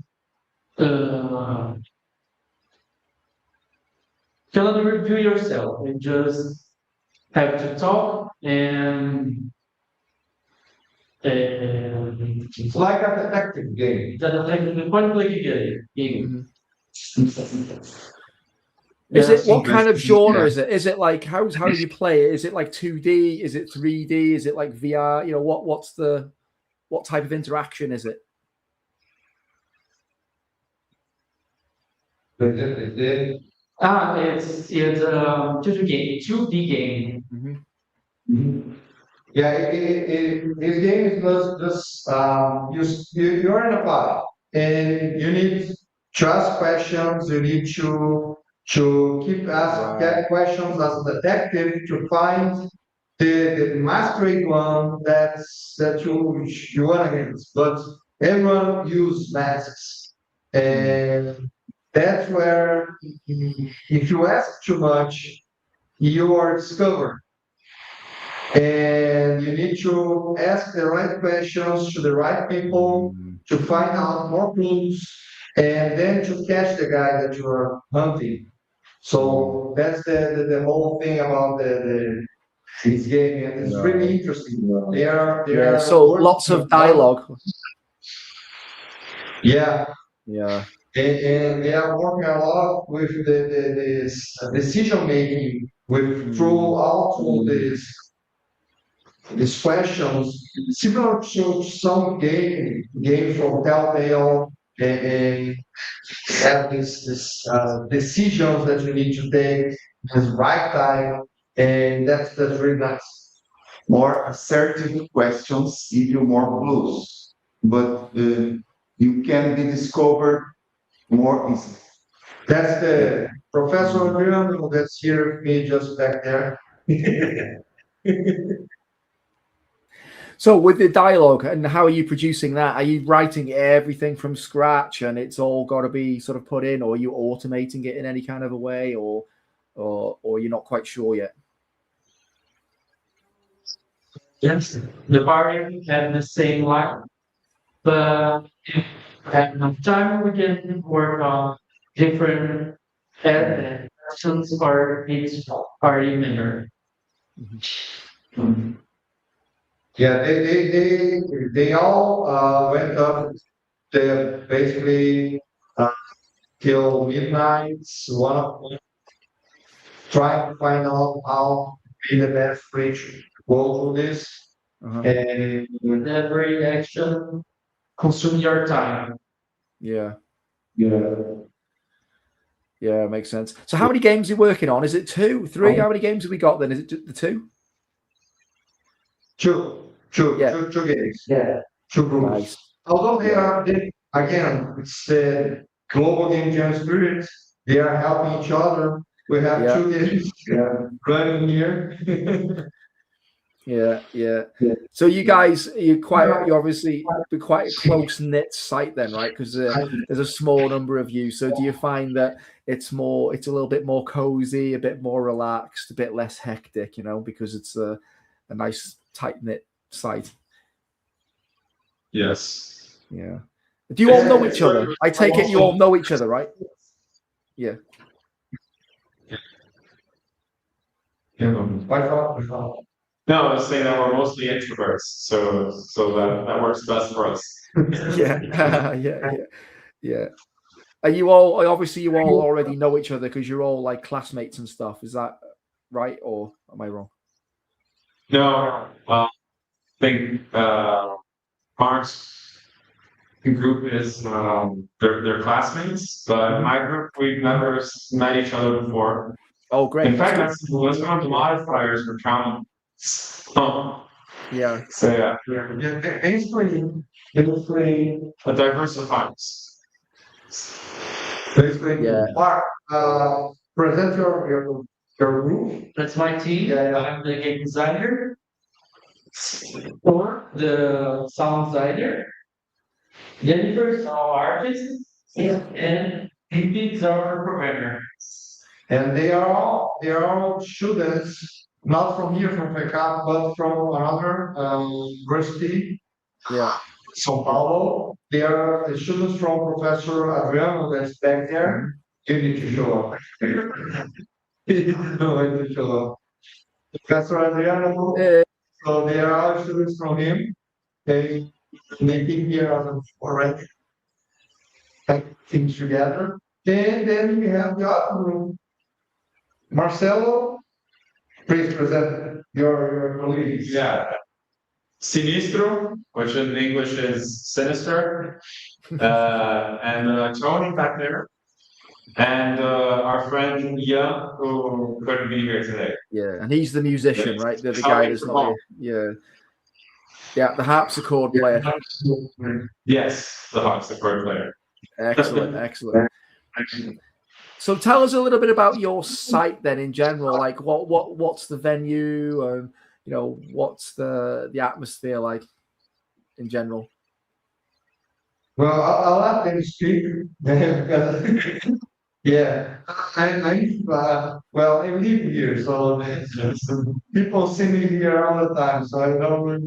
cannot review yourself. You just have to talk and
it's like a detective game.
The detective point like game.
Is it what kind of genre is it? Is it like how do you play it? Is it like 2D? Is it 3D? Is it like VR? You know, what type of interaction is it?
It's 就是给 2D game.
Yeah, this game is just you're in a pod and you need to ask questions. You need to keep asking questions as a detective to find the masquerade one that you want against. But everyone use masks, and that's where if you ask too much, you are discovered. And you need to ask the right questions to the right people to find out more clues and then to catch the guy that you are hunting. So that's the whole thing about this game, and it's really interesting. They are
so lots of dialogue.
Yeah.
Yeah.
And they are working a lot with this decision making with throughout all these questions, similar to some game from Telltale, and have this decisions that you need to take at the right time, and that's really nice.
More assertive questions give you more clues, but you can be discovered more easily.
That's the Professor Adriano that's here with me just back there.
So with the dialogue, and how are you producing that? Are you writing everything from scratch and it's all got to be sort of put in, or are you automating it in any kind of a way, or you're not quite sure yet?
Yes, the party had the same line, but if we have enough time, we can work on different actions for each party member.
Yeah, they all went up to basically till midnight, 1 o'clock, trying to find out how to be the best way to go through this. And
with every action, consume your time.
Yeah.
Yeah.
Yeah, makes sense. So how many games are you working on? Is it 2, 3? How many games have we got then? Is it the 2?
Two games. Yeah. 2 groups.
Nice.
Although again, it's the global game jam spirit. They are helping each other. We have 2 games running here.
Yeah. So you guys, you're obviously quite a close knit site then, right? Because there's a small number of you. So do you find that it's a little bit more cozy, a bit more relaxed, a bit less hectic, because it's a nice tight knit site?
Yes.
Yeah. Do you all know each other? I take it you all know each other, right? Yeah.
No, I was saying that we're mostly introverts, so that works best for us.
Yeah. Are you all obviously you all already know each other because you're all like classmates and stuff? Is that right, or am I wrong?
No, I think Mark's group is they're classmates, but my group we've never met each other before.
Oh, great!
In fact, that's one of the modifiers for trauma.
Yeah.
So yeah, basically a diversifies.
Basically, Mark, present your group.
That's my team. I'm the game designer, or the sound designer. Jennifer's our artist, and Phoebe's our programmer.
And they are all students, not from here, from FECAP, but from another university.
Yeah.
São Paulo. They are the students from Professor Adriano that's back there. You need to show up. You need to show up. Professor Adriano. So they are all students from him. They came here already. Things together. And then we have the other room. Marcelo, please present your colleagues.
Yeah. Sinistro, which in English is sinister, and Tony back there, and our friend Ian, who couldn't be here today.
Yeah, and he's the musician, right? The guy that's not here. Yeah. Yeah, the harpsichord player.
Yes, the harpsichord player.
Excellent, excellent. So tell us a little bit about your site then in general. Like what's the venue and what's the atmosphere like in general?
Well, I'll let them speak. Yeah, well, I live here, so people see me here all the time, so I know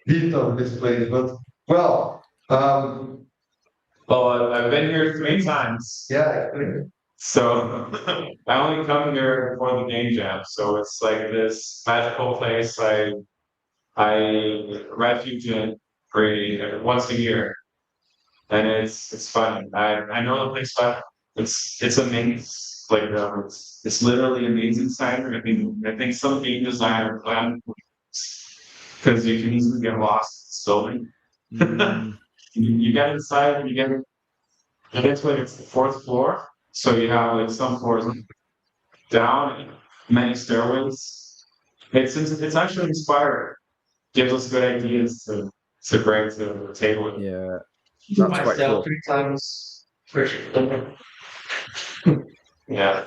bit of this place. But well,
I've been here 3 times.
Yeah.
So I only come here for the game jam. So it's like this magical place I refuge in once a year, and it's fun. I know the place well. It's amazing. Like it's literally amazing inside. I think some game designer planned because you can easily get lost slowly. You get inside and you get to like it's the fourth floor, so you have like some floors down, many stairways. It's actually inspiring. Gives us good ideas to bring to the table.
Yeah, that's quite cool.
3 times for sure. Yeah.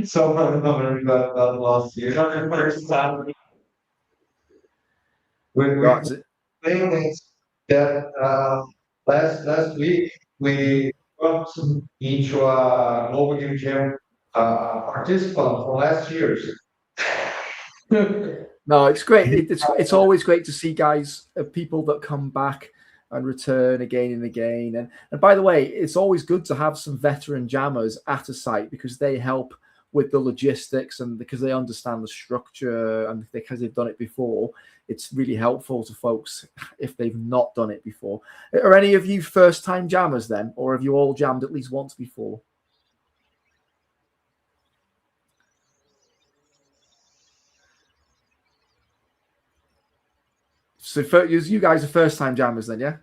So I got lost here.
First time.
When we playing this, that last week we got into a global game jam participant from last year's.
No, it's great. It's always great to see guys, people that come back and return again and again. And by the way, it's always good to have some veteran jammers at a site because they help with the logistics and because they understand the structure and because they've done it before. It's really helpful to folks if they've not done it before. Are any of you first-time jammers then, or have you all jammed at least once before? So you guys are first-time jammers then, yeah?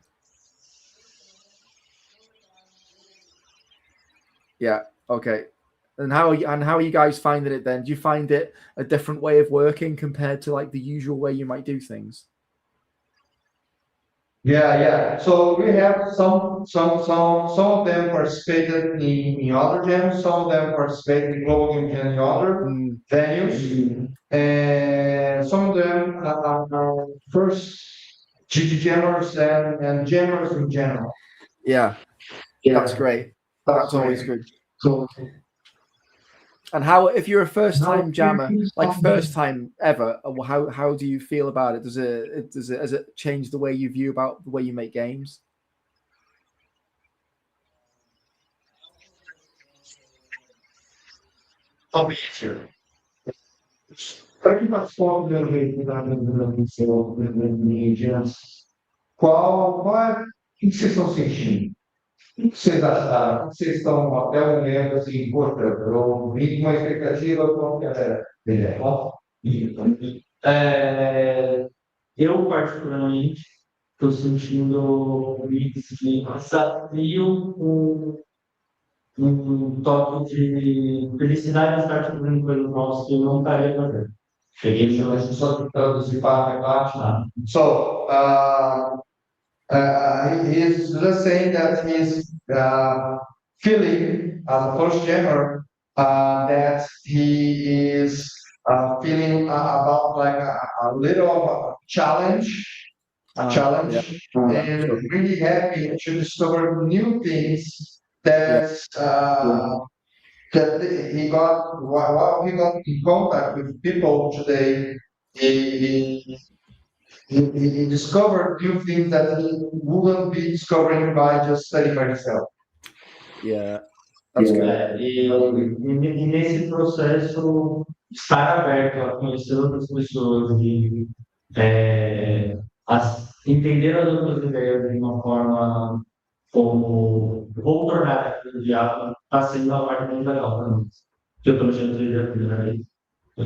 Yeah. Okay. And how are you guys finding it then? Do you find it a different way of working compared to like the usual way you might do things?
Yeah. So we have some of them participated in other jams, some of them participated in global game jam in other venues, and some of them are first GG jammers and jammers in general.
Yeah, that's great. That's always good. And how, if you're a first-time jammer, like first time ever, how do you feel about it? Has it changed the way you view about the way you make games?
Para que participou da mídias, qual é o que vocês estão sentindo? O que vocês acharam? O que vocês estão até o momento assim, poxa, eu vim com uma expectativa com a galera.
Eu, particularmente, estou sentindo um mix de desafio com um toque de felicidade de estar descobrindo coisas novas que eu não estaria fazendo. Cheguei a
só traduzir para baixo. So, he's just saying that he's feeling as a first jammer that he is feeling about like a little of a challenge, and really happy to discover new things that that he got while he got in contact with people today. He discovered new things that he wouldn't be discovering by just studying by himself.
Yeah, that's good.
E nesse processo, estar aberto a conhecer outras pessoas e entender as outras ideias de uma forma como vou tornar aquilo viável passing the apartment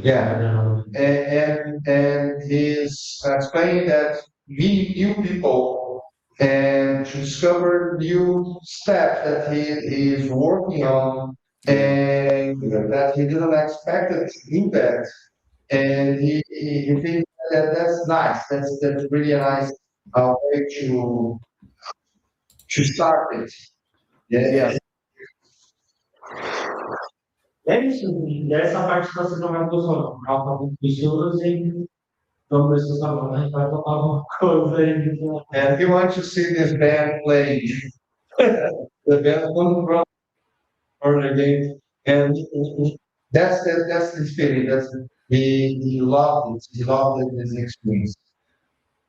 Yeah, and he's explaining that meeting new people and to discover new steps that he is working on and that he didn't expect it to do that. And he thinks that that's nice. That's really a nice way to start it.
Yeah.
É isso, dessa parte você não vai funcionar. Alguns pessoas e vamos ver se a gente vai tocar alguma coisa aí.
And we want to see this band playing. The band comes from or again, and that's his feeling. He loved it. He loved it, this experience.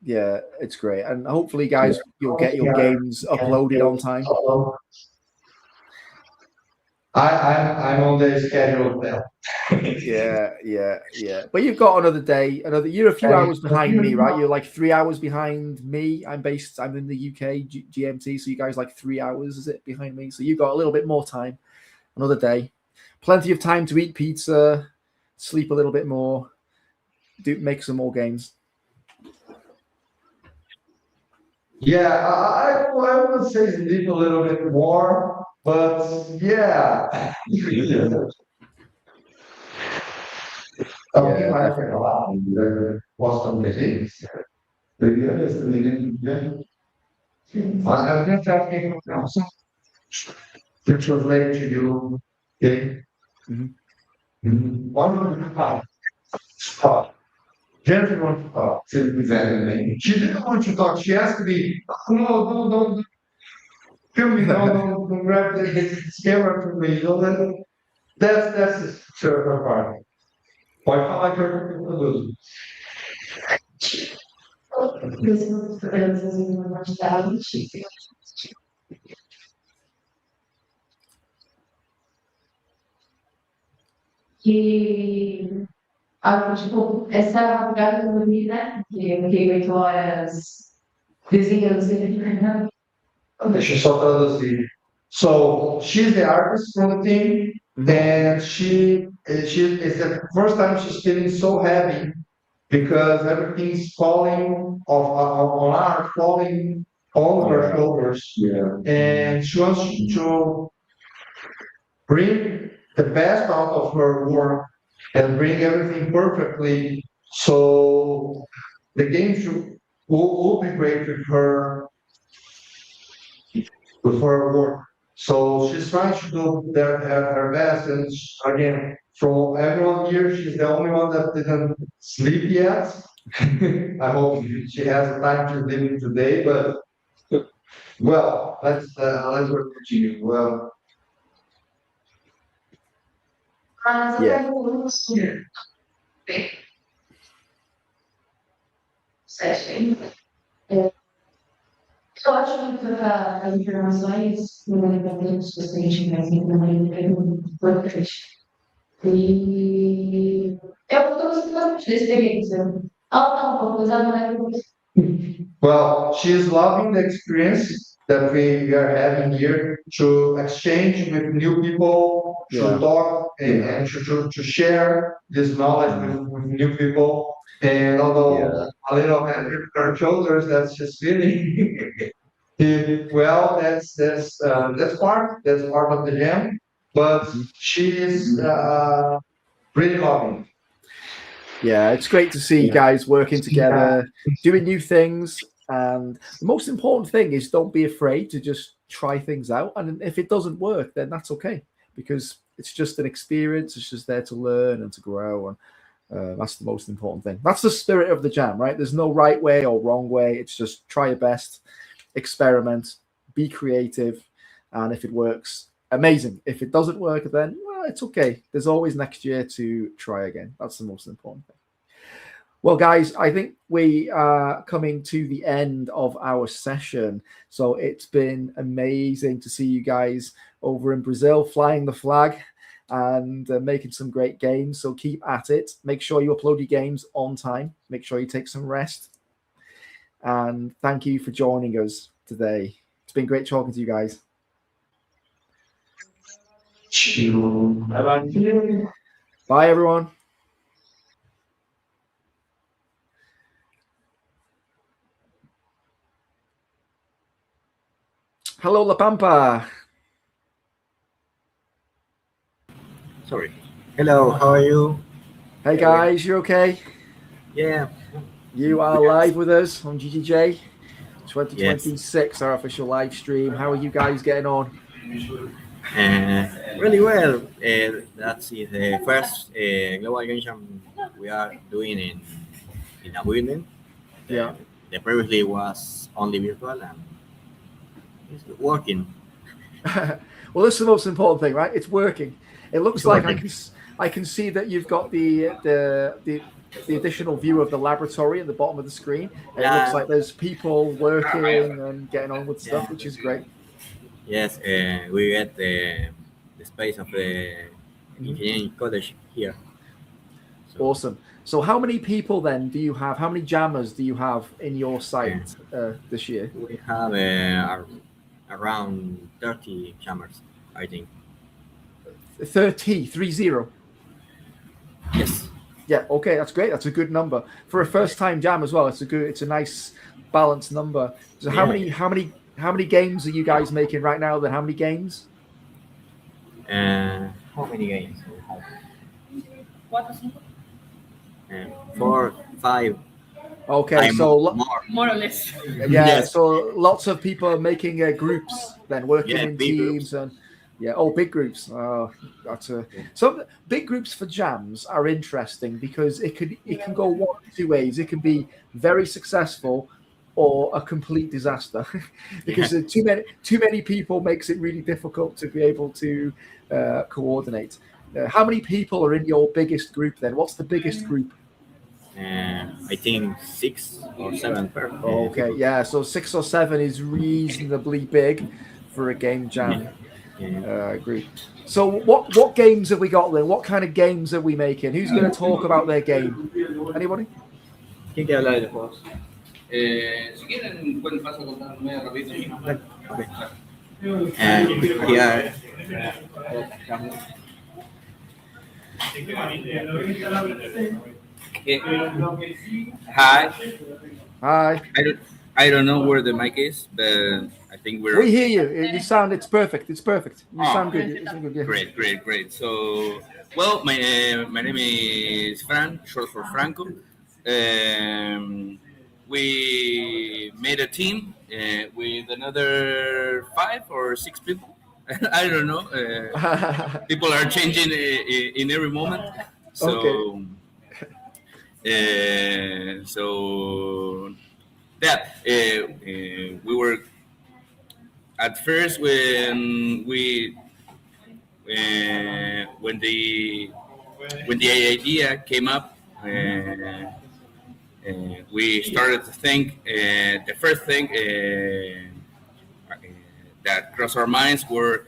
Yeah, it's great. And hopefully, guys, you'll get your games uploaded on time.
I'm on the schedule now.
Yeah. But you've got another day. You're a few hours behind me, right? You're like 3 hours behind me. I'm in the UK GMT, so you guys like 3 hours, is it, behind me? So you've got a little bit more time. Another day. Plenty of time to eat pizza, sleep a little bit more, make some more games.
Yeah, I would say sleep a little bit more, but yeah. Okay, I think a lot was some things. I'm just asking to translate to you. Okay. One of the stop. Jennifer wants to talk to me. She didn't want to talk. She asked me, no, don't film me, don't grab the camera from me. That's her part. Pode falar que eu produzo.
Que tipo, essa jogada do dormir, né? Que eu fiquei 8 horas desenhando sempre.
Deixa eu só traduzir. So she's the artist from the team, and she is the first time she's feeling so heavy because everything's falling on art, falling on her shoulders. Yeah. And she wants to bring the best out of her work and bring everything perfectly. So the game will be great with her work. So she's trying to do her best. And again, from everyone here, she's the only one that didn't sleep yet. I hope she has the time to sleep today, but well, let's work to you. Well,
Session. Eu acho que as informações no independente do cliente, mas também é muito importante. E eu estou gostando da experiência. Não, vou usar no leve.
Well, she's loving the experience that we are having here to exchange with new people, to talk and to share this knowledge with new people. And although a little heavy with her shoulders, that's just feeling. Well, that's part of the jam. But she is really loving.
Yeah, it's great to see you guys working together, doing new things. And the most important thing is don't be afraid to just try things out. And if it doesn't work, then that's okay, because it's just an experience. It's just there to learn and to grow. And that's the most important thing. That's the spirit of the jam, right? There's no right way or wrong way. It's just try your best, experiment, be creative. And if it works, amazing. If it doesn't work, then, well, it's okay. There's always next year to try again. That's the most important thing. Well, guys, I think we are coming to the end of our session. So it's been amazing to see you guys over in Brazil flying the flag and making some great games. So keep at it. Make sure you upload your games on time. Make sure you take some rest. And thank you for joining us today. It's been great talking to you guys. Bye-bye. Bye, everyone. Hello, La Pampa.
Sorry. Hello, how are you?
Hey, guys, you okay?
Yeah.
You are live with us on GGJ 2026, our official live stream. How are you guys getting on?
Really well. That's the first global game we are doing in a building.
Yeah.
The previously was only virtual and it's working.
Well, that's the most important thing, right? It's working. It looks
It's
like
working.
I can see that you've got the additional view of the laboratory at the bottom of the screen. And it looks
Yeah.
like there's people working and getting on with stuff, which is great.
Yes, we get the space of the engineering college here.
Awesome. So how many people then do you have? How many jammers do you have in your site this year?
We have around 30 jammers, I think.
30.
Yes.
Yeah, okay, that's great. That's a good number. For a first-time jam as well, it's a nice balanced number. So how many games are you guys making right now then? How many games?
How many games we have? 4, 5.
Okay, so
more or less.
Yeah,
Yes.
so lots of people are making groups, then working in
big
teams,
groups.
and big groups. So big groups for jams are interesting because it can go one of two ways. It can be very successful or a complete disaster because too many people makes it really difficult to be able to coordinate. How many people are in your biggest group then? What's the biggest group?
I think 6 or 7 per.
Okay, yeah, so 6 or 7 is reasonably big for a game jam group. So what games have we got then? What kind of games are we making? Who's going to talk about their game? Anybody?
¿Quién quiere hablar de juegos?
Si quieren, pueden pasar a contarme rapidito.
Hi.
Hi.
I don't know where the mic is, but I think we're.
We hear you. It's perfect. It's perfect. You sound good.
Okay.
You sound good, yeah.
Great. So, well, my name is Fran, short for Franco. We made a team with another 5 or 6 people. I don't know. People are changing in every moment. So.
Okay.
We were at first when the idea came up, we started to think. The first thing that crossed our minds were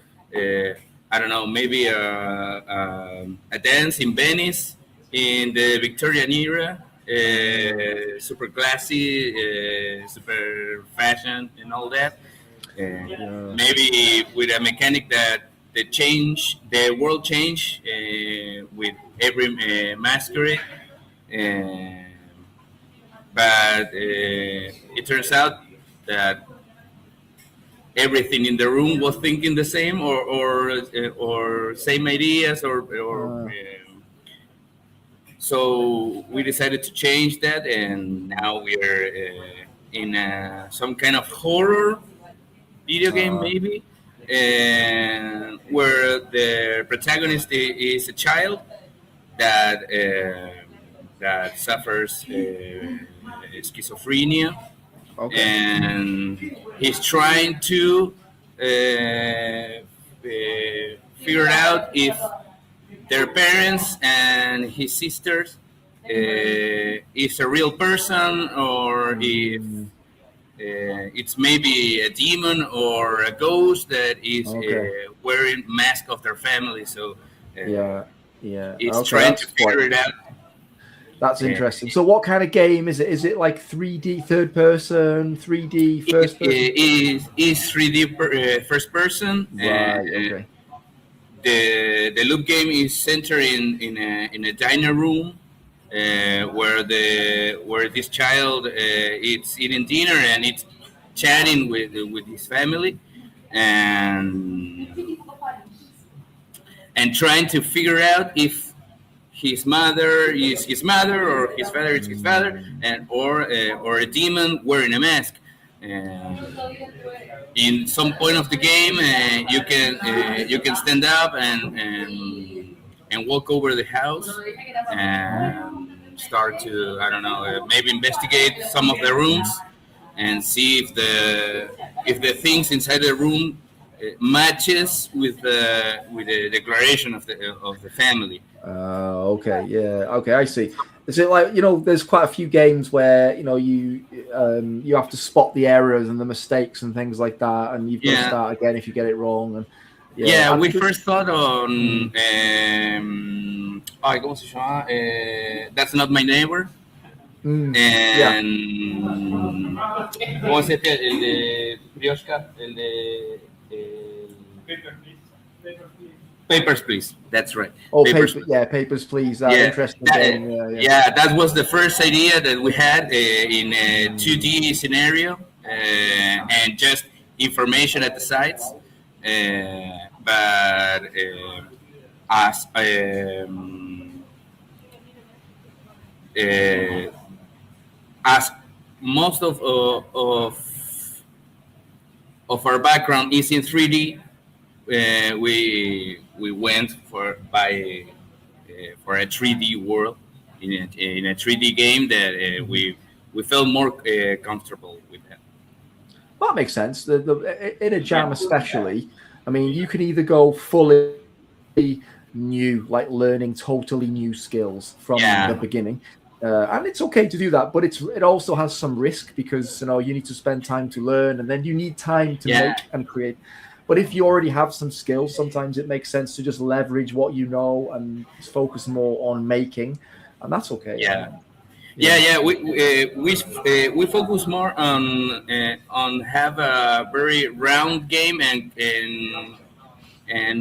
I don't know, maybe a dance in Venice in the Victorian era, super classy, super fashion and all that. Maybe with a mechanic that the world change with every masquerade. But it turns out that everything in the room was thinking the same or same ideas or so we decided to change that, and now we're in some kind of horror video game maybe, and where the protagonist is a child that suffers schizophrenia.
Okay.
And he's trying to figure out if their parents and his sisters is a real person or if it's maybe a demon or a ghost that is wearing mask of their family. So
Yeah.
it's
Okay,
trying
that's
to figure
quite-
it out.
That's interesting. So what kind of game is it? Is it like 3D third person, 3D first person?
Is 3D first person.
Right, okay.
the loop game is centered in a diner room where this child it's eating dinner and it's chatting with his family and trying to figure out if his mother is his mother or his father is his father, and or a demon wearing a mask. In some point of the game, you can stand up and walk over the house and start to, I don't know, maybe investigate some of the rooms and see if the things inside the room matches with the declaration of the family.
Okay, yeah, okay, I see. Is it like, there's quite a few games where you have to spot the errors and the mistakes and things like that, and you've got to start again if you get it wrong. And
we first thought on ¿cómo se llama? That's Not My Neighbor. And ¿cómo es este? El de Brioshka, el de Papers, Please. That's right.
Oh, Papers, Please. Interesting game.
That was the first idea that we had in a 2D scenario and just information at the sites. But as most of our background is in 3D, we went for a 3D world in a 3D game that we felt more comfortable with that.
Well, that makes sense. In a jam, especially, I mean, you can either go fully new, like learning totally new skills from the beginning, and it's okay to do that. But it also has some risk because you need to spend time to learn, and then you need time to make and create. But if you already have some skills, sometimes it makes sense to just leverage what you know and focus more on making, and that's okay.
We focus more on have a very round game and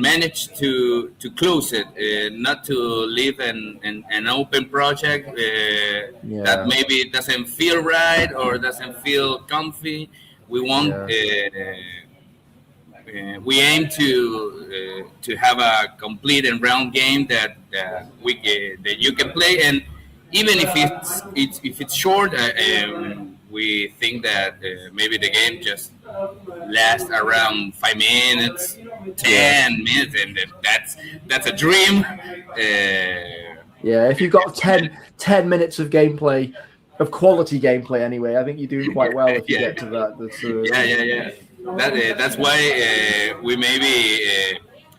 manage to close it, not to leave an open project that maybe doesn't feel right or doesn't feel comfy. We want. We aim to have a complete and round game that you can play, and even if it's short, we think that maybe the game just lasts around 5 minutes, 10 minutes, and that's a dream.
If you've got 10 minutes of gameplay, of quality gameplay anyway, I think you're doing quite well if you get to that.
That's why we maybe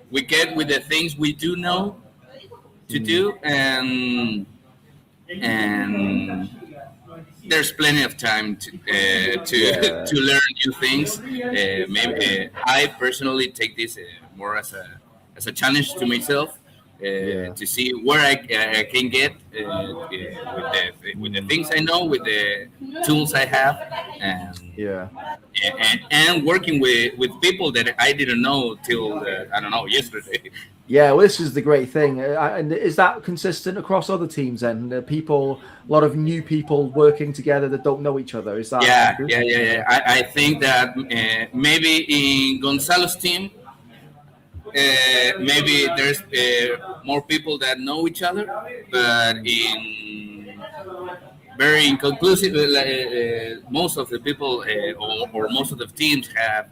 we get with the things we do know to do, and there's plenty of time to learn new things. Maybe I personally take this more as a challenge to myself to see where I can get with the things I know, with the tools I have, and working with people that I didn't know till I don't know, yesterday.
Yeah, well, this is the great thing. And is that consistent across other teams then? A lot of new people working together that don't know each other. Is that?
Yeah. I think that maybe in Gonzalo's team, maybe there's more people that know each other, but very inconclusive. Most of the people or most of the teams have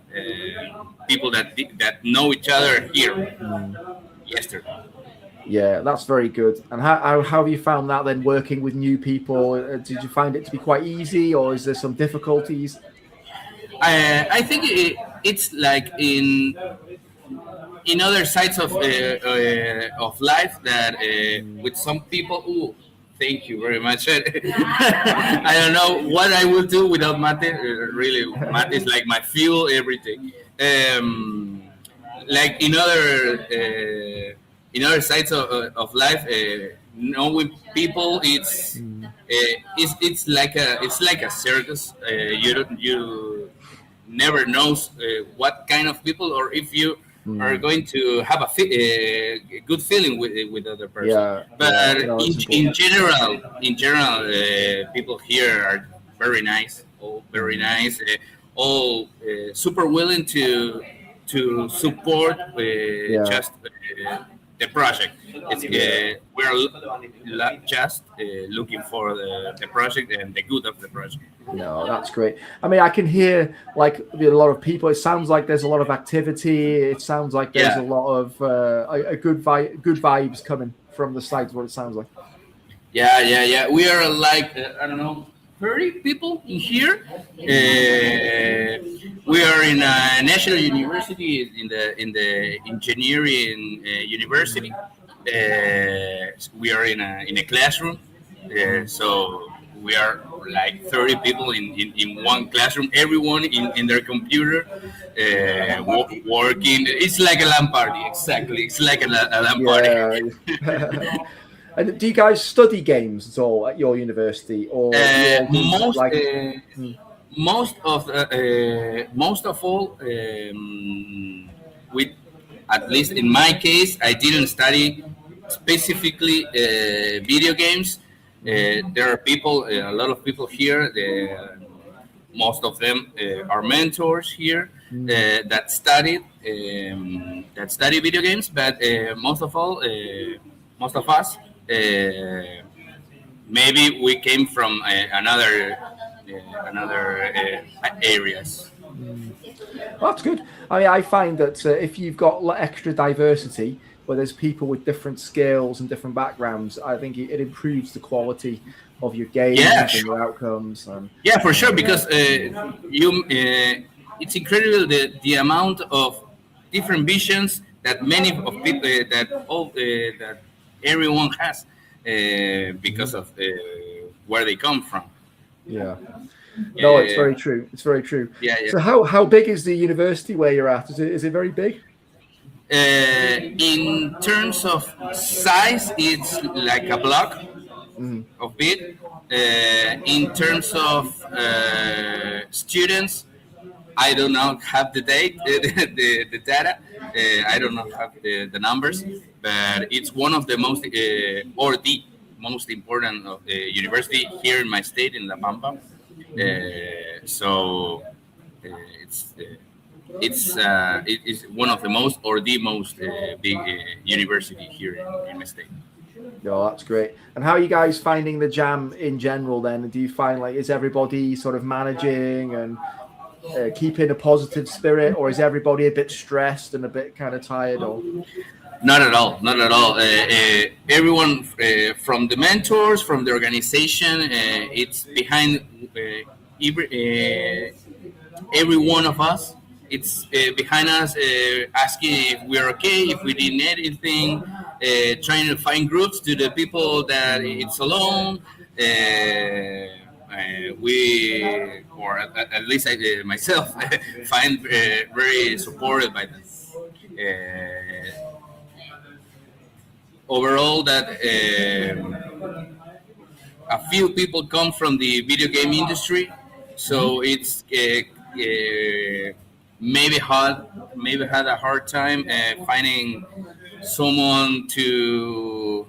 people that know each other here yesterday.
Yeah, that's very good. And how have you found that then, working with new people? Did you find it to be quite easy, or is there some difficulties?
I think it's like in other sides of life that with some people. Ooh, thank you very much. I don't know what I will do without Mate. Really, Mate is like my fuel, everything. Like in other sides of life, knowing people, it's like a circus. You never knows what kind of people, or if you are going to have a good feeling with other person.
Yeah,
but
no, it's
in general, people here are very nice, all very nice, all super willing to support just the project. It's we're just looking for the project and the good of the project.
No, that's great. I mean, I can hear like a lot of people. It sounds like there's a lot of activity. It sounds like there's a lot of a good vibes coming from the site. What it sounds like.
Yeah. We are like I don't know, 30 people in here. We are in a national university in the engineering university. We are in a classroom, so we are like 30 people in one classroom. Everyone in their computer, working. It's like a LAN party, exactly. It's like a LAN party.
And do you guys study games at all at your university, or
most of all, with at least in my case, I didn't study specifically video games. There are people, a lot of people here. Most of them are mentors here that study video games. But most of us, maybe we came from another areas.
Well, that's good. I mean, I find that if you've got extra diversity, where there's people with different skills and different backgrounds, I think it improves the quality of your games and your outcomes.
Yeah, for sure, because it's incredible the amount of different visions that many of people that everyone has because of where they come from.
Yeah. No, it's very true. It's very true.
Yeah.
So how big is the university where you're at? Is it very big?
In terms of size, it's like a block of bit. In terms of students, I do not have the data. I do not have the numbers, but it's one of the most or the most important university here in my state, in La Pampa. So it is one of the most or the most big university here in my state.
Yeah, that's great. And how are you guys finding the jam in general then? Do you find like, is everybody sort of managing and keeping a positive spirit, or is everybody a bit stressed and a bit kind of tired? Or
Not at all. Everyone from the mentors, from the organization, it's behind every one of us. It's behind us, asking if we're okay, if we need anything, trying to find groups to the people that it's alone. We, or at least I myself, find very supported by them. Overall, that a few people come from the video game industry, so it's maybe had a hard time finding someone to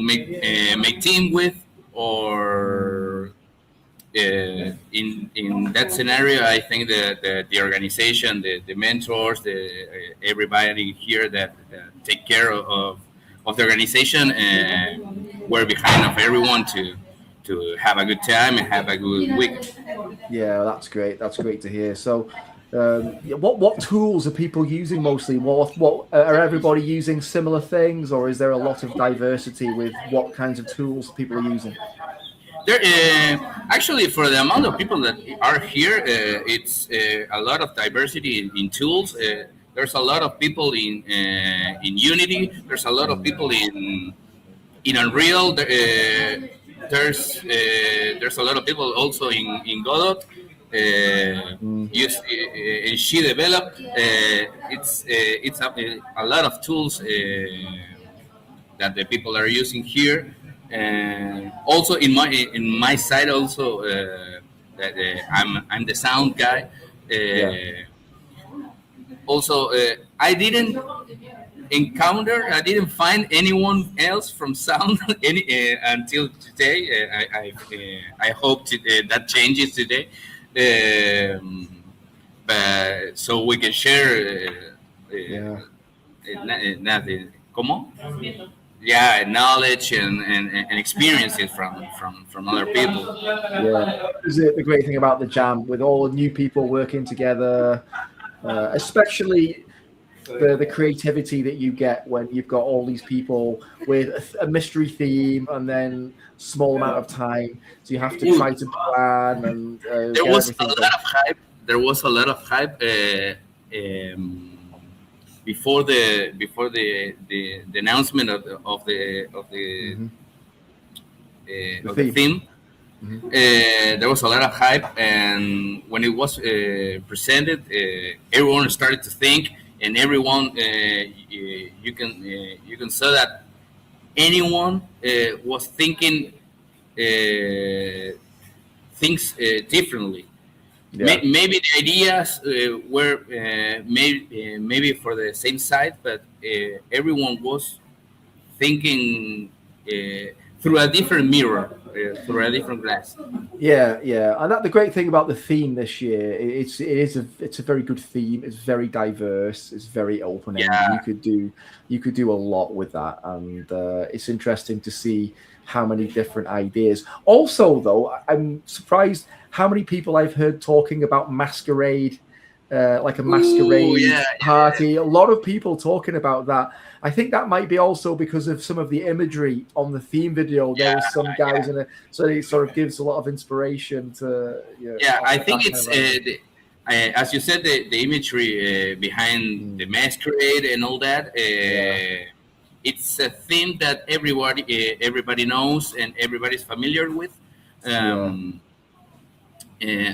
make team with, or in that scenario, I think that the organization, the mentors, everybody here that take care of the organization, we're behind of everyone to have a good time and have a good week.
Yeah, that's great. That's great to hear. So, what tools are people using mostly? What are everybody using similar things, or is there a lot of diversity with what kinds of tools people are using?
There, actually, for the amount of people that are here, it's a lot of diversity in tools. There's a lot of people in Unity. There's a lot of people in Unreal. There's a lot of people also in Godot. And she developed. It's a lot of tools that the people are using here. And also in my side also that I'm the sound guy. also, I didn't find anyone else from sound until today. I hope that changes today. But so we can share. ¿Cómo? Yeah, knowledge and experiences from other people.
Yeah, the great thing about the jam with all the new people working together, especially the creativity that you get when you've got all these people with a mystery theme and then small amount of time, so you have to try to plan and
There
get
was
everything
a lot
done.
of hype. There was a lot of hype before the announcement of the theme. There was a lot of hype, and when it was presented, everyone started to think, and everyone you can saw that anyone was thinking things differently.
Yeah.
Maybe the ideas were maybe for the same side, but everyone was thinking through a different mirror, through a different glass.
Yeah, and that the great thing about the theme this year, it's a very good theme. It's very diverse. It's very open ended.
Yeah.
You could do a lot with that, and it's interesting to see how many different ideas. Also, though, I'm surprised how many people I've heard talking about masquerade, like a masquerade party. A lot of people talking about that. I think that might be also because of some of the imagery on the theme video. There was some guys in it, so it sort of gives a lot of inspiration to.
I think it's as you said, the imagery behind the masquerade and all that. It's a theme that everybody knows and everybody's familiar with.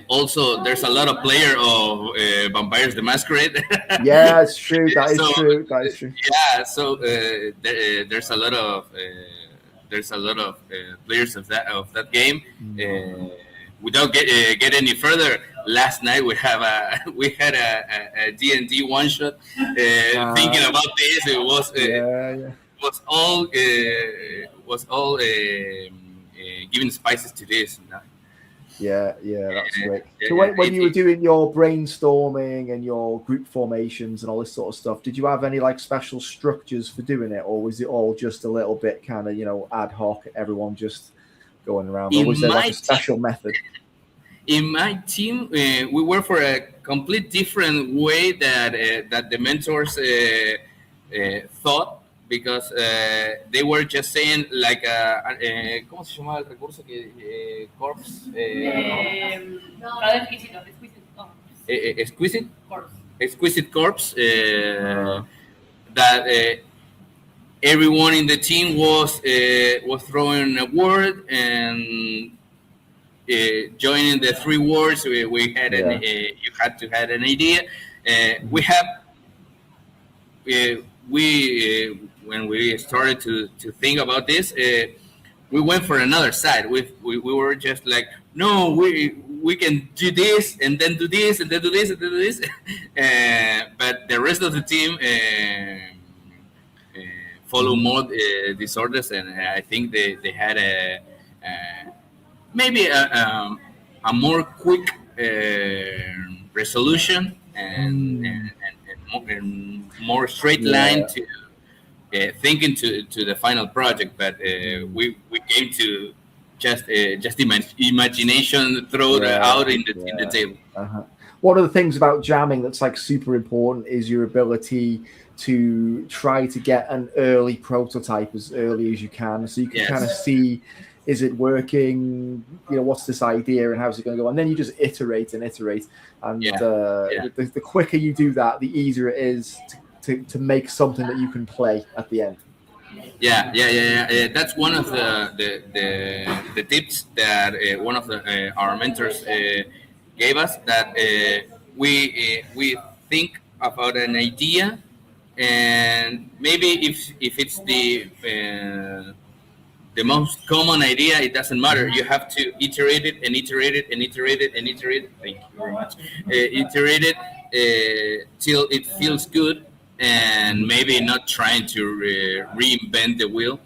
Also, there's a lot of player of Vampires the Masquerade.
Yeah, it's true. That is true. That is true.
Yeah, so there's a lot of players of that game. Without get any further, last night we had a D&D one shot. Thinking about this, it was all giving spices to this.
Yeah, that's great. So when you were doing your brainstorming and your group formations and all this sort of stuff, did you have any like special structures for doing it, or was it all just a little bit kind of ad hoc, everyone just going around, or was there like a special method?
In my team, we were for a complete different way that the mentors thought. Because they were just saying like ¿cómo se llama el recurso que corpse? Exquisite corpse. That everyone in the team was throwing a word and joining the three words. We had you had to have an idea. We have. When we started to think about this, we went for another side. We were just like, no, we can do this and then do this and then do this and then do this. But the rest of the team follow more these orders, and I think they had maybe a more quick resolution and more straight line to thinking to the final project. But we came to just imagination thrown out in the table.
One of the things about jamming that's like super important is your ability to try to get an early prototype as early as you can, so you can kind of see, is it working? What's this idea and how's it going to go? And then you just iterate and iterate. And the quicker you do that, the easier it is to make something that you can play at the end.
Yeah. That's one of the tips that one of our mentors gave us. That we think about an idea, and maybe if it's the the most common idea, it doesn't matter. You have to iterate it and iterate it and iterate it and iterate it. Thank you very much. Iterate it till it feels good, and maybe not trying to reinvent the wheel.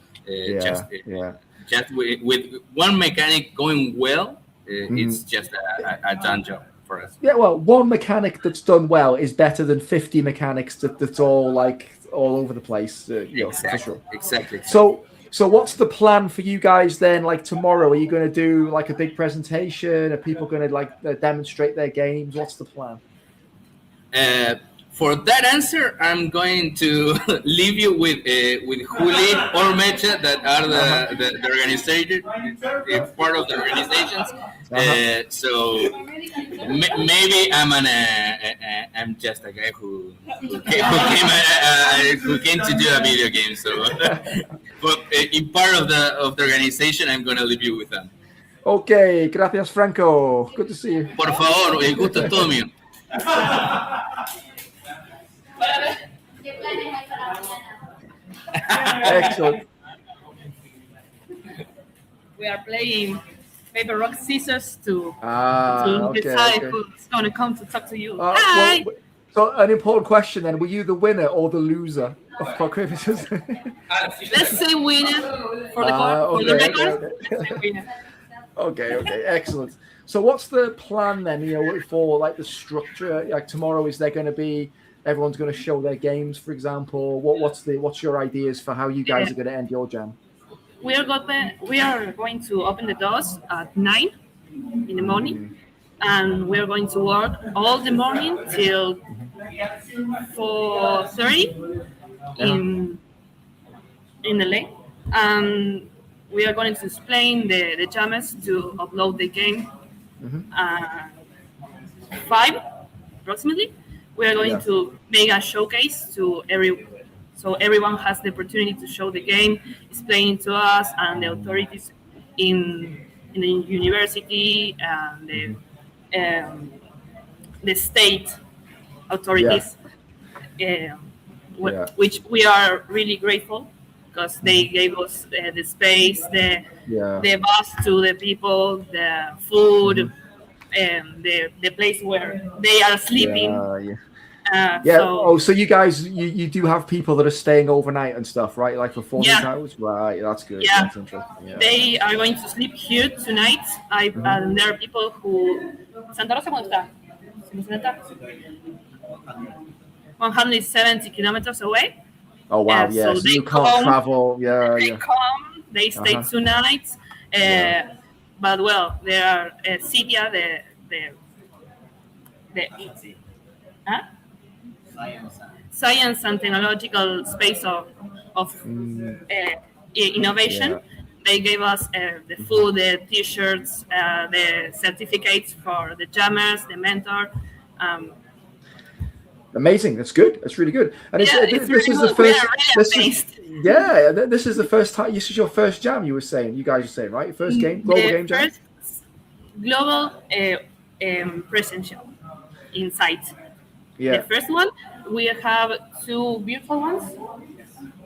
Just with one mechanic going well, it's just a done job for us.
Yeah, well, one mechanic that's done well is better than 50 mechanics that's all all over the place.
Exactly.
For sure.
Exactly.
So what's the plan for you guys then? Like tomorrow, are you going to do like a big presentation? Are people going to demonstrate their games? What's the plan?
For that answer, I'm going to leave you with Juli or Mecha, that are the organization, part of the organizations. So maybe I'm just a guy who came to do a video game. So, but in part of the organization, I'm going to leave you with them.
Okay, gracias, Franco. Good to see you.
Por favor, el gusto es todo mío.
Excellent.
We are playing paper, rock, scissors to
decide
who's going to come to talk to you.
Well, so an important question then: were you the winner or the loser of Clock Crevices?
Let's say winner for the record. Let's say winner.
Okay, excellent. So what's the plan then? For like the structure. Like tomorrow, is there going to be everyone's going to show their games, for example? What's your ideas for how you guys are going to end your jam?
We are going to open the doors at 9 in the morning, and we are going to work all the morning till 4:30 in the lake. And we are going to explain the jammers to upload the game 5 approximately. We are going to make a showcase to so everyone has the opportunity to show the game, explain to us and the authorities in the university and the state authorities, which we are really grateful, because they gave us the space, the bus to the people, the food, and the place where they are sleeping.
So you guys, you do have people that are staying overnight and stuff, right? Like for 48 hours? Right, that's good.
Yeah.
That's interesting. Yeah.
They are going to sleep here tonight. And there are people who... Santa Rosa, ¿cuánto está? 170 kilometers away.
Oh, wow, so
they
you can't travel.
They come, they stay 2 nights. But, well, there are CITIA, Science and Technological Space of Innovation. They gave us the food, the T-shirts, the certificates for the jammers, the mentor.
Amazing! That's good. That's really good. And this is the first. This is the first time. This is your first jam. You guys were saying, right? First global game jam.
Global presential inside.
Yeah.
The first one, we have 2 virtual ones,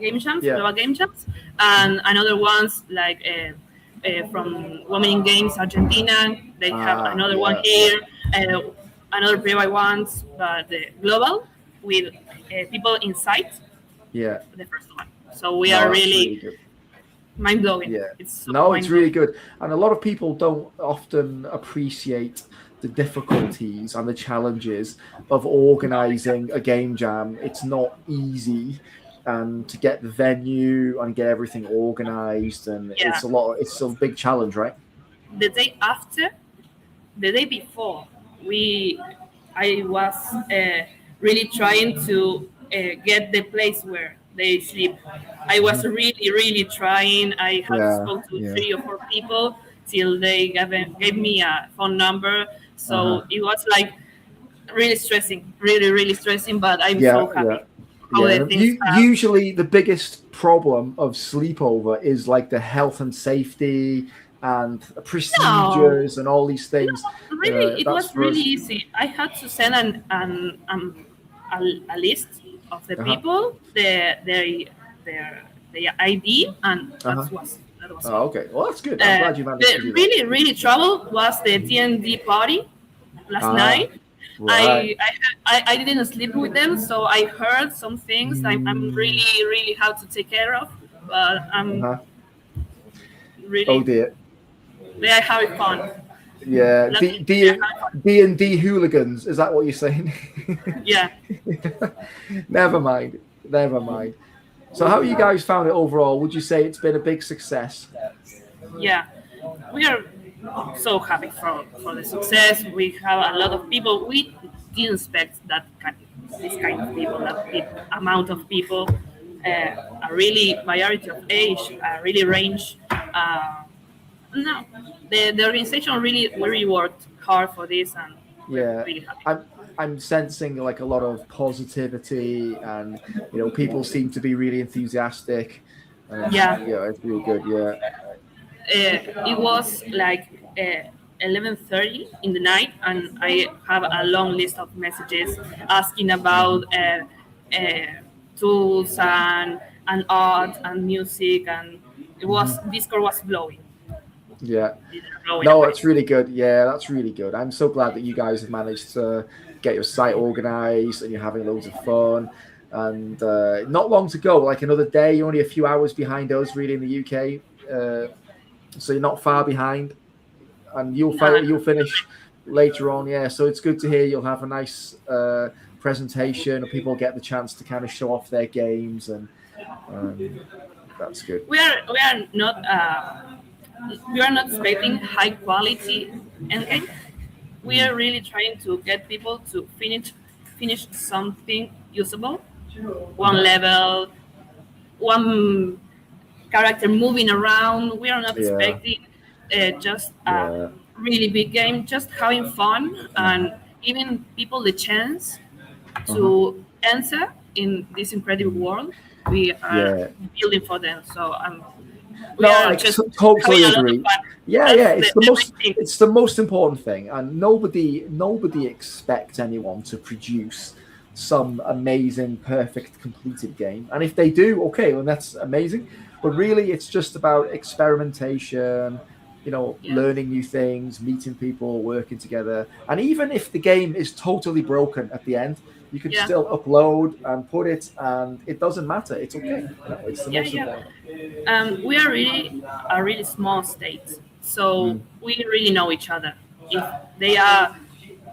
game jams, global game jams, and another ones like from Women in Games Argentina. They have another one here, another private ones, but global with people inside.
Yeah.
The first one. So we are really mind blowing.
Yeah.
It's
really good, and a lot of people don't often appreciate the difficulties and the challenges of organizing a game jam. It's not easy, and to get the venue and get everything organized, and it's a big challenge, right?
The day before, I was really trying to get the place where they sleep. I was really trying. I have spoke to 3 or 4 people till they gave me a phone number. So it was like really stressing, really stressing, but I'm so happy.
Usually the biggest problem of sleepover is like the health and safety and procedures and all these things.
Really, it was really easy. I had to send a list of the people, their ID, and that That was
Oh, okay. Well, that's good. I'm glad you managed to do that.
Really, really trouble was the D&D party last night.
Right.
I didn't sleep with them, so I heard some things I'm really, really have to take care of. But I'm really.
Oh dear.
They are having fun.
Yeah. D&D hooligans. Is that what you're saying?
Yeah.
Never mind. Never mind. So how you guys found it overall? Would you say it's been a big success?
Yeah. We are so happy for the success. We have a lot of people. We didn't expect this kind of people, that big amount of people, a really variety of age, a really range. No, the organization really worked hard for this, and we're really happy.
I'm sensing like a lot of positivity, and people seem to be really enthusiastic.
Yeah.
It's really good. Yeah.
It was like 11:30 in the night, and I have a long list of messages asking about tools and art and music, and Discord was blowing.
Yeah. No, it's really good. Yeah, that's really good. I'm so glad that you guys have managed to get your site organized and you're having loads of fun. And not long to go, like another day. You're only a few hours behind us, really, in the UK. So you're not far behind, and you'll finish later on. Yeah, so it's good to hear you'll have a nice presentation, and people get the chance to kind of show off their games, and that's good.
We are not expecting high quality endgame. We are really trying to get people to finish something usable, one level, one character moving around. We are not expecting just a really big game, just having fun and giving people the chance to enter in this incredible world we are building for them. So
I totally agree. Yeah, it's the most important thing, and nobody expects anyone to produce some amazing, perfect, completed game. And if they do, okay, well that's amazing. But really, it's just about experimentation, learning new things, meeting people, working together. And even if the game is totally broken at the end, you can still upload and put it, and it doesn't matter. It's okay. It's the most important.
We are really a really small state, so we really know each other. If they are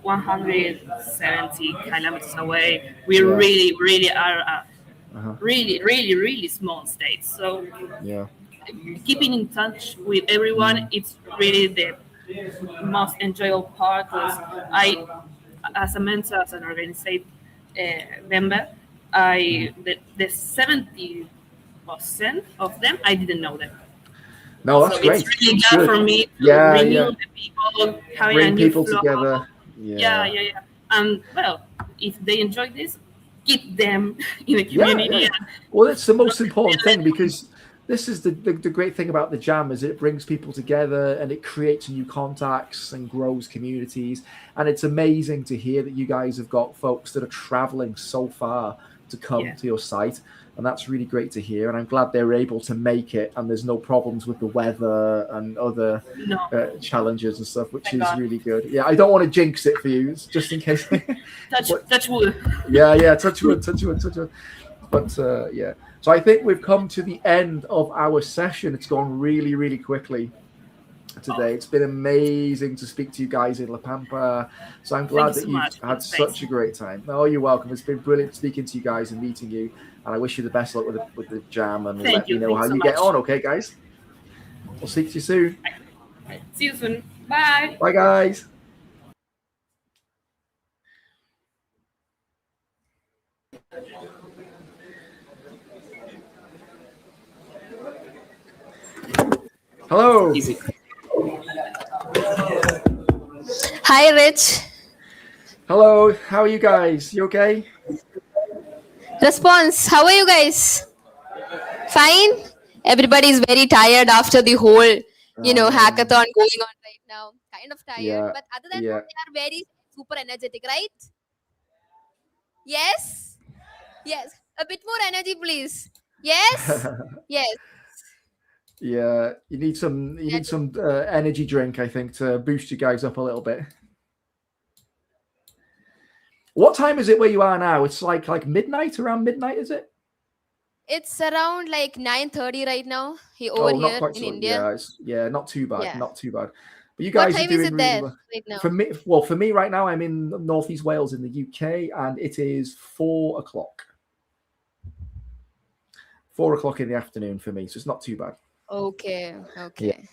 170 kilometers away, we really are a really small state. So keeping in touch with everyone, it's really the most enjoyable part, because I, as a mentor, as an organization member, the 70% of them I didn't know them.
No, that's great.
It's really glad for me to renew the people, having
bring
a new
people
flow.
together.
Yeah. And well, if they enjoy this, keep them in the community.
Yeah. Well, it's the most important thing, because this is the great thing about the Jam, is it brings people together and it creates new contacts and grows communities. And it's amazing to hear that you guys have got folks that are traveling so far to come to your site. And that's really great to hear. And I'm glad they were able to make it, and there's no problems with the weather and other challenges and stuff, which is really good. Yeah, I don't want to jinx it for you, just in case.
touch wood.
Yeah, touch wood. But so I think we've come to the end of our session. It's gone really, really quickly today. It's been amazing to speak to you guys in La Pampa. So I'm glad that you've had such a great time. Oh, you're welcome. It's been brilliant speaking to you guys and meeting you. And I wish you the best luck with the Jam, and let me know how you get on. Okay, guys? I'll speak to you soon.
See you soon. Bye.
Bye, guys. Hello.
Easy.
Hi, Rich.
Hello. How are you guys? You okay?
Response. How are you guys? Fine? Everybody is very tired after the whole, hackathon going on right now. Kind of tired. But other than that, they are very super energetic, right? Yes? Yes. A bit more energy, please. Yes? Yes.
Yeah, you need some energy drink, I think, to boost you guys up a little bit. What time is it where you are now? It's like midnight, around midnight, is it?
It's around like 9:30 right now. Over
not
here
quite
in
so.
India.
Yeah, not too bad.
Yeah.
Not too bad. But you
What
guys are
time is
doing
it
really
there
well.
right now?
For me right now, I'm in Northeast Wales in the UK, and it is 4 o'clock. 4 o'clock in the afternoon for me, so it's not too bad.
Okay. Okay.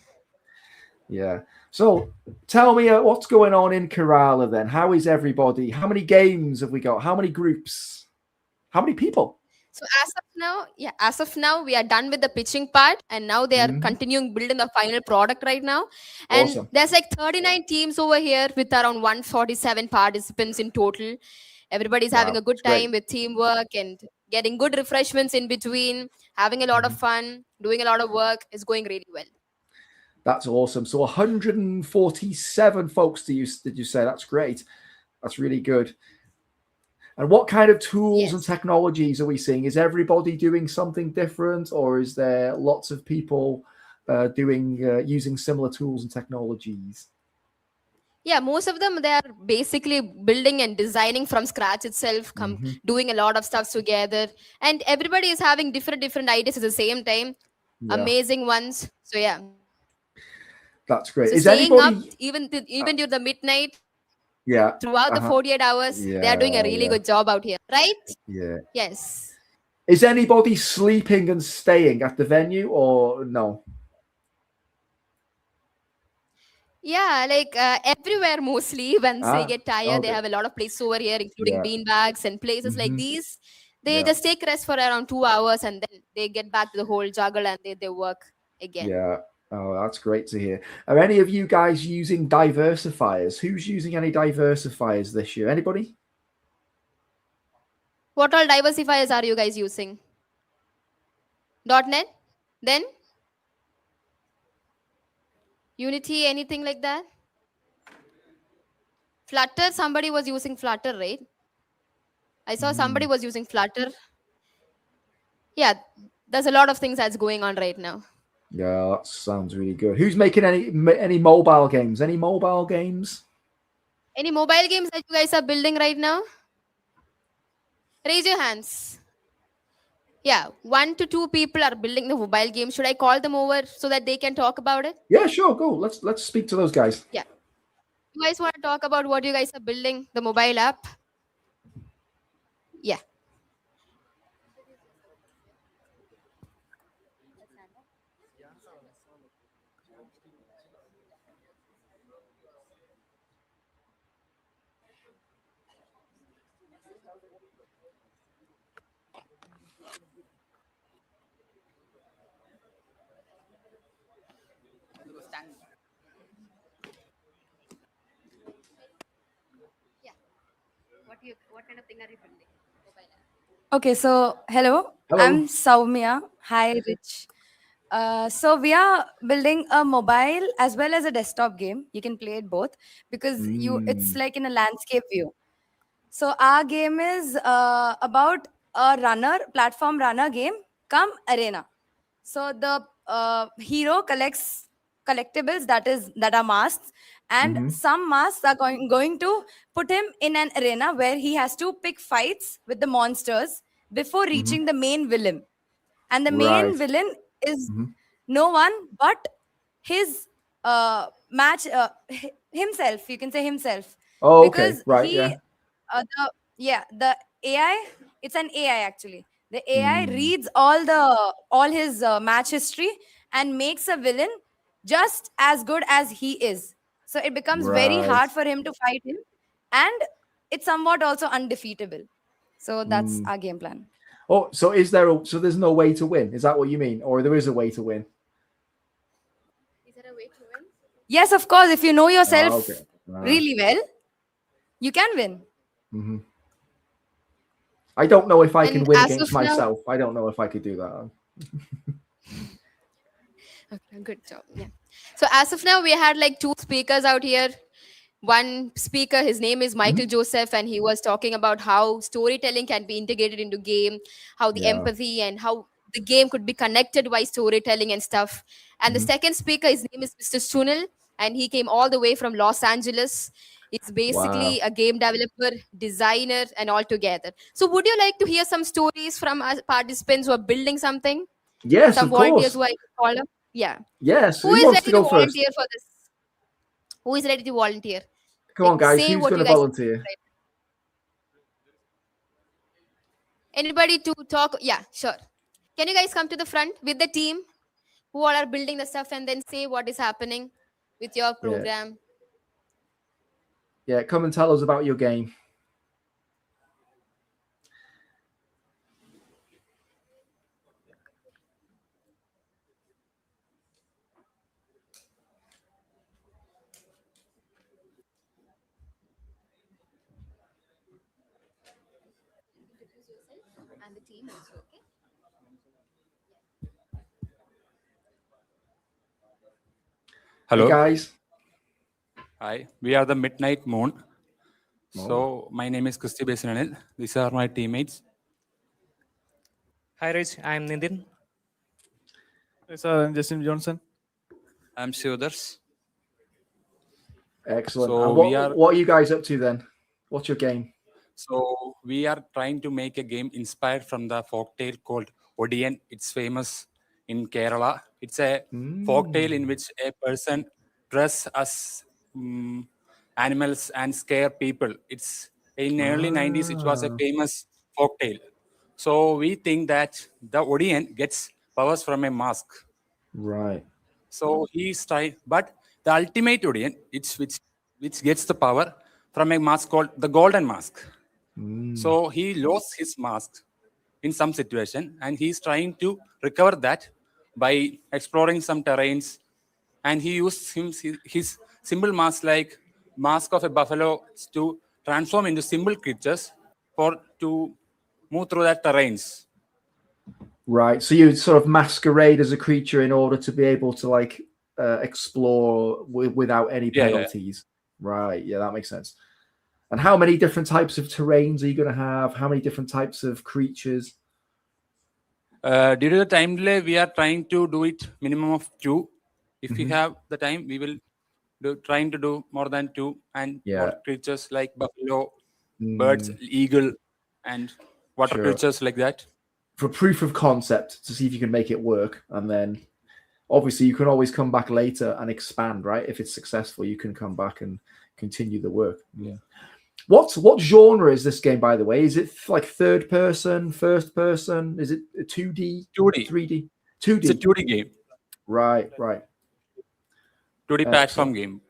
Yeah. So tell me what's going on in Kerala then. How is everybody? How many games have we got? How many groups? How many people?
So as of now, we are done with the pitching part, and now they are continuing building the final product right now. And
Awesome.
there's like 39 teams over here with around 147 participants in total. Everybody's having a good time with teamwork and getting good refreshments in between, having a lot of fun, doing a lot of work. It's going really well.
That's awesome. So 147 folks did you say? That's great. That's really good. And what kind of tools and technologies are we seeing? Is everybody doing something different, or is there lots of people using similar tools and technologies?
Yeah, most of them, they are basically building and designing from scratch itself, doing a lot of stuff together, and everybody is having different ideas at the same time.
Yeah.
Amazing ones. So yeah,
that's great.
so
Is
staying
anybody
up even during the midnight,
yeah
throughout the 48 hours, they are doing a really good job out here, right?
Yeah.
Yes.
Is anybody sleeping and staying at the venue, or no?
Yeah, like everywhere mostly. Once they get tired, they
okay.
have a lot of places over here, including bean bags and places like these. They just take rest for around 2 hours, and then they get back to the whole juggle and they work again.
Yeah. Oh, that's great to hear. Are any of you guys using diversifiers? Who's using any diversifiers this year? Anybody?
What all diversifiers are you guys using? .NET? Then? Unity, anything like that? Flutter, somebody was using Flutter, right? I saw somebody was using Flutter. Yeah, there's a lot of things that's going on right now.
Yeah, that sounds really good. Who's making any mobile games? Any mobile games?
Any mobile games that you guys are building right now? Raise your hands. Yeah, 1 to 2 people are building the mobile game. Should I call them over so that they can talk about it?
Yeah, sure. Go. Let's speak to those guys.
Yeah. You guys want to talk about what you guys are building, the mobile app? Yeah. What kind of thing are you building? Mobile app.
Okay, so hello. I'm Soumya. Hi, Rich. So we are building a mobile as well as a desktop game. You can play it both because it's like in a landscape view. So our game is about a platform runner game come arena. So the hero collects collectibles that are masks, and some masks are going to put him in an arena where he has to pick fights with the monsters before reaching the main villain. And the main villain is no one but his himself. You can say himself.
Oh,
because
okay. Right.
he the AI, it's an AI actually. The AI reads all his match history and makes a villain just as good as he is. So it becomes very hard for him to fight him, and it's somewhat also undefeatable. So that's our game plan.
Oh, so there's no way to win? Is that what you mean, or there is a way to win?
Is there a way to win?
Yes, of course. If you know yourself really well, you can win.
I don't know if I can win against myself. I don't know if I could do that.
Okay, good job. Yeah. So as of now, we had like 2 speakers out here. One speaker, his name is Michael Joseph, and he was talking about how storytelling can be integrated into game, how the empathy and how the game could be connected by storytelling and stuff. And the second speaker, his name is Mr. Sunil, and he came all the way from Los Angeles. He's basically
Wow.
a game developer, designer, and all together. So would you like to hear some stories from us participants who are building something?
Yes,
Some
of
volunteers
course.
who I can call up? Yeah.
Yes.
Who
Who
is
wants to
ready to
go first?
volunteer for this? Who is ready to volunteer?
Come on, guys.
Say
Who's
what
going
you
to
guys
volunteer?
Anybody to talk? Yeah, sure. Can you guys come to the front with the team who all are building the stuff and then say what is happening with your program?
Yeah. Come and tell us about your game.
And the team also, okay?
Hey, guys.
Hi, we are the Midnight Moon. So my name is Christy Basinanil. These are my teammates.
Hi Rich, I'm Nindin.
I'm Justin Johnson.
I'm Shivdars.
Excellent.
So
And what are you guys up to then? What's your game?
So we are trying to make a game inspired from the folktale called Odiyan. It's famous in Kerala. It's a folktale in which a person dress as animals and scare people. It's in early 90s. It was a famous folktale. So we think that the Odiyan gets powers from a mask.
Right.
So he's trying, but the ultimate Odiyan, it's which gets the power from a mask called the Golden Mask. So he lost his mask in some situation, and he's trying to recover that by exploring some terrains. And he used his simple mask, like mask of a buffalo, to transform into simple creatures to move through that terrains.
Right. So you sort of masquerade as a creature in order to be able to like explore without any penalties. Right. Yeah, that makes sense. And how many different types of terrains are you going to have? How many different types of creatures?
Due to the time delay, we are trying to do it minimum of 2. If we have the time, we will trying to do more than 2 and more creatures like buffalo, birds, eagle, and water creatures like that.
For proof of concept, to see if you can make it work, and then obviously you can always come back later and expand, right? If it's successful, you can come back and continue the work. Yeah. What genre is this game, by the way? Is it like third person, first person? Is it 2D?
2D.
3D? 2D.
It's a 2D game.
Right.
2D platform game.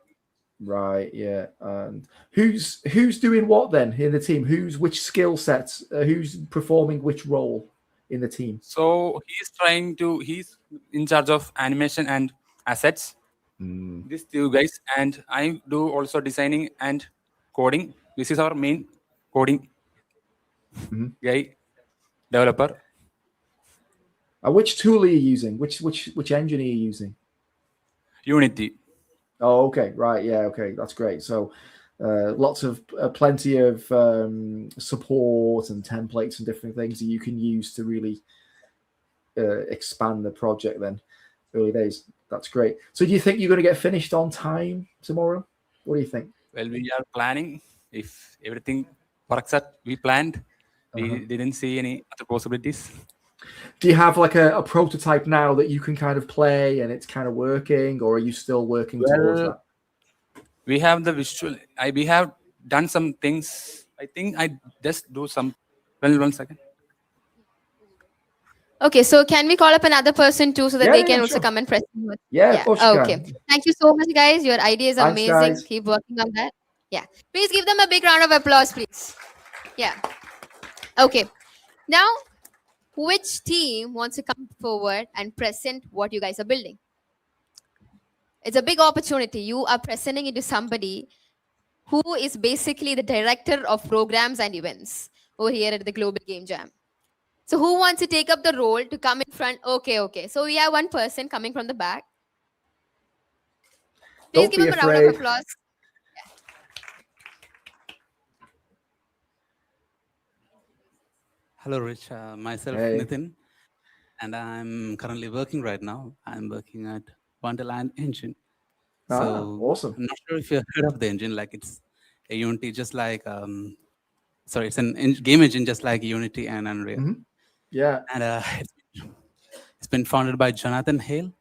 Right, yeah. And who's doing what then in the team? Which skill sets? Who's performing which role in the team?
So he's in charge of animation and assets. These 2 guys, and I do also designing and coding. This is our main coding guy, developer.
Which tool are you using? Which engine are you using?
Unity.
Oh, okay, right, yeah, okay, that's great. So, lots of plenty of support and templates and different things that you can use to really expand the project. Then, early days. That's great. So, do you think you're going to get finished on time tomorrow? What do you think?
Well, we are planning. If everything works out, we planned. We didn't see any other possibilities.
Do you have like a prototype now that you can kind of play and it's kind of working, or are you still working towards that?
We have the visual. We have done some things. I think I just do some. Well, 1 second.
Okay, so can we call up another person too so that they can also come and press?
Yeah, of course you
okay.
can.
Thank you so much, guys. Your idea is
Thanks,
amazing.
guys.
Keep working on that. Yeah. Please give them a big round of applause, please. Yeah. Okay. Now, which team wants to come forward and present what you guys are building? It's a big opportunity. You are presenting into somebody who is basically the director of programs and events over here at the Global Game Jam. So who wants to take up the role to come in front? Okay. So we have one person coming from the back. Please
Don't
give
be
him a round
afraid.
of applause.
Hello, Rich. Myself,
Hey.
Nitin.
and I'm currently working right now. I'm working at Wonderland Engine. So
awesome.
I'm not sure if you've heard of the engine. Like it's a Unity, just like sorry, it's an game engine just like Unity and Unreal.
Yeah.
And it's been founded by Jonathan Hale,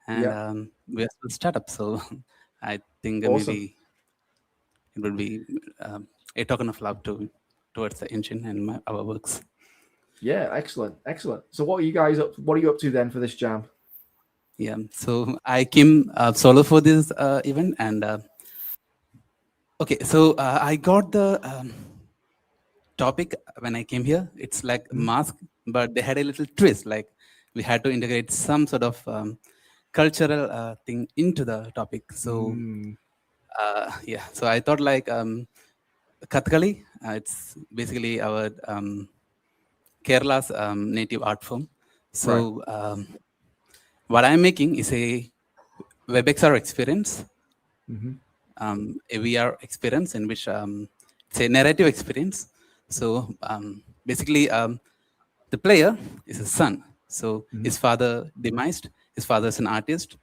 and we're a startup. So I think maybe it will be a token of love towards the engine and our works.
Yeah, excellent. So what are you guys up? What are you up to then for this jam?
Yeah, so I came solo for this event, and okay, so I got the topic when I came here. It's like mask, but they had a little twist. Like we had to integrate some sort of cultural thing into the topic. So yeah, so I thought like Kathakali. It's basically our Kerala's native art form. So what I'm making is a WebXR experience, a VR experience in which it's a narrative experience. So basically, the player is his son. So his father demised. His father is an artist,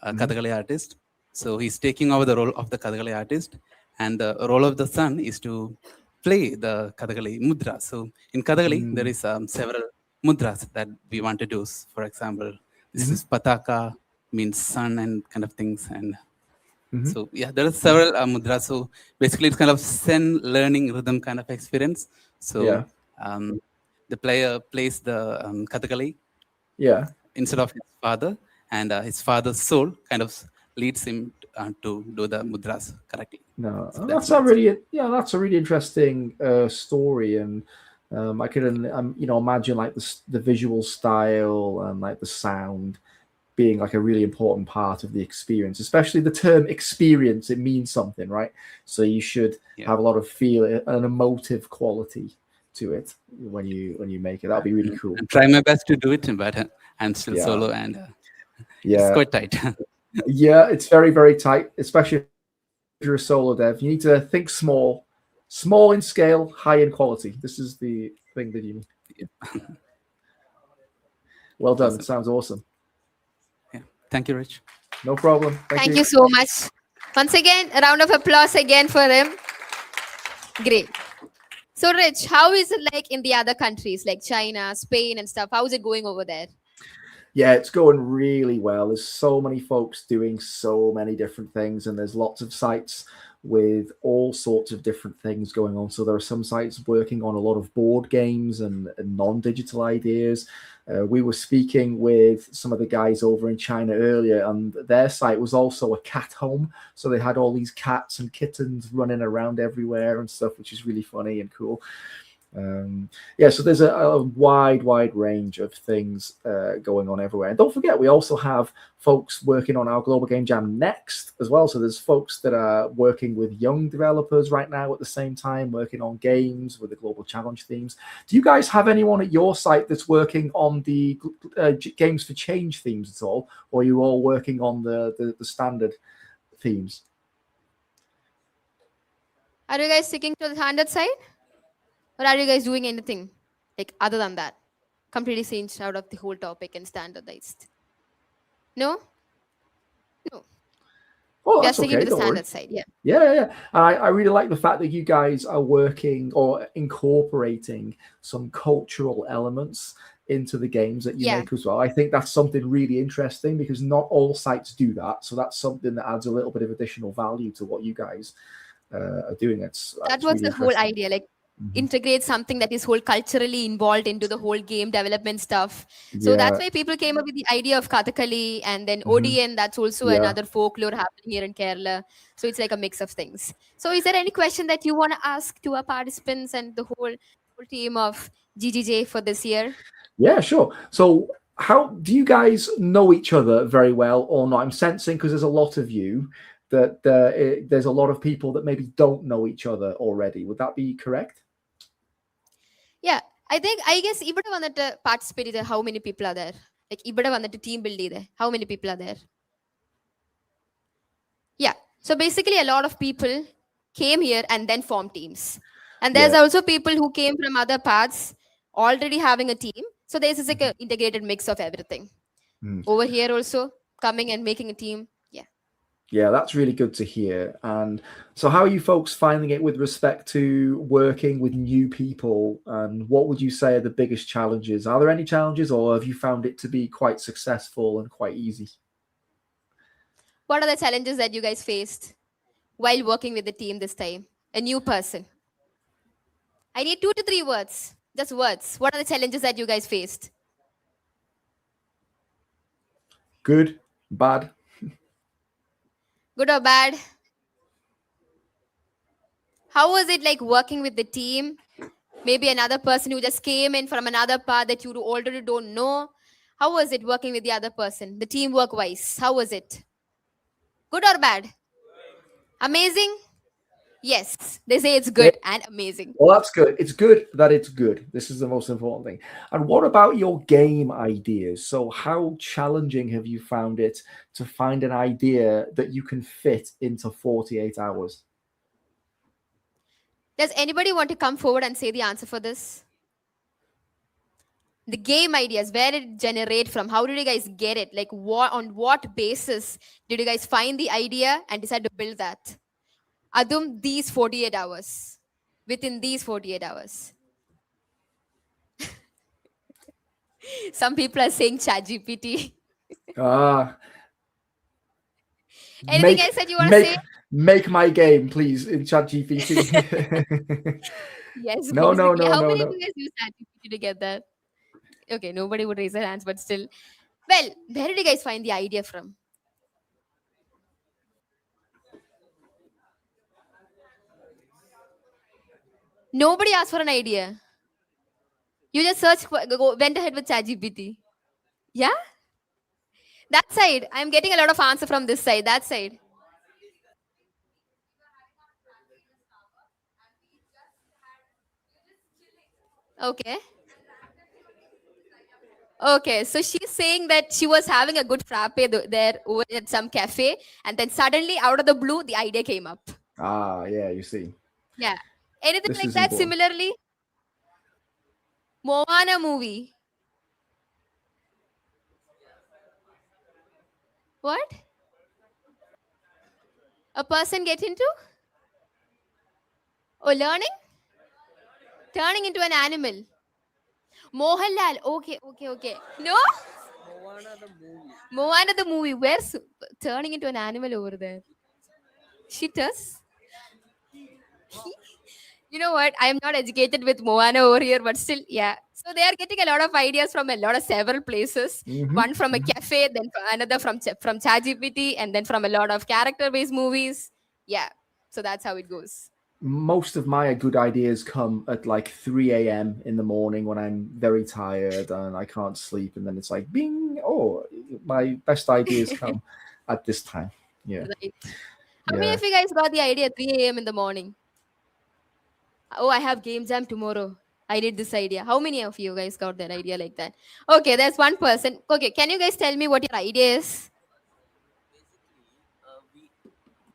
a Kathakali artist. So he's taking over the role of the Kathakali artist, and the role of the son is to play the Kathakali mudra. So in Kathakali, there is several mudras that we want to do. For example, this is Pataka, means sun and kind of things. And so yeah, there are several mudras. So basically, it's kind of Zen learning rhythm kind of experience. So the player plays the Kathakali instead of his father, and his father's soul kind of leads him to do the mudras correctly.
No,
So
that's a really interesting story, and I can imagine like the visual style and like the sound being like a really important part of the experience, especially the term experience. It means something, right? So you should have a lot of feel, an emotive quality to it when you make it. That'll be really cool.
I try my best to do it, but I'm still solo, and it's quite tight.
Yeah, it's very, very tight, especially if you're a solo dev. You need to think small in scale, high in quality. This is the thing that you need. Well done. Awesome. It sounds awesome.
Yeah. Thank you, Rich.
No problem.
Thank you so much. Once again, a round of applause again for him. Great. So, Rich, how is it like in the other countries like China, Spain and stuff? How is it going over there?
Yeah, it's going really well. There's so many folks doing so many different things, and there's lots of sites with all sorts of different things going on. So there are some sites working on a lot of board games and non-digital ideas. We were speaking with some of the guys over in China earlier, and their site was also a cat home. So they had all these cats and kittens running around everywhere and stuff, which is really funny and cool. So there's a wide range of things going on everywhere. And don't forget, we also have folks working on our Global Game Jam next as well. So there's folks that are working with young developers right now at the same time, working on games with the Global Challenge themes. Do you guys have anyone at your site that's working on the Games for Change themes at all? Or are you all working on the standard themes?
Are you guys sticking to the standard side? Or are you guys doing anything like other than that? Completely changed out of the whole topic and standardized? No? No.
Oh,
we are
that's
sticking
okay.
to the standard side. Yeah.
Yeah. I really like the fact that you guys are working or incorporating some cultural elements into the games that you make as well. I think that's something really interesting because not all sites do that. So that's something that adds a little bit of additional value to what you guys are doing. That
was really the whole idea. Like, integrate something that is whole culturally involved into the whole game development stuff. So that's why people came up with the idea of Kathakali, and then ODN, that's also another folklore happening here in Kerala. So it's like a mix of things. So is there any question that you want to ask to our participants and the whole team of GGJ for this year?
Yeah, sure. So how do you guys know each other very well or not? I'm sensing, because there's a lot of you, that there's a lot of people that maybe don't know each other already. Would that be correct?
Yeah, I guess Ibada vanattu participate. How many people are there? Like Ibada vanattu team build ide. How many people are there? Yeah. So basically a lot of people came here and then formed teams. And there's also people who came from other paths already having a team. So this is like an integrated mix of everything.
Mm.
Over here also, coming and making a team. Yeah.
Yeah, that's really good to hear. And so how are you folks finding it with respect to working with new people? And what would you say are the biggest challenges? Are there any challenges, or have you found it to be quite successful and quite easy?
What are the challenges that you guys faced while working with the team this time? A new person. I need 2 to 3 words. Just words. What are the challenges that you guys faced?
Good, bad?
Good or bad? How was it like working with the team? Maybe another person who just came in from another path that you already don't know. How was it working with the other person? The teamwork wise, how was it? Good or bad? Amazing? Yes, they say it's good and amazing.
Well, that's good. It's good that it's good. This is the most important thing. And what about your game ideas? So how challenging have you found it to find an idea that you can fit into 48 hours?
Does anybody want to come forward and say the answer for this? The game ideas, where did it generate from? How did you guys get it? Like on what basis did you guys find the idea and decide to build that? Adum, these 48 hours. Within these 48 hours. Some people are saying ChatGPT. Anything else that you want to say?
Make my game, please, in ChatGPT.
Yes,
No.
How many of you guys use ChatGPT to get that? Okay, nobody would raise their hands, but still. Well, where did you guys find the idea from? Nobody asked for an idea. You just went ahead with ChatGPT. Yeah? That side. I'm getting a lot of answer from this side. That side. Okay. Okay, so she's saying that she was having a good frappe there over at some cafe, and then suddenly, out of the blue, the idea came up.
Yeah, you see.
Yeah. Anything
This
like
is
that
important.
similarly? Moana movie. What? A person get into? Oh, learning? Turning into an animal. Mohanlal. Okay. No? Moana the movie. Where's turning into an animal over there? She does? You know what? I'm not educated with Moana over here, but still, yeah. So they are getting a lot of ideas from several places. One from a cafe, then another from ChatGPT, and then from a lot of character-based movies. Yeah. So that's how it goes.
Most of my good ideas come at like 3 a.m. in the morning when I'm very tired and I can't sleep. And then it's like, bing, oh, my best ideas come at this time. Yeah.
Right. How many of you guys got the idea at 3 a.m. in the morning? Oh, I have game jam tomorrow. I did this idea. How many of you guys got that idea like that? Okay, there's one person. Okay, can you guys tell me what your idea is?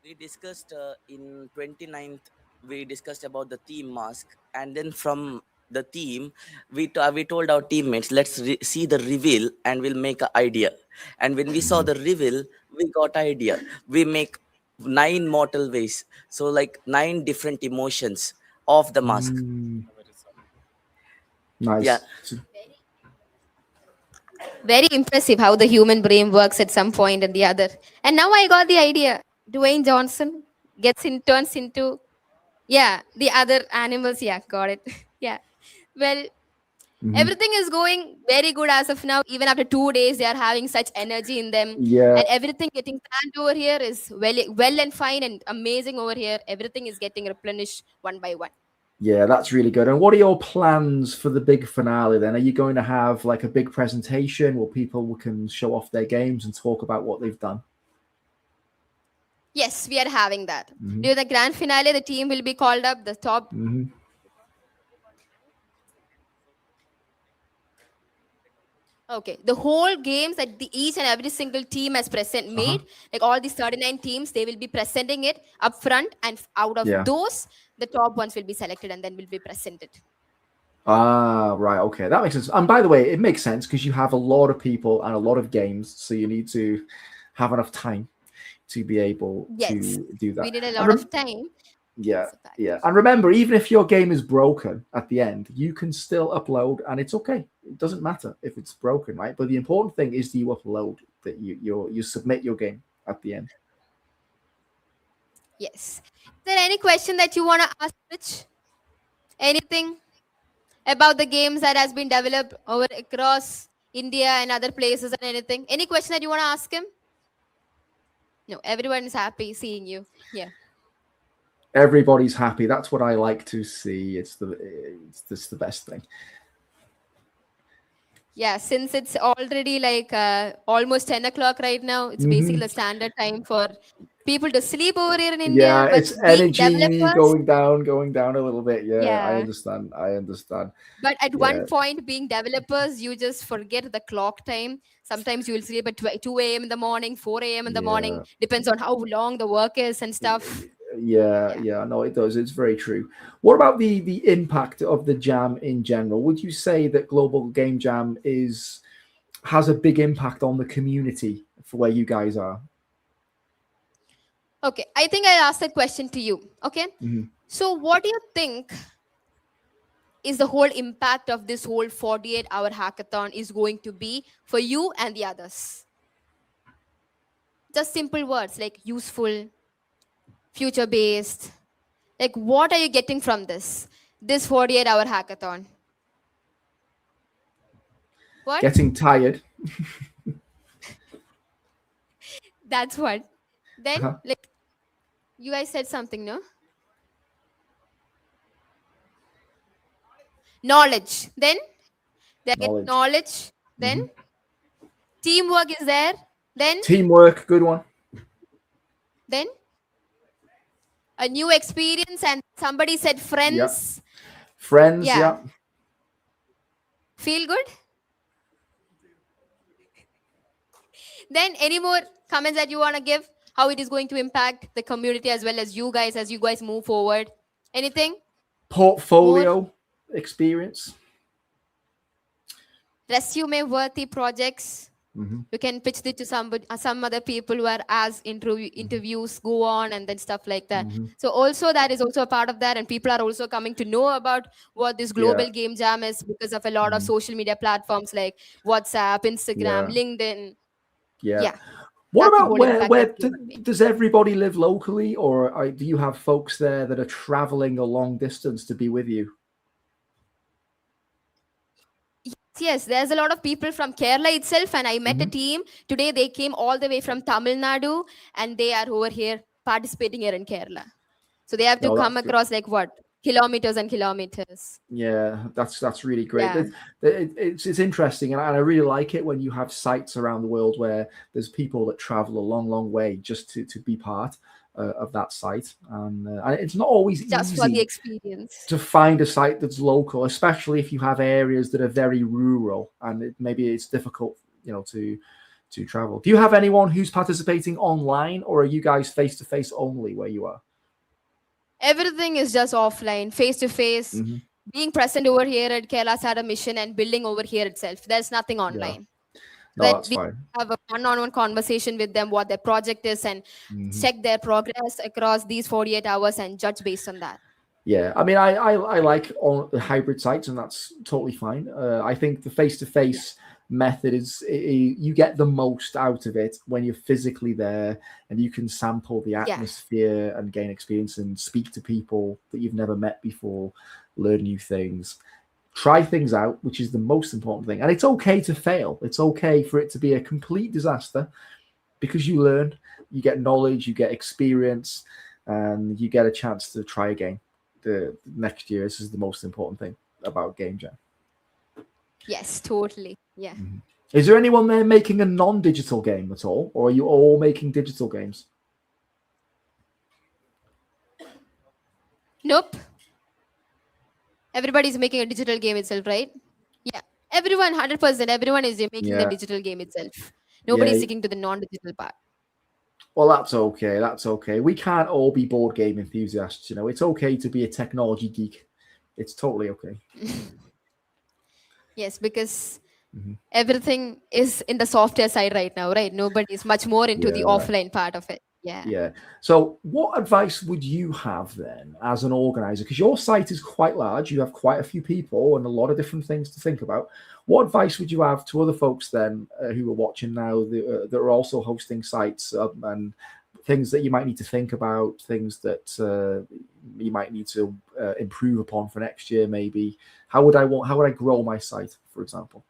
We discussed in 29th, we discussed about the theme mask, and then from the theme, we told our teammates, let's see the reveal and we'll make an idea. And when we saw the reveal, we got idea. We make 9 mortal ways. So like 9 different emotions of the mask.
Nice.
Yeah.
Very impressive how the human brain works at some point and the other. And now I got the idea. Dwayne Johnson turns into, the other animals. Yeah, got it. Yeah. Well, everything is going very good as of now. Even after 2 days, they are having such energy in them.
Yeah.
And everything getting planned over here is well and fine and amazing over here. Everything is getting replenished one by one.
Yeah, that's really good. And what are your plans for the big finale then? Are you going to have like a big presentation where people can show off their games and talk about what they've done?
Yes, we are having that. During the grand finale, the team will be called up, the top. Okay, the whole games that each and every single team has made, like all these 39 teams, they will be presenting it up front, and out of those, the top ones will be selected and then will be presented.
Ah, right. Okay, that makes sense. And by the way, it makes sense because you have a lot of people and a lot of games, so you need to have enough time to be able
Yes,
to do that.
we need a
And
lot of time.
yeah, yeah. And remember, even if your game is broken at the end, you can still upload, and it's okay. It doesn't matter if it's broken, right? But the important thing is that you upload, that you submit your game at the end.
Yes. Is there any question that you want to ask, Rich? Anything about the games that has been developed over across India and other places and anything? Any question that you want to ask him? No, everyone is happy seeing you. Yeah.
Everybody's happy. That's what I like to see. It's the best thing.
Yeah, since it's already like almost 10 o'clock right now, it's basically the standard time for people to sleep over here in India.
Yeah,
But
it's
being
energy
developers,
going down a little bit. Yeah, I
yeah.
understand.
But at
Yeah.
one point, being developers, you just forget the clock time. Sometimes you will sleep at 2 a.m. in the morning, 4 a.m. in the morning. Depends on how long the work is and stuff.
Yeah, no, it does. It's very true. What about the impact of the jam in general? Would you say that Global Game Jam has a big impact on the community for where you guys are?
Okay, I think I'll ask that question to you. Okay.
Mhm.
So, what do you think is the whole impact of this whole 48-hour hackathon is going to be for you and the others? Just simple words like useful, future based. Like, what are you getting from this 48-hour hackathon? What?
Getting tired.
That's what. Then,
Uh-huh.
like, you guys said something, no? Knowledge. Then, they get knowledge. Then, teamwork is there. Then,
Teamwork, good one.
then, a new experience, and somebody said friends.
Friends,
Yeah.
yeah.
Feel good? Then, any more comments that you want to give? How it is going to impact the community as well as you guys move forward? Anything?
Portfolio experience.
Resume worthy projects. You can pitch it to some other people who are as interviews go on and then stuff like that. So also that is also a part of that, and people are also coming to know about what this global game jam is because of a lot of social media platforms like WhatsApp, Instagram, LinkedIn.
Yeah.
That's
What
the
about
whole
where
impact that
does everybody live locally, or do you have folks there that are traveling a long distance to be with you?
Yes, there's a lot of people from Kerala itself, and I met a team today. They came all the way from Tamil Nadu, and they are over here participating here in Kerala. So they have to come across like what, kilometers and kilometers.
Yeah, that's really great.
Yeah.
It's interesting, and I really like it when you have sites around the world where there's people that travel a long way just to be part of that site, and it's not always
Just
easy
for the experience.
to find a site that's local, especially if you have areas that are very rural, and maybe it's difficult, to travel. Do you have anyone who's participating online, or are you guys face to face only where you are?
Everything is just offline, face to face. Being present over here at Kerala's had a mission and building over here itself. There's nothing online.
No, that's fine.
Have a one-on-one conversation with them, what their project is, and check their progress across these 48 hours and judge based on that.
Yeah, I mean, I like all the hybrid sites, and that's totally fine. I think the face-to-face method is you get the most out of it when you're physically there, and you can sample the atmosphere and gain experience and speak to people that you've never met before, learn new things, try things out, which is the most important thing. And it's okay to fail. It's okay for it to be a complete disaster, because you learn, you get knowledge, you get experience, and you get a chance to try again the next year. This is the most important thing about Game Jam.
Yes, totally. Yeah.
Is there anyone there making a non-digital game at all, or are you all making digital games?
Nope. Everybody's making a digital game itself, right? Yeah. Everyone, 100%. Everyone is making the digital game itself. Nobody's sticking to the non-digital part.
Well, that's okay. That's okay. We can't all be board game enthusiasts. It's okay to be a technology geek. It's totally okay.
Yes, because everything is in the software side right now, right? Nobody is much more into the offline part of it. Yeah.
Yeah. So, what advice would you have then as an organizer? Because your site is quite large, you have quite a few people and a lot of different things to think about. What advice would you have to other folks then who are watching now that are also hosting sites and things that you might need to think about, things that you might need to improve upon for next year? Maybe how would I grow my site, for example?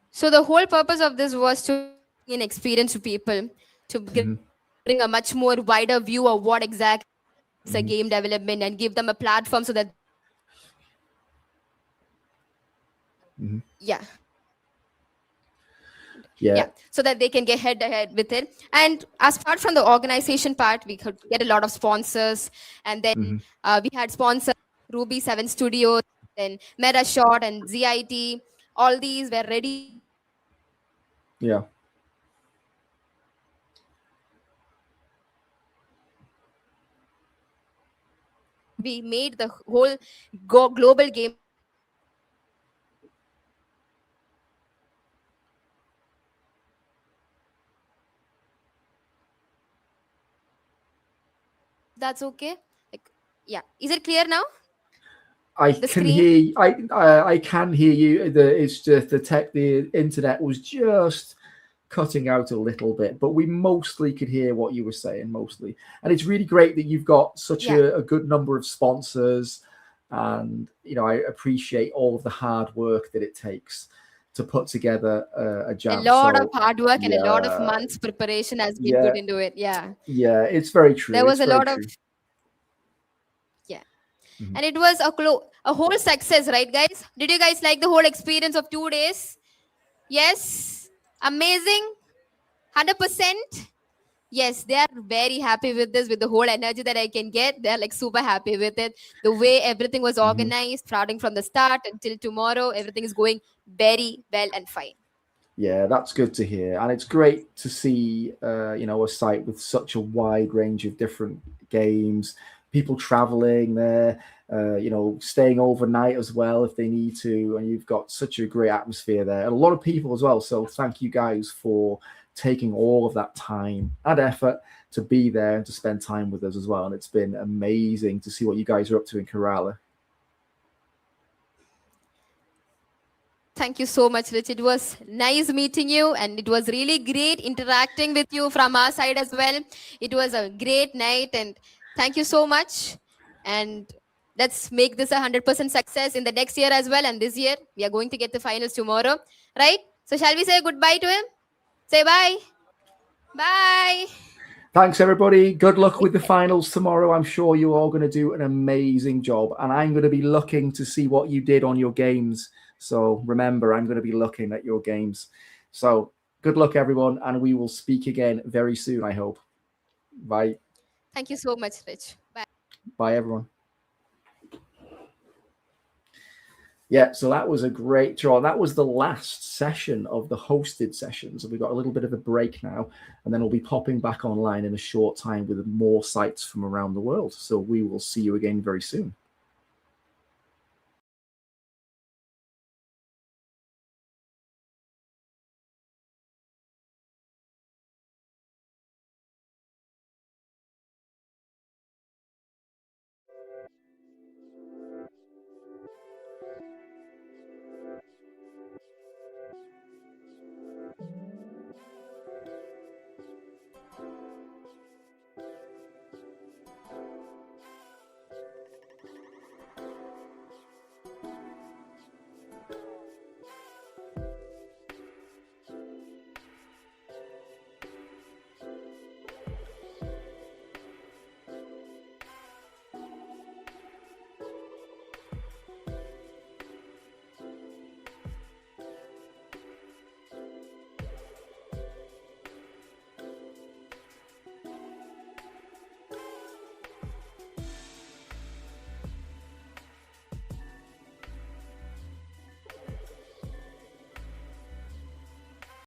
So the whole purpose of this was to bring an experience to people, to bring a much more wider view of what exactly is a game development and give them a platform so that so that they can get head ahead with it. And as apart from the organization part, we could get a lot of sponsors, and then we had sponsors Ruby 7 Studios, then Metashot and ZIT. All these were ready.
Yeah.
We made the whole global game. That's okay. Like, yeah. Is it clear now?
I can hear you. I can hear you. It's just the internet was just cutting out a little bit, but we mostly could hear what you were saying, mostly. And it's really great that you've got such a good number of sponsors, and I appreciate all of the hard work that it takes to put together a jam.
A lot of hard work and a lot of months preparation has been put into it. Yeah.
Yeah, it's very true.
There was a lot of and it was a whole success, right, guys? Did you guys like the whole experience of 2 days? Yes. Amazing. 100%. Yes, they are very happy with this, with the whole energy that I can get. They're like super happy with it. The way everything was organized, starting from the start until tomorrow, everything is going very well and fine.
Yeah, that's good to hear. And it's great to see, a site with such a wide range of different games, people traveling there, staying overnight as well if they need to. And you've got such a great atmosphere there and a lot of people as well. So thank you guys for taking all of that time and effort to be there and to spend time with us as well. And it's been amazing to see what you guys are up to in Kerala.
Thank you so much, Rich. It was nice meeting you, and it was really great interacting with you from our side as well. It was a great night, and thank you so much. And let's make this 100% success in the next year as well. And this year, we are going to get the finals tomorrow, right? So shall we say goodbye to him? Say bye. Bye.
Thanks, everybody. Good luck with the finals tomorrow. I'm sure you're all going to do an amazing job. And I'm going to be looking to see what you did on your games. So remember, I'm going to be looking at your games. So good luck, everyone. And we will speak again very soon, I hope. Bye.
Thank you so much, Rich. Bye.
Bye, everyone. Yeah, so that was a great draw. That was the last session of the hosted sessions. We've got a little bit of a break now, and then we'll be popping back online in a short time with more sites from around the world. So we will see you again very soon.